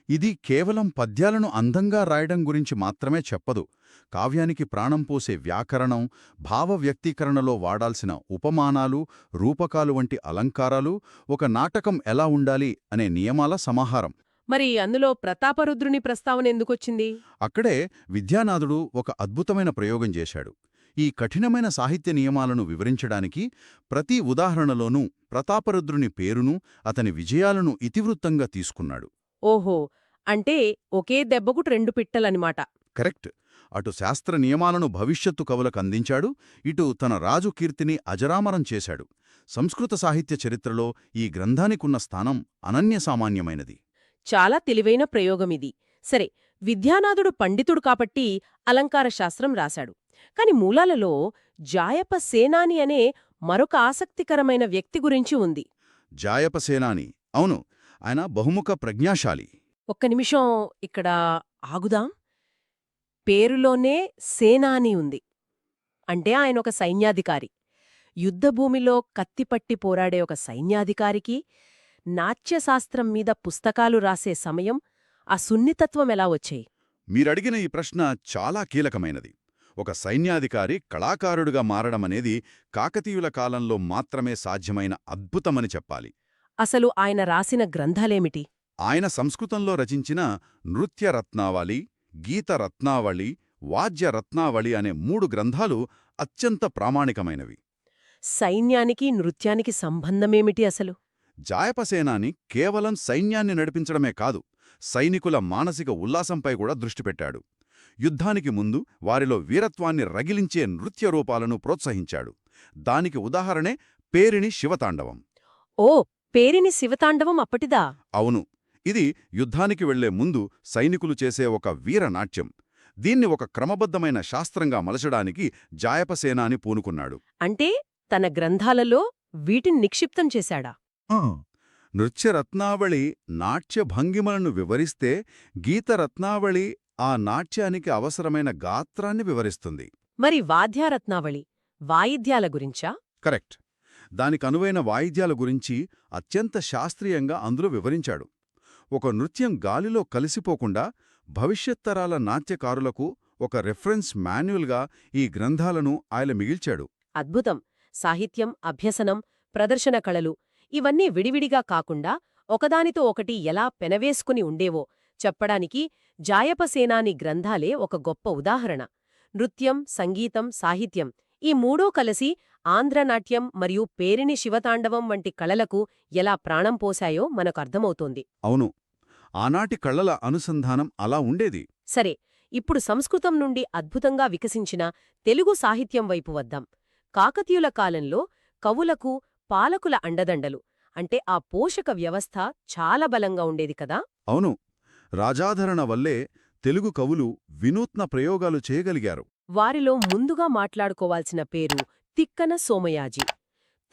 ఇది కేవలం పద్యాలను అందంగా రాయడం గురించి మాత్రమే చెప్పదు. కావ్యానికి ప్రాణం పోసే వ్యాకరణం, భావ వ్యక్తీకరణలో వాడాల్సిన ఉపమానాలు, రూపకాలు వంటి అలంకారాలు, ఒక నాటకం ఎలా ఉండాలి అనే నియమాల సమాహారం. మరి అందులో ప్రతాపరుద్రుని ప్రస్తావన ఎందుకొచ్చింది? అక్కడే విద్యానాథుడు ఒక అద్భుతమైన ప్రయోగం చేశాడు. ఈ కఠినమైన సాహిత్య నియమాలను వివరించడానికి ప్రతి ఉదాహరణలోనూ ప్రతాపరుద్రుని పేరును, అతని విజయాలను ఇతివృత్తంగా తీసుకున్నాడు. ఓహో, అంటే ఒకే దెబ్బకు రెండు పిట్టలనిమాట. కరెక్ట్. అటు శాస్త్ర నియమాలను భవిష్యత్తు కవులకు అందించాడు, ఇటు తన రాజు కీర్తిని అజరామరం చేశాడు. సంస్కృత సాహిత్య చరిత్రలో ఈ గ్రంథానికున్న స్థానం అనన్యసామాన్యమైనది. చాలా తెలివైన ప్రయోగమిది. సరే, విద్యానాథుడు పండితుడు కాబట్టి అలంకార శాస్త్రం రాశాడు. కాని మూలాలలో జాయప సేనాని అనే మరొక ఆసక్తికరమైన వ్యక్తి గురించి ఉంది. జాయప సేనాని, అవును, ఆయన బహుముఖ ప్రజ్ఞాశాలి. ఒక్క నిమిషం ఇక్కడ ఆగుదాం. పేరులోనే సేనాని ఉంది. అంటే ఆయనొక సైన్యాధికారి. యుద్ధభూమిలో కత్తిపట్టి పోరాడే ఒక సైన్యాధికారికి నాట్యశాస్త్రం మీద పుస్తకాలు రాసే సమయం ఆ సున్నితత్వం ఎలా వచ్చాయి? మీరడిగిన ఈ ప్రశ్న చాలా కీలకమైనది. ఒక సైన్యాధికారి కళాకారుడిగా మారడమనేది కాకతీయుల కాలంలో మాత్రమే సాధ్యమైన అద్భుతమని చెప్పాలి. అసలు ఆయన రాసిన గ్రంథాలేమిటి? ఆయన సంస్కృతంలో రచించిన నృత్యరత్నావళి, గీతరత్నావళి, వాద్యరత్నావళి అనే 3 గ్రంథాలు అత్యంత ప్రామాణికమైనవి. సైన్యానికి నృత్యానికి సంబంధమేమిటి అసలు? జాయపసేనాని కేవలం సైన్యాన్ని నడిపించడమే కాదు, సైనికుల మానసిక ఉల్లాసంపై కూడా దృష్టిపెట్టాడు. యుద్ధానికి ముందు వారిలో వీరత్వాన్ని రగిలించే నృత్య రూపాలను ప్రోత్సహించాడు. దానికి ఉదాహరణే పేరిణి శివతాండవం. ఓ, పేరిణి శివతాండవం అప్పటిదా? అవును, ఇది యుద్ధానికి వెళ్లే ముందు సైనికులు చేసే ఒక వీరనాట్యం. దీన్ని ఒక క్రమబద్ధమైన శాస్త్రంగా మలచడానికి జాయపసేనాని పూనుకున్నాడు. అంటే తన గ్రంథాలలో వీటిని నిక్షిప్తం చేశాడా? నృత్యరత్నావళి నాట్య భంగిమలను వివరిస్తే, గీతరత్నావళి ఆ నాట్యానికి అవసరమైన గాత్రాన్ని వివరిస్తుంది. మరి వాద్యారత్నావళి వాయిద్యాల గురించా? కరెక్ట్. దానికనువైన వాయిద్యాల గురించి అత్యంత శాస్త్రీయంగా అందులో వివరించాడు. ఒక నృత్యం గాలిలో కలిసిపోకుండా భవిష్యత్తరాల నాట్యకారులకు ఒక రెఫరెన్స్ మాన్యువల్గా ఈ గ్రంథాలను ఆయన మిగిల్చాడు. అద్భుతం. సాహిత్యం, అభ్యసనం, ప్రదర్శన కళలు ఇవన్నీ విడివిడిగా కాకుండా ఒకదానితో ఒకటి ఎలా పెనవేసుకుని ఉండేవో చెప్పడానికి జాయపసేనాని గ్రంథాలే ఒక గొప్ప ఉదాహరణ. నృత్యం, సంగీతం, సాహిత్యం ఈ మూడూ కలిసి ఆంధ్రనాట్యం మరియు పేరిణి శివతాండవం వంటి కళలకు ఎలా ప్రాణం పోశాయో మనకు అర్థమవుతోంది. అవును, ఆనాటి కళల అనుసంధానం అలా ఉండేది. సరే, ఇప్పుడు సంస్కృతం నుండి అద్భుతంగా వికసించిన తెలుగు సాహిత్యం వైపు వద్దాం. కాకతీయుల కాలంలో కవులకు పాలకుల అండదండలు అంటే ఆ పోషక వ్యవస్థ చాలా బలంగా ఉండేది కదా? అవును, రాజాదరణ వల్లే తెలుగు కవులు వినూత్న ప్రయోగాలు చేయగలిగారు. వారిలో ముందుగా మాట్లాడుకోవాల్సిన పేరు తిక్కన సోమయాజి.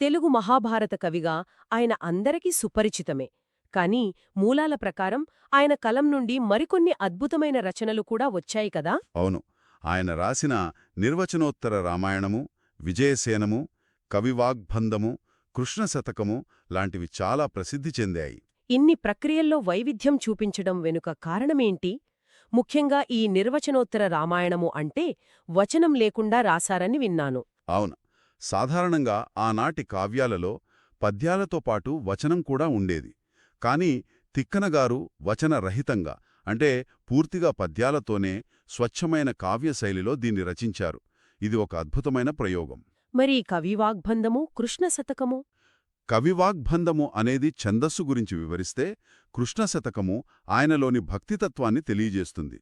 తెలుగు మహాభారత కవిగా ఆయన అందరికీ సుపరిచితమే. కానీ మూలాల ప్రకారం ఆయన కలం నుండి మరికొన్ని అద్భుతమైన రచనలు కూడా వచ్చాయి కదా? అవును, ఆయన రాసిన నిర్వచనోత్తర రామాయణము, విజయసేనము, కవివాగ్బంధము, కృష్ణశతకము లాంటివి చాలా ప్రసిద్ధి చెందాయి. ఇన్ని ప్రక్రియల్లో వైవిధ్యం చూపించడం వెనుక కారణమేంటి? ముఖ్యంగా ఈ నిర్వచనోత్తర రామాయణము అంటే వచనం లేకుండా రాశారని విన్నాను. అవును, సాధారణంగా ఆనాటి కావ్యాలలో పద్యాలతో పాటు వచనం కూడా ఉండేది. కాని తిక్కనగారు వచనరహితంగా అంటే పూర్తిగా పద్యాలతోనే స్వచ్ఛమైన కావ్యశైలిలో దీన్ని రచించారు. ఇది ఒక అద్భుతమైన ప్రయోగం. మరి కవివాగ్బంధము, కృష్ణశతకము? కవివాగ్బంధము అనేది ఛందస్సు గురించి వివరిస్తే, కృష్ణశతకము ఆయనలోని భక్తితత్వాన్ని తెలియజేస్తుంది.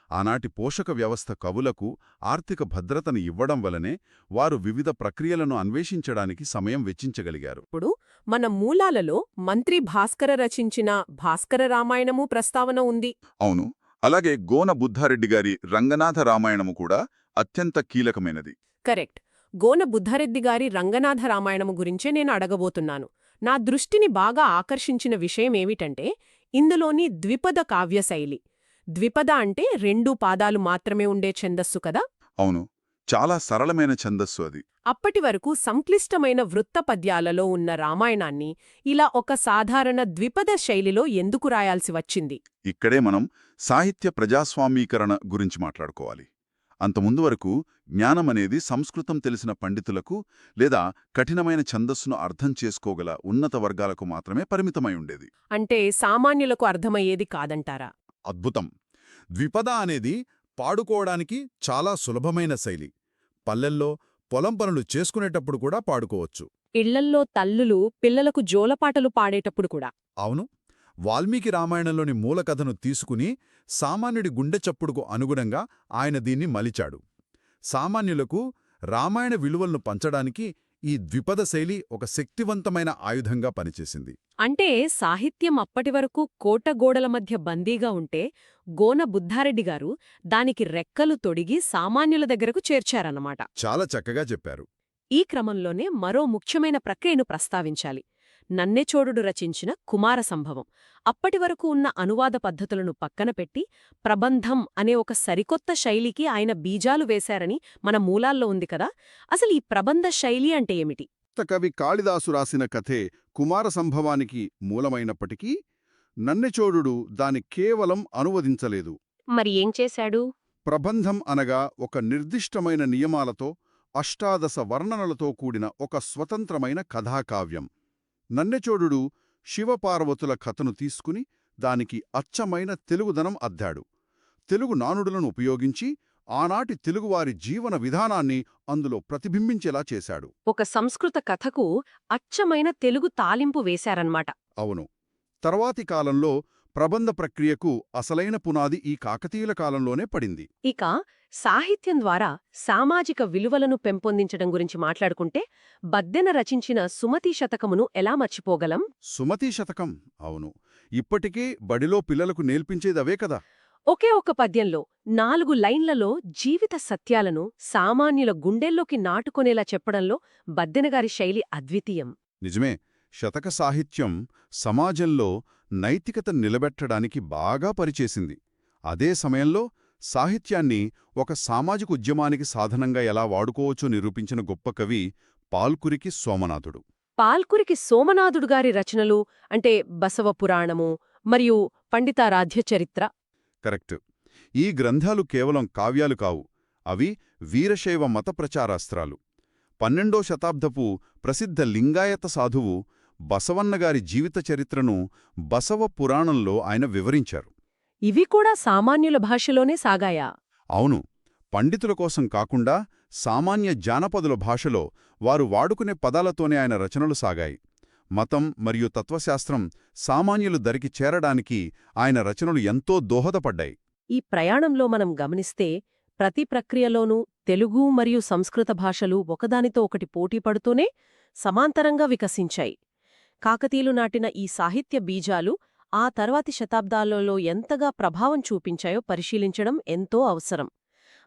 ఆనాటి పోషక వ్యవస్థ కవులకు ఆర్థిక భద్రతను ఇవ్వడం వలనే వారు వివిధ ప్రక్రియలను అన్వేషించడానికి సమయం వెచ్చించగలిగారు. ఇప్పుడు మన మూలాలలో మంత్రి భాస్కర రచించిన భాస్కర రామాయణము ప్రస్తావన ఉంది. అవును, అలాగే గోన బుద్ధారెడ్డి గారి రంగనాథ రామాయణము కూడా అత్యంత కీలకమైనది. కరెక్ట్. గోన బుద్ధారెడ్డి గారి రంగనాథ రామాయణము గురించే నేను అడగబోతున్నాను. నా దృష్టిని బాగా ఆకర్షించిన విషయమేమిటంటే ఇందులోని ద్విపద కావ్యశైలి. ద్విపద అంటే 2 పాదాలు మాత్రమే ఉండే ఛందస్సు కదా? అవును, చాలా సరళమైన ఛందస్సు అది. అప్పటి వరకు సంక్లిష్టమైన వృత్త పద్యాలలో ఉన్న రామాయణాన్ని ఇలా ఒక సాధారణ ద్విపద శైలిలో ఎందుకు రాయాల్సి వచ్చింది? ఇక్కడే మనం సాహిత్య ప్రజాస్వామీకరణ గురించి మాట్లాడుకోవాలి. అంతముందు వరకు జ్ఞానమనేది సంస్కృతం తెలిసిన పండితులకు లేదా కఠినమైన ఛందస్సును అర్థం చేసుకోగల ఉన్నత వర్గాలకు మాత్రమే పరిమితమై ఉండేది. అంటే సామాన్యులకు అర్థమయ్యేది కాదంటారా? అద్భుతం. ద్విపద అనేది పాడుకోవడానికి చాలా సులభమైన శైలి. పల్లెల్లో పొలం పనులు చేసుకునేటప్పుడు కూడా పాడుకోవచ్చు. ఇళ్లల్లో తల్లులు పిల్లలకు జోలపాటలు పాడేటప్పుడు కూడా. అవును, వాల్మీకి రామాయణంలోని మూలకథను తీసుకుని సామాన్యుడి గుండె చప్పుడుకు అనుగుణంగా ఆయన దీన్ని మలిచాడు. సామాన్యులకు రామాయణ విలువలను పంచడానికి ఈ ద్విపద శైలి ఒక శక్తివంతమైన ఆయుధంగా పనిచేసింది. అంటే సాహిత్యం అప్పటివరకు కోటగోడల మధ్య బందీగా ఉంటే గోన బుద్ధారెడ్డి గారు దానికి రెక్కలు తొడిగి సామాన్యుల దగ్గరకు చేర్చారన్నమాట. చాలా చక్కగా చెప్పారు. ఈ క్రమంలోనే మరో ముఖ్యమైన ప్రక్రియను ప్రస్తావించాలి. నన్నెచోడుడు రచించిన కుమార సంభవం. అప్పటివరకు ఉన్న అనువాద పద్ధతులను పక్కన పెట్టి ప్రబంధం అనే ఒక సరికొత్త శైలికి ఆయన బీజాలు వేశారని మన మూలాల్లో ఉంది కదా. అసలు ఈ ప్రబంధ శైలి అంటే ఏమిటి? ప్రఖ్యాత కవి కాళిదాసు రాసిన కథే కుమార సంభవానికి మూలమైనప్పటికీ నన్నెచోడుడు దాని కేవలం అనువదించలేదు. మరి ఏం చేశాడు? ప్రబంధం అనగా ఒక నిర్దిష్టమైన నియమాలతో అష్టాదశ వర్ణనలతో కూడిన ఒక స్వతంత్రమైన కథాకావ్యం. నన్నెచోడుడు శివపార్వతుల కథను తీసుకుని దానికి అచ్చమైన తెలుగుదనం అద్దాడు. తెలుగు నానుడులను ఉపయోగించి ఆనాటి తెలుగువారి జీవన విధానాన్ని అందులో ప్రతిబింబించేలా చేశాడు. ఒక సంస్కృత కథకు అచ్చమైన తెలుగు తాలింపు వేశారన్నమాట. అవును. తర్వాతి కాలంలో ప్రబంధ ప్రక్రియకు అసలైన పునాది ఈ కాకతీయుల కాలంలోనే పడింది. ఇక సాహిత్యం ద్వారా సామాజిక విలువలను పెంపొందించడం గురించి మాట్లాడుకుంటే బద్దెన రచించిన సుమతీ శతకమును ఎలా మర్చిపోగలం? సుమతీ శతకం, అవును. ఇప్పటికే బడిలో పిల్లలకు నేర్పించేదవే కదా. ఒకే ఒక పద్యంలో 4 లైన్లలో జీవిత సత్యాలను సామాన్యుల గుండెల్లోకి నాటుకొనేలా చెప్పడంలో బద్దెనగారి శైలి అద్వితీయం. నిజమే. శతక సాహిత్యం సమాజంలో నైతికత నిలబెట్టడానికి బాగా పనిచేసింది. అదే సమయంలో సాహిత్యాన్ని ఒక సామాజిక ఉద్యమానికి సాధనంగా ఎలా వాడుకోవచ్చో నిరూపించిన గొప్ప కవి పాల్కురికి సోమనాథుడు. పాల్కురికి సోమనాథుడు గారి రచనలు అంటే బసవ పురాణము మరియు పండితారాధ్య చరిత్ర. కరెక్ట్. ఈ గ్రంథాలు కేవలం కావ్యాలు కావు, అవి వీరశైవ మత ప్రచారాస్త్రాలు. 12వ శతాబ్దపు ప్రసిద్ధ లింగాయత సాధువు బసవన్నగారి జీవిత చరిత్రను బసవ పురాణంలో ఆయన వివరించారు. ఇవి కూడా సామాన్యుల భాషలోనే సాగాయా? అవును. పండితుల కోసం కాకుండా సామాన్య జానపదుల భాషలో వారు వాడుకునే పదాలతోనే ఆయన రచనలు సాగాయి. మతం మరియు తత్వశాస్త్రం సామాన్యులు దరికి చేరడానికి ఆయన రచనలు ఎంతో దోహదపడ్డాయి. ఈ ప్రయాణంలో మనం గమనిస్తే ప్రతి ప్రక్రియలోనూ తెలుగు మరియు సంస్కృత భాషలు ఒకదానితో ఒకటి పోటీపడుతూనే సమాంతరంగా వికసించాయి. కాకతీయులు నాటిన ఈ సాహిత్య బీజాలు ఆ తర్వాతి శతాబ్దాలలో ఎంతగా ప్రభావం చూపించాయో పరిశీలించడం ఎంతో అవసరం.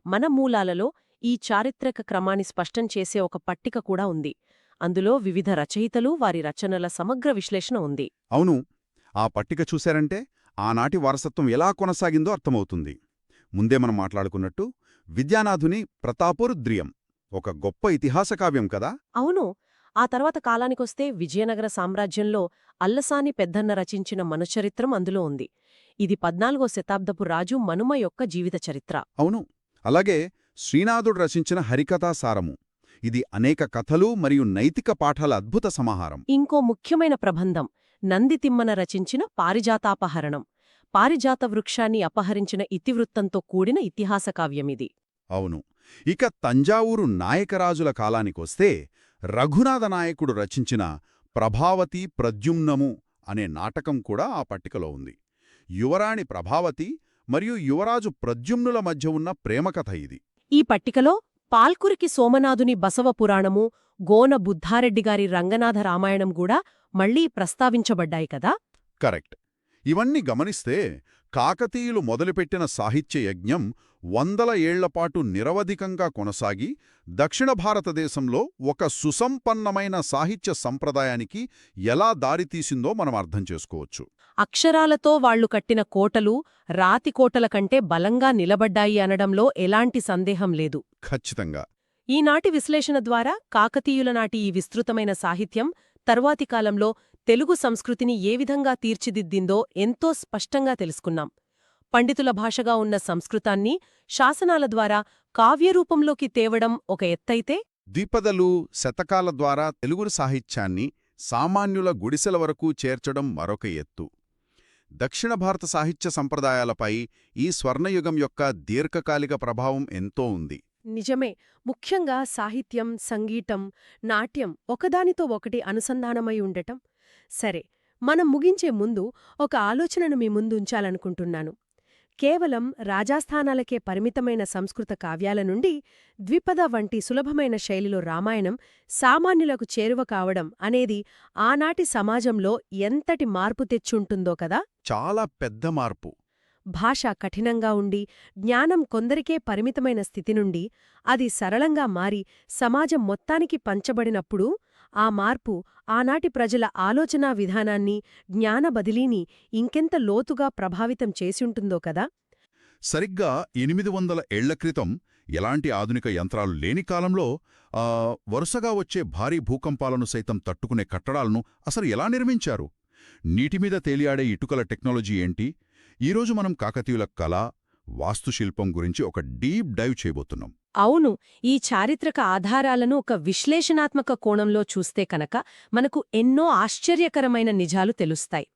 మన మూలాలలో ఈ చారిత్రక క్రమాన్ని స్పష్టం చేసే ఒక పట్టిక కూడా ఉంది. అందులో వివిధ రచయితలు, వారి రచనల సమగ్ర విశ్లేషణ ఉంది. అవును. ఆ పట్టిక చూశారంటే ఆనాటి వారసత్వం ఎలా కొనసాగిందో అర్థమవుతుంది. ముందే మనం మాట్లాడుకున్నట్టు విద్యానాథుని ప్రతాపోరుద్రియం ఒక గొప్ప ఇతిహాస కావ్యం కదా. అవును. ఆ తర్వాత కాలానికొస్తే విజయనగర సామ్రాజ్యంలో అల్లసాని పెద్దన్న రచించిన మనుచరిత్రం అందులో ఉంది. ఇది 14వ శతాబ్దపు రాజు మనుమ యొక్క జీవిత చరిత్ర. అవును. అలాగే శ్రీనాథుడు రచించిన హరికథా సారము, ఇది అనేక కథలు మరియు నైతిక పాఠాల అద్భుత సమాహారం. ఇంకో ముఖ్యమైన ప్రబంధం నందితిమ్మన రచించిన పారిజాతాపహరణం. పారిజాత వృక్షాన్ని అపహరించిన ఇతివృత్తంతో కూడిన ఇతిహాస కావ్యమిది. అవును. ఇక తంజావూరు నాయకరాజుల కాలానికొస్తే రఘునాథ నాయకుడు రచించిన ప్రభావతి ప్రద్యుమ్నము అనే నాటకం కూడా ఆ పట్టికలో ఉంది. యువరాణి ప్రభావతి మరియు యువరాజు ప్రద్యుమ్నుల మధ్య ఉన్న ప్రేమకథ ఇది. ఈ పట్టికలో పాల్కురికి సోమనాథుని బసవ పురాణము, గోన బుద్ధారెడ్డిగారి రంగనాథ రామాయణం కూడా మళ్లీ ప్రస్తావించబడ్డాయి కదా. కరెక్ట్. ఇవన్నీ గమనిస్తే కాకతీయులు మొదలుపెట్టిన సాహిత్య యజ్ఞం 100 ఏళ్లపాటు నిరవధికంగా కొనసాగి దక్షిణ భారతదేశంలో ఒక సుసంపన్నమైన సాహిత్య సంప్రదాయానికి ఎలా దారితీసిందో మనం అర్థం చేసుకోవచ్చు. అక్షరాలతో వాళ్లు కట్టిన కోటలు రాతి కోటల కంటే బలంగా నిలబడ్డాయి అనడంలో ఎలాంటి సందేహం లేదు. ఖచ్చితంగా. ఈనాటి విశ్లేషణ ద్వారా కాకతీయుల నాటి ఈ విస్తృతమైన సాహిత్యం తర్వాతి కాలంలో తెలుగు సంస్కృతిని ఏ విధంగా తీర్చిదిద్దిందో ఎంతో స్పష్టంగా తెలుసుకున్నాం. పండితుల భాషగా ఉన్న సంస్కృతాన్ని శాసనాల ద్వారా కావ్యరూపంలోకి తేవడం ఒక ఎత్తైతే, ద్విపదలు, శతకాల ద్వారా తెలుగు సాహిత్యాన్ని సామాన్యుల గుడిసెల వరకు చేర్చడం మరొక ఎత్తు. దక్షిణ భారత సాహిత్య సంప్రదాయాలపై ఈ స్వర్ణయుగం యొక్క దీర్ఘకాలిక ప్రభావం ఎంతో ఉంది. నిజమే. ముఖ్యంగా సాహిత్యం, సంగీతం, నాట్యం ఒకదానితో ఒకటి అనుసంధానమై ఉండటం. సరే, మనం ముగించే ముందు ఒక ఆలోచనను మీ ముందుంచాలనుకుంటున్నాను. కేవలం రాజాస్థానాలకే పరిమితమైన సంస్కృత కావ్యాల నుండి ద్విపద వంటి సులభమైన శైలిలో రామాయణం సామాన్యులకు చేరువ కావడం అనేది ఆనాటి సమాజంలో ఎంతటి మార్పు తెచ్చుంటుందో కదా. చాలా పెద్ద మార్పు. భాష కఠినంగా ఉండి జ్ఞానం కొందరికే పరిమితమైన స్థితి నుండి అది సరళంగా మారి సమాజం మొత్తానికి పంచబడినప్పుడు ఆ మార్పు ఆనాటి ప్రజల ఆలోచనా విధానాన్ని, జ్ఞాన బదిలీని ఇంకెంత లోతుగా ప్రభావితం చేసింటుందో కదా. సరిగ్గా 800 ఏళ్ల క్రితం ఎలాంటి ఆధునిక యంత్రాలు లేని కాలంలో వరుసగా వచ్చే భారీ భూకంపాలను సైతం తట్టుకునే కట్టడాలను అసలు ఎలా నిర్మించారు? నీటిమీద తేలియాడే ఇటుకల టెక్నాలజీ ఏంటి? ఈరోజు మనం కాకతీయుల కళ, వాస్తుశిల్పం గురించి ఒక డీప్ డైవ్ చేయబోతున్నాం. అవును, ఈ చారిత్రక ఆధారాలను ఒక విశ్లేషణాత్మక కోణంలో చూస్తే కనుక మనకు ఎన్నో ఆశ్చర్యకరమైన నిజాలు తెలుస్తాయి.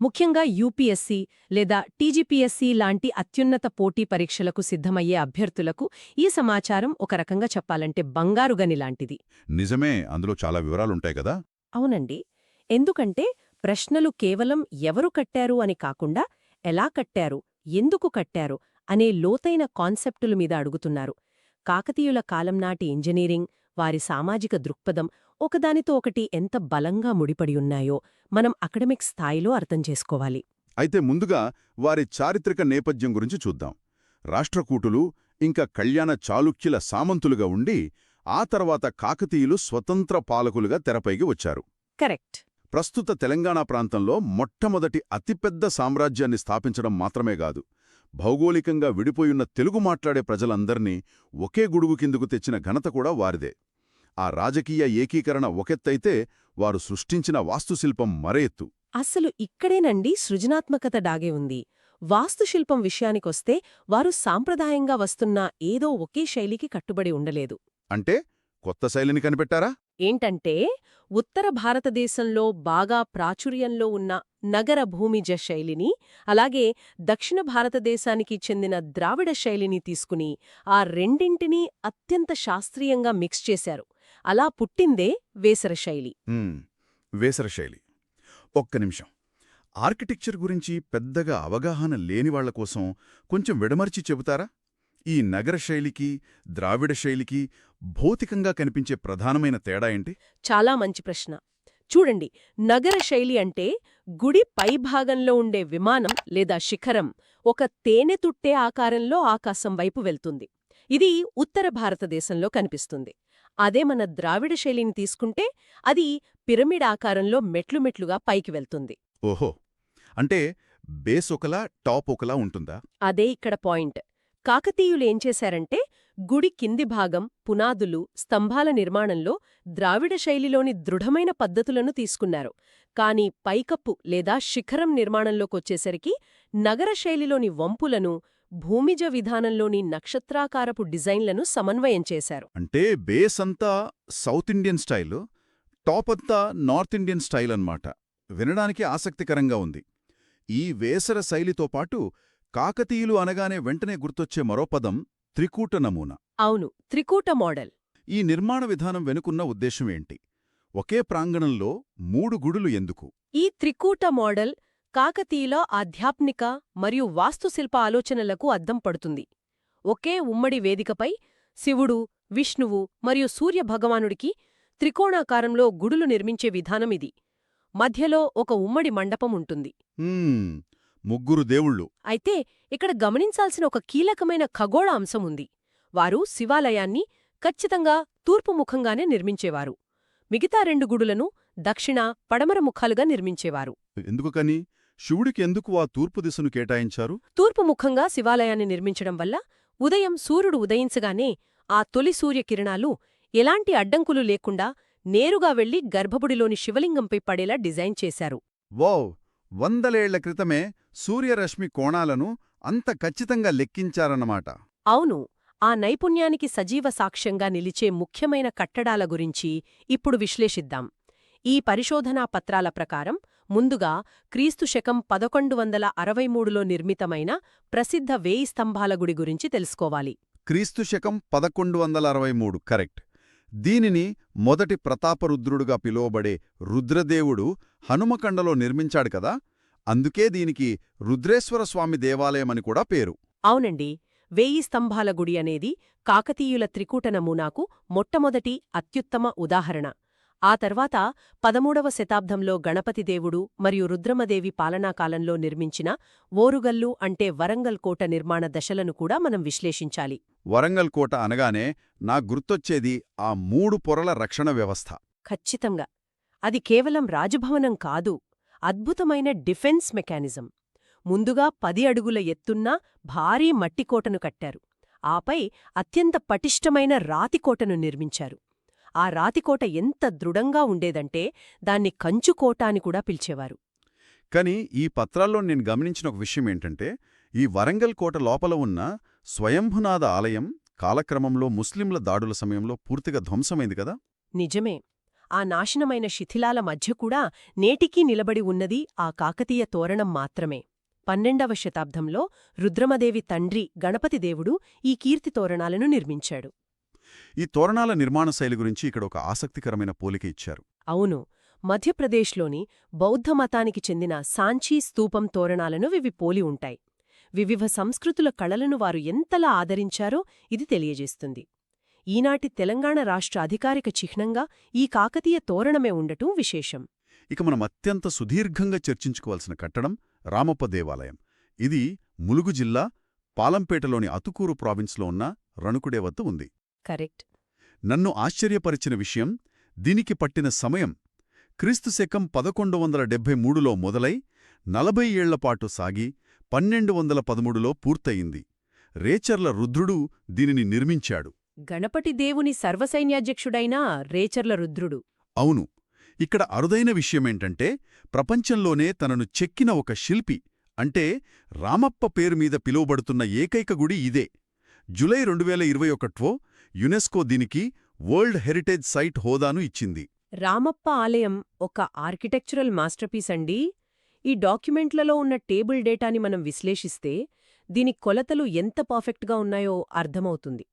ముఖ్యంగా యూపీఎస్సీ లేదా టీజీపీఎస్సీ లాంటి అత్యున్నత పోటీ పరీక్షలకు సిద్ధమయ్యే అభ్యర్థులకు ఈ సమాచారం ఒక రకంగా చెప్పాలంటే బంగారుగని లాంటిది. నిజమే, అందులో చాలా వివరాలుంటాయి కదా. అవునండి. ఎందుకంటే ప్రశ్నలు కేవలం ఎవరు కట్టారు అని కాకుండా ఎలా కట్టారు, ఎందుకు కట్టారు అనే లోతైన కాన్సెప్టుల మీద అడుగుతున్నారు. కాకతీయుల కాలం నాటి ఇంజనీరింగ్, వారి సామాజిక దృక్పథం ఒకదానితో ఒకటి ఎంత బలంగా ముడిపడి ఉన్నాయో మనం అకడమిక్ స్థాయిలో అర్థం చేసుకోవాలి. అయితే ముందుగా వారి చారిత్రక నేపథ్యం గురించి చూద్దాం. రాష్ట్రకూటులు ఇంకా కళ్యాణ చాళుక్యుల సామంతులుగా ఉండి ఆ తర్వాత కాకతీయులు స్వతంత్ర పాలకులుగా తెరపైకి వచ్చారు. కరెక్ట్. ప్రస్తుత తెలంగాణ ప్రాంతంలో మొట్టమొదటి అతిపెద్ద సామ్రాజ్యాన్ని స్థాపించడం మాత్రమే కాదు, భౌగోళికంగా విడిపోయున్న తెలుగు మాట్లాడే ప్రజలందర్నీ ఒకే గుడుగు కిందుకు తెచ్చిన ఘనత కూడా వారిదే. ఆ రాజకీయ ఏకీకరణ ఒకెత్తైతే వారు సృష్టించిన వాస్తుశిల్పం మరే ఎత్తు. అసలు ఇక్కడేనండి సృజనాత్మకత దాగే ఉంది. వాస్తుశిల్పం విషయానికొస్తే వారు సాంప్రదాయంగా వస్తున్న ఏదో ఒకే శైలికి కట్టుబడి ఉండలేదు. అంటే కొత్త శైలిని కనిపెట్టారా? ఏంటంటే ఉత్తర భారతదేశంలో బాగా ప్రాచుర్యంలో ఉన్న నగర భూమిజ శైలిని, అలాగే దక్షిణ భారతదేశానికి చెందిన ద్రావిడ శైలిని తీసుకుని ఆ రెండింటినీ అత్యంత శాస్త్రీయంగా మిక్స్ చేశారు. అలా పుట్టిందే వేసర శైలి. వేసర శైలి. ఒక్క నిమిషం. ఆర్కిటెక్చర్ గురించి పెద్దగా అవగాహన లేనివాళ్ల కోసం కొంచెం విడమర్చి చెబుతారా? ఈ నగర శైలికి, ద్రావిడ శైలికి భౌతికంగా కనిపించే ప్రధానమైన తేడా ఏంటి? చాలా మంచి ప్రశ్న. చూడండి, నగర శైలి అంటే గుడి పైభాగంలో ఉండే విమానం లేదా శిఖరం ఒక తేనెతుట్టే ఆకారంలో ఆకాశం వైపు వెళ్తుంది. ఇది ఉత్తర భారతదేశంలో కనిపిస్తుంది. అదే మన ద్రావిడ శైలిని తీసుకుంటే అది పిరమిడ్ ఆకారంలో మెట్లుమెట్లుగా పైకి వెళ్తుంది. ఓహో, అంటే బేస్ ఒకలా టాప్ ఒకలా ఉంటుందా? అదే ఇక్కడ పాయింట్. కాకతీయులేం చేశారంటే గుడి కింది భాగం, పునాదులు, స్తంభాల నిర్మాణంలో ద్రావిడ శైలిలోని దృఢమైన పద్ధతులను తీసుకున్నారు. కాని పైకప్పు లేదా శిఖరం నిర్మాణంలోకొచ్చేసరికి నగర శైలిలోని వంపులను, భూమిజ విధానంలోని నక్షత్రాకారపు డిజైన్లను సమన్వయం చేశారు. అంటే బేస్ అంతా సౌత్ ఇండియన్ స్టైల్, టాప్ అంతా నార్త్ ఇండియన్ స్టైల్ అన్నమాట. వినడానికి ఆసక్తికరంగా ఉంది. ఈ వేసర శైలితో పాటు కాకతీయులు అనగానే వెంటనే గుర్తొచ్చే మరో పదం త్రికూట నమూనా. అవును, త్రికూట మోడల్. ఈ నిర్మాణ విధానం వెనుకున్న ఉద్దేశం ఏంటి? ఒకే ప్రాంగణంలో 3 గుడులు ఎందుకు? ఈ త్రికూట మోడల్ కాకతీయుల ఆధ్యాత్మిక మరియు వాస్తుశిల్ప ఆలోచనలకు అద్దం పడుతుంది. ఒకే ఉమ్మడి వేదికపై శివుడు, విష్ణువు మరియు సూర్యభగవానుడికి త్రికోణాకారంలో గుడులు నిర్మించే విధానమిది. మధ్యలో ఒక ఉమ్మడి మండపం ఉంటుంది. 3 దేవుళ్ళు. అయితే ఇక్కడ గమనించాల్సిన ఒక కీలకమైన ఖగోళ అంశం ఉంది. వారు శివాలయాన్ని ఖచ్చితంగా తూర్పుముఖంగానే నిర్మించేవారు. మిగతా 2 గుడులను దక్షిణ, పడమర ముఖాలుగా నిర్మించేవారు. ఎందుకని? శివుడికి ఎందుకు ఆ తూర్పు దిశను కేటాయించారు? తూర్పుముఖంగా శివాలయాన్ని నిర్మించడం వల్ల ఉదయం సూర్యుడు ఉదయించగానే ఆ తొలి సూర్యకిరణాలు ఎలాంటి అడ్డంకులు లేకుండా నేరుగా వెళ్లి గర్భగుడిలోని శివలింగంపై పడేలా డిజైన్ చేశారు. వావ్! 100 ఏళ్ల క్రితమే సూర్యరశ్మి కోణాలను అంత ఖచ్చితంగా లెక్కించారన్నమాట. అవును. ఆ నైపుణ్యానికి సజీవ సాక్ష్యంగా నిలిచే ముఖ్యమైన కట్టడాల గురించి ఇప్పుడు విశ్లేషిద్దాం. ఈ పరిశోధనా పత్రాల ప్రకారం ముందుగా క్రీస్తు శకం 1163లో నిర్మితమైన ప్రసిద్ధ 1000 స్తంభాల గుడి గురించి తెలుసుకోవాలి. క్రీస్తు శకం 1163, కరెక్ట్. దీనిని మొదటి ప్రతాపరుద్రుడుగా పిలువబడే రుద్రదేవుడు హనుమకండలో నిర్మించాడు కదా, అందుకే దీనికి రుద్రేశ్వరస్వామి దేవాలయమని కూడా పేరు. అవునండి. 1000 స్తంభాల గుడి అనేది కాకతీయుల త్రికూట నమూనాకు మొట్టమొదటి అత్యుత్తమ ఉదాహరణ. ఆ తర్వాత 13వ శతాబ్దంలో గణపతిదేవుడు మరియు రుద్రమదేవి పాలనాకాలంలో నిర్మించిన ఓరుగల్లు అంటే వరంగల్ కోట నిర్మాణ దశలను కూడా మనం విశ్లేషించాలి. వరంగల్ కోట అనగానే నాకు గుర్తొచ్చేది ఆ 3 పొరల రక్షణ వ్యవస్థ. ఖచ్చితంగా. అది కేవలం రాజభవనం కాదు, అద్భుతమైన డిఫెన్స్ మెకానిజం. ముందుగా 10 అడుగుల ఎత్తున్న భారీ మట్టికోటను కట్టారు. ఆపై అత్యంత పటిష్టమైన రాతికోటను నిర్మించారు. ఆ రాతికోట ఎంత దృఢంగా ఉండేదంటే దాన్ని కంచుకోట అని కూడా పిలిచేవారు. కానీ ఈ పత్రాల్లో నేను గమనించిన ఒక విషయం ఏంటంటే, ఈ వరంగల్ కోట లోపల ఉన్న స్వయంభునాథ ఆలయం కాలక్రమంలో ముస్లింల దాడుల సమయంలో పూర్తిగా ధ్వంసమైంది కదా? నిజమే. ఆ నాశనమైన శిథిలాల మధ్య కూడా నేటికీ నిలబడి ఉన్నది ఆ కాకతీయ తోరణం మాత్రమే. 12వ శతాబ్దంలో రుద్రమదేవి తండ్రి గణపతిదేవుడు ఈ కీర్తి తోరణాలను నిర్మించాడు. ఈ తోరణాల నిర్మాణ శైలి గురించి ఇక్కడ ఒక ఆసక్తికరమైన పోలిక ఇచ్చారు. అవును, మధ్యప్రదేశ్లోని బౌద్ధమతానికి చెందిన సాంచీ స్తూపం తోరణాలను ఇవి పోలి ఉంటాయి. వివిధ సంస్కృతుల కళలను వారు ఎంతలా ఆదరించారో ఇది తెలియజేస్తుంది. ఈనాటి తెలంగాణ రాష్ట్ర అధికారిక చిహ్నంగా ఈ కాకతీయ తోరణమే ఉండటం విశేషం. ఇక మనం అత్యంత సుదీర్ఘంగా చర్చించుకోవాల్సిన కట్టడం రామప్ప దేవాలయం. ఇది ములుగు జిల్లా పాలంపేటలోని అతుకూరు ప్రావిన్స్లో ఉన్న రణుకుడే వద్ద ఉంది. కరెక్ట్. నన్ను ఆశ్చర్యపరిచిన విషయం దీనికి పట్టిన సమయం. క్రీస్తుశకం 1173లో మొదలై 40 ఏళ్లపాటు సాగి 1213లో పూర్తయింది. రేచర్ల రుద్రుడు దీనిని నిర్మించాడు. గణపతి దేవుని సర్వసైన్యాధ్యక్షుడైన రేచర్ల రుద్రుడు. అవును. ఇక్కడ అరుదైన విషయమేంటంటే ప్రపంచంలోనే తనను చెక్కిన ఒక శిల్పి అంటే రామప్ప పేరుమీద పిలువబడుతున్న ఏకైక గుడి ఇదే. జూలై 2021లో యునెస్కో దీనికి వరల్డ్ హెరిటేజ్ సైట్ హోదాను ఇచ్చింది. రామప్ప ఆలయం ఒక ఆర్కిటెక్చరల్ మాస్టర్పీస్ అండి. ఈ డాక్యుమెంట్లలో ఉన్న టేబుల్ డేటాని మనం విశ్లేషిస్తే దీని కొలతలు ఎంత పర్ఫెక్ట్గా ఉన్నాయో అర్థమవుతుంది.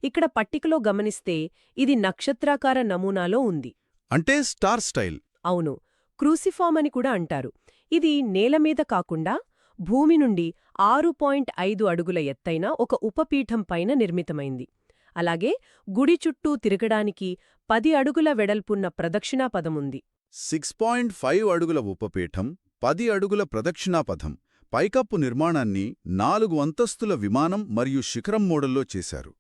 ఇక్కడ పట్టికలో గమనిస్తే ఇది నక్షత్రాకార నమూనాలో ఉంది. అంటే స్టార్ స్టైల్. అవును, క్రూసిఫార్మ్ అని కూడా అంటారు. ఇది నేలమీద కాకుండా భూమి నుండి 6.5 అడుగుల ఎత్తైన ఒక ఉపపీఠం పైన నిర్మితమైంది. అలాగే గుడి చుట్టూ తిరగడానికి 10 అడుగుల వెడల్పున్న ప్రదక్షిణాపథముంది. 6.5 అడుగుల ఉపపీఠం, 10 అడుగుల ప్రదక్షిణాపథం, పైకప్పు నిర్మాణాన్ని 4 అంతస్తుల విమానం మరియు శిఖరం మోడల్లో చేశారు.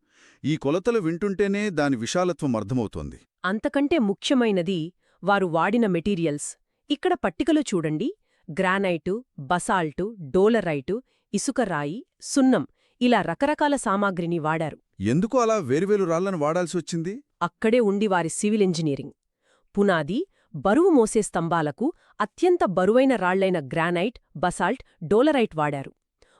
ఈ కొలతలు వింటుంటేనే దాని విశాలత్వం అర్థమవుతోంది. అంతకంటే ముఖ్యమైనది వారు వాడిన మెటీరియల్స్. ఇక్కడ పట్టికలో చూడండి, గ్రానైటు, బసాల్టు, డోలరైటు, ఇసుకరాయి, సున్నం ఇలా రకరకాల సామాగ్రిని వాడారు. ఎందుకు అలా వేర్వేరు రాళ్లను వాడాల్సి వచ్చింది? అక్కడే ఉండి వారి సివిల్ ఇంజనీరింగ్. పునాది, బరువు మోసే స్తంభాలకు అత్యంత బరువైన రాళ్లైన గ్రానైట్, బసాల్ట్, డోలరైట్ వాడారు.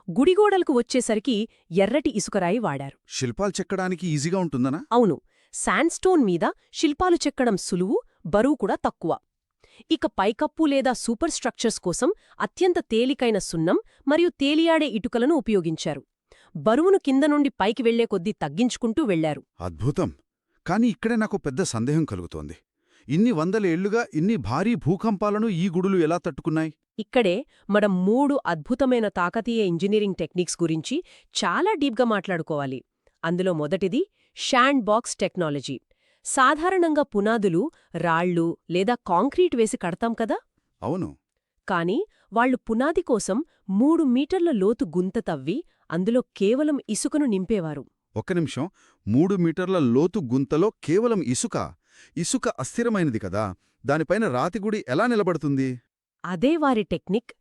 గుడిగోడలకు వచ్చేసరికి ఎర్రటి ఇసుకరాయి వాడారు. శిల్పాలు చెక్కడానికి ఈజీగా ఉంటుందనా? అవును, శాండ్స్టోన్ మీద శిల్పాలు చెక్కడం సులువు, బరువు కూడా తక్కువ. ఇక పైకప్పు లేదా సూపర్ స్ట్రక్చర్స్ కోసం అత్యంత తేలికైన సున్నం మరియు తేలియాడే ఇటుకలను ఉపయోగించారు. బరువును కింద నుండి పైకి వెళ్లే కొద్దీ తగ్గించుకుంటూ వెళ్లారు. అద్భుతం. కాని ఇక్కడే నాకు పెద్ద సందేహం కలుగుతోంది. ఇన్ని వందల ఏళ్లుగా ఇన్ని భారీ భూకంపాలను ఈ గుడులు ఎలా తట్టుకున్నాయి? ఇక్కడే మనం 3 అద్భుతమైన తాకతీయ ఇంజనీరింగ్ టెక్నిక్స్ గురించి చాలా డీప్గా మాట్లాడుకోవాలి. అందులో మొదటిది శాండ్ బాక్స్ టెక్నాలజీ. సాధారణంగా పునాదులు రాళ్ళు లేదా కాంక్రీట్ వేసి కడతాం కదా. అవును. కాని వాళ్లు పునాది కోసం 3 మీటర్ల లోతు గుంత తవ్వి అందులో కేవలం ఇసుకను నింపేవారు. ఒక్క నిమిషం. 3 మీటర్ల లోతు గుంతలో కేవలం ఇసుక? ఇసుక అస్థిరమైనది కదా, దానిపైన రాతిగుడి ఎలా నిలబడుతుంది? అదే వారి టెక్నిక్.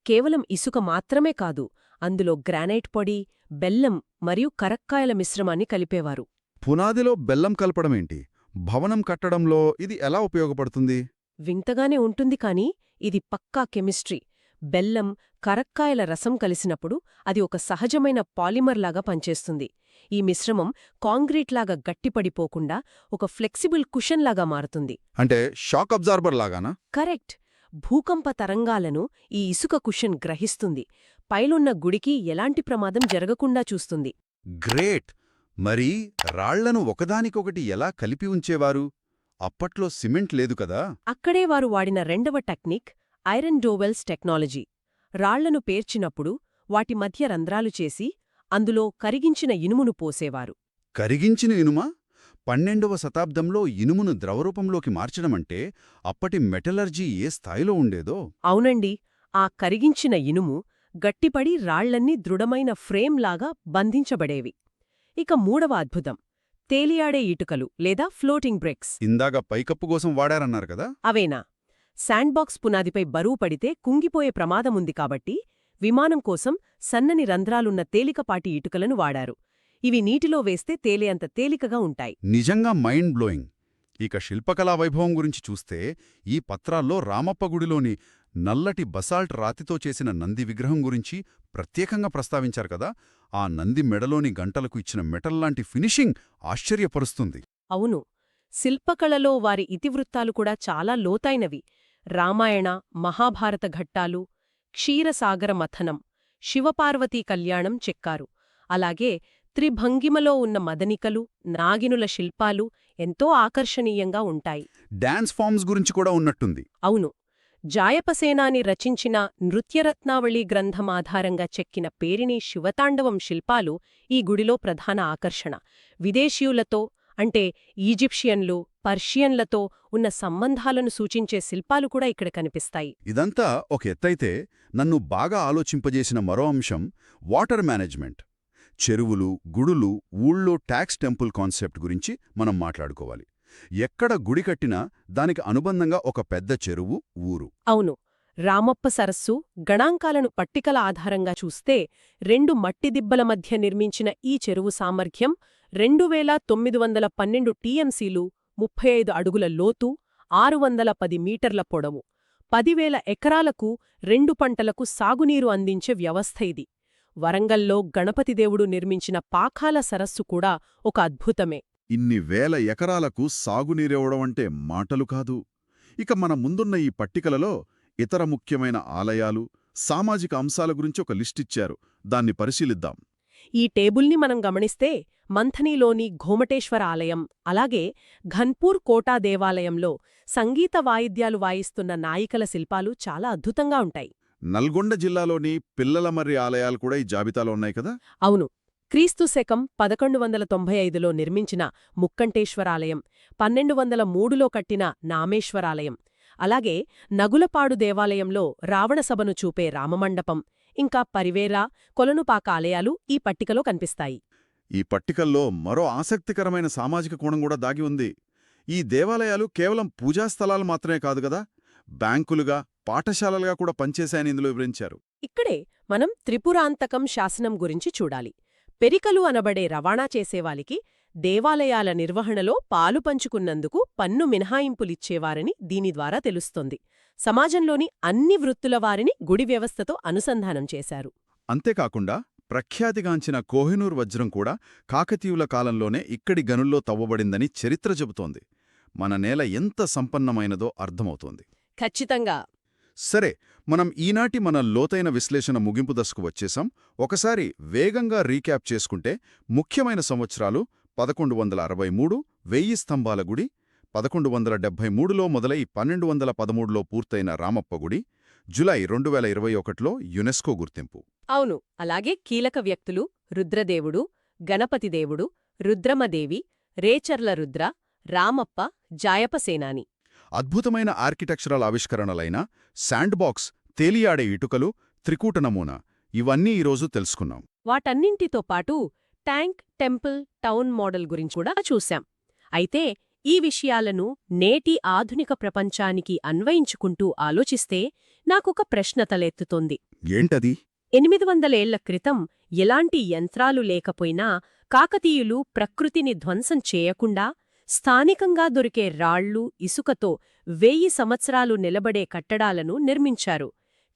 కేవలం ఇసుక మాత్రమే కాదు, అందులో గ్రానైట్ పొడి, బెల్లం మరియు కరక్కాయల మిశ్రమాన్ని కలిపేవారు. పునాదిలో బెల్లం కలపడమేంటి? భవనం కట్టడంలో ఇది ఎలా ఉపయోగపడుతుంది? వింతగానే ఉంటుంది కాని ఇది పక్కా కెమిస్ట్రీ. బెల్లం, కరక్కాయల రసం కలిసినప్పుడు అది ఒక సహజమైన పాలిమర్లాగా పనిచేస్తుంది. ఈ మిశ్రమం కాంక్రీట్లాగా గట్టిపడిపోకుండా ఒక ఫ్లెక్సిబుల్ కుషన్లాగా మారుతుంది. అంటే షాక్ అబ్జార్బర్ లాగానా? కరెక్ట్. భూకంప తరంగాలను ఈ ఇసుక కుషన్ గ్రహిస్తుంది. పైలున్న గుడికి ఎలాంటి ప్రమాదం జరగకుండా చూస్తుంది. గ్రేట్. మరి రాళ్లను ఒకదానికొకటి ఎలా కలిపి ఉంచేవారు? అప్పట్లో సిమెంట్ లేదు కదా. అక్కడే వారు వాడిన రెండవ టెక్నిక్ ఐరన్ డోవెల్స్ టెక్నాలజీ. రాళ్లను పేర్చినప్పుడు వాటి మధ్య రంధ్రాలు చేసి అందులో కరిగించిన ఇనుమును పోసేవారు. కరిగించిన ఇనుమా? 12వ శతాబ్దంలో ఇనుమును ద్రవరూపంలోకి మార్చడమంటే అప్పటి మెటలర్జీ ఏ స్థాయిలో ఉండేదో. అవునండి. ఆ కరిగించిన ఇనుము గట్టిపడి రాళ్లన్నీ దృఢమైన ఫ్రేమ్లాగా బంధించబడేవి. ఇక మూడవ అద్భుతం తేలియాడే ఇటుకలు లేదా ఫ్లోటింగ్ బ్రిక్స్. ఇందాక పైకప్పు కోసం వాడారన్నారు కదా. అవేనా? శాండ్బాక్స్ పునాదిపై బరువు పడితే కుంగిపోయే ప్రమాదముంది కాబట్టి విమానం కోసం సన్నని రంధ్రాలున్న తేలికపాటి ఇటుకలను వాడారు. ఇవి నీటిలో వేస్తే తేలేంత తేలికగా ఉంటాయి. నిజంగా మైండ్ బ్లోయింగ్. ఇక శిల్పకళా వైభవం గురించి చూస్తే ఈ పత్రాల్లో రామప్ప గుడిలోని నల్లటి బసాల్ట్ రాతితో చేసిన నంది విగ్రహం గురించి ప్రత్యేకంగా ప్రస్తావించారు కదా. ఆ నంది మెడలోని గంటలకు ఇచ్చిన మెటల్లాంటి ఫినిషింగ్ ఆశ్చర్యపరుస్తుంది. అవును, శిల్పకళలో వారి ఇతివృత్తాలు కూడా చాలా లోతైనవి. రామాయణ, మహాభారత ఘట్టాలు, క్షీరసాగర మథనం, శివపార్వతీ కళ్యాణం చెక్కారు. అలాగే త్రిభంగిమలో ఉన్న మదనికలు, నాగినుల శిల్పాలు ఎంతో ఆకర్షణీయంగా ఉంటాయి. డాన్స్ ఫామ్స్ గురించి కూడా ఉన్నట్టుంది. అవును, జాయపసేనాని రచించిన నృత్యరత్నావళి గ్రంథం ఆధారంగా చెక్కిన పేరిణి శివతాండవం శిల్పాలు ఈ గుడిలో ప్రధాన ఆకర్షణ. విదేశీయులతో అంటే ఈజిప్షియన్లు, పర్షియన్లతో ఉన్న సంబంధాలను సూచించే శిల్పాలు కూడా ఇక్కడ కనిపిస్తాయి. ఇదంతా ఒక ఎత్తైతే నన్ను బాగా ఆలోచింపజేసిన మరో అంశం వాటర్ మేనేజ్మెంట్. చెరువులు, గుడులు, ఊళ్ళో ట్యాక్స్ టెంపుల్ కాన్సెప్ట్ గురించి మనం మాట్లాడుకోవాలి. ఎక్కడ గుడి కట్టినా దానికి అనుబంధంగా ఒక పెద్ద చెరువు, ఊరు. అవును, రామప్ప సరస్సు గణాంకాలను పట్టికల ఆధారంగా చూస్తే 2 మట్టి దిబ్బల మధ్య నిర్మించిన ఈ చెరువు సామర్థ్యం 2912 టీఎంసీలు, 35 అడుగుల లోతు, 610 మీటర్ల పొడవు, 10,000 ఎకరాలకు 2 పంటలకు సాగునీరు అందించే వ్యవస్థ ఇది. వరంగల్లో గణపతిదేవుడు నిర్మించిన పాఖాల సరస్సు కూడా ఒక అద్భుతమే. ఇన్ని వేల ఎకరాలకు సాగునీరివ్వడమంటే మాటలు కాదు. ఇక మన ముందున్న ఈ పట్టికలలో ఇతర ముఖ్యమైన ఆలయాలు, సామాజిక అంశాల గురించి ఒక లిస్టిచ్చారు. దాన్ని పరిశీలిద్దాం. ఈ టేబుల్ని మనం గమనిస్తే మంథనిలోని ఘోమటేశ్వర ఆలయం, అలాగే ఘన్పూర్ కోటా దేవాలయంలో సంగీత వాయిద్యాలు వాయిస్తున్న నాయికల శిల్పాలు చాలా అద్భుతంగా ఉంటాయి. నల్గొండ జిల్లాలోని పిల్లలమర్రి ఆలయాలు కూడా ఈ జాబితాలో ఉన్నాయి కదా. అవును, క్రీస్తు శకం 1195లో నిర్మించిన ముక్కంటేశ్వరాలయం, 1203లో కట్టిన నామేశ్వరాలయం, అలాగే నగులపాడు దేవాలయంలో రావణసభను చూపే రామమండపం, ఇంకా పరివేరా, కొలనుపాక ఆలయాలు ఈ పట్టికలో కనిపిస్తాయి. ఈ పట్టికల్లో మరో ఆసక్తికరమైన సామాజిక కోణం కూడా దాగి ఉంది. ఈ దేవాలయాలు కేవలం పూజాస్థలాలు మాత్రమే కాదు గదా, బ్యాంకులుగా, పాఠశాలలుగా కూడా పనిచేశాయని ఇందులో వివరించారు. ఇక్కడే మనం త్రిపురాంతకం శాసనం గురించి చూడాలి. పెరికలు అనబడే రవాణా చేసేవాలికి దేవాలయాల నిర్వహణలో పాలు పంచుకున్నందుకు పన్ను మినహాయింపులిచ్చేవారని దీని ద్వారా తెలుస్తోంది. సమాజంలోని అన్ని వృత్తుల వారిని గుడి వ్యవస్థతో అనుసంధానం చేశారు. అంతేకాకుండా ప్రఖ్యాతిగాంచిన కోహినూర్ వజ్రం కూడా కాకతీయుల కాలంలోనే ఇక్కడి గనుల్లో తవ్వబడిందని చరిత్ర చెబుతోంది. మన నేల ఎంత సంపన్నమైనదో అర్థమవుతోంది. ఖచ్చితంగా. సరే, మనం ఈనాటి మన లోతైన విశ్లేషణ ముగింపు దశకు వచ్చేశాం. ఒకసారి వేగంగా రీక్యాప్ చేసుకుంటే ముఖ్యమైన సంవత్సరాలు 1163 1000 స్తంభాల గుడి, 1173లో మొదలై 1213లో పూర్తయిన రామప్ప గుడి, జులై 2021లో యునెస్కో గుర్తింపు. అవును, అలాగే కీలక వ్యక్తులు రుద్రదేవుడు, గణపతిదేవుడు, రుద్రమదేవి, రేచర్ల రుద్ర, రామప్ప, జాయపసేనాని. అద్భుతమైన ఆర్కిటెక్చరల్ ఆవిష్కరణలైన శాండ్బాక్స్, తేలియాడే ఇటుకలు, త్రికూట నమూనా ఇవన్నీ ఈరోజు తెలుసుకున్నాం. వాటన్నింటితో పాటు ట్యాంక్, టెంపుల్, టౌన్ మోడల్ గురించి కూడా చూశాం. అయితే ఈ విషయాలను నేటి ఆధునిక ప్రపంచానికి అన్వయించుకుంటూ ఆలోచిస్తే నాకొక ప్రశ్న తలెత్తుతోంది. ఏంటది? 800 ఏళ్ల క్రితం ఎలాంటి యంత్రాలు లేకపోయినా కాకతీయులు ప్రకృతిని ధ్వంసం చేయకుండా స్థానికంగా దొరికే రాళ్ళు, ఇసుకతో 1000 సంవత్సరాలు నిలబడే కట్టడాలను నిర్మించారు.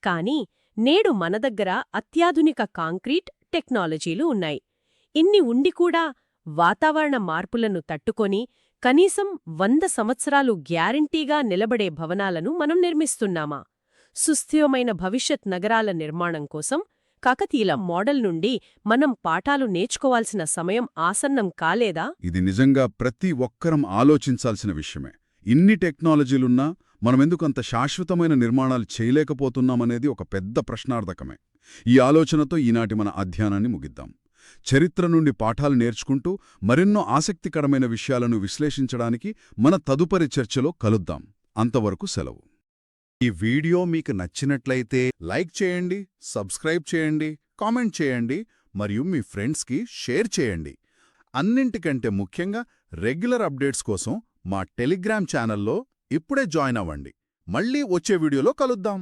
కాని నేడు మన దగ్గర అత్యాధునిక కాంక్రీట్ టెక్నాలజీలు ఉన్నాయి. ఇన్ని ఉండి కూడా వాతావరణ మార్పులను తట్టుకొని కనీసం 100 సంవత్సరాలు గ్యారంటీగా నిలబడే భవనాలను మనం నిర్మిస్తున్నామా? సుస్థిరమైన భవిష్యత్ నగరాల నిర్మాణం కోసం కాకతీయుల మోడల్ నుండి మనం పాఠాలు నేర్చుకోవాల్సిన సమయం ఆసన్నం కాలేదా? ఇది నిజంగా ప్రతి ఒక్కరం ఆలోచించాల్సిన విషయమే. ఇన్ని టెక్నాలజీలున్నా మనమెందుకంత శాశ్వతమైన నిర్మాణాలు చేయలేకపోతున్నామనేది ఒక పెద్ద ప్రశ్నార్థకమే. ఈ ఆలోచనతో ఈనాటి మన అధ్యయనాన్ని ముగిద్దాం. చరిత్ర నుండి పాఠాలు నేర్చుకుంటూ మరెన్నో ఆసక్తికరమైన విషయాలను విశ్లేషించడానికి మన తదుపరి చర్చలో కలుద్దాం. అంతవరకు సెలవు. ఈ వీడియో మీకు నచ్చినట్లయితే లైక్ చేయండి, సబ్స్క్రైబ్ చేయండి, కామెంట్ చేయండి మరియు మీ ఫ్రెండ్స్కి షేర్ చేయండి. అన్నింటికంటే ముఖ్యంగా రెగ్యులర్ అప్డేట్స్ కోసం మా టెలిగ్రామ్ ఛానల్లో ఇప్పుడే జాయిన్ అవ్వండి. మళ్ళీ వచ్చే వీడియోలో కలుద్దాం.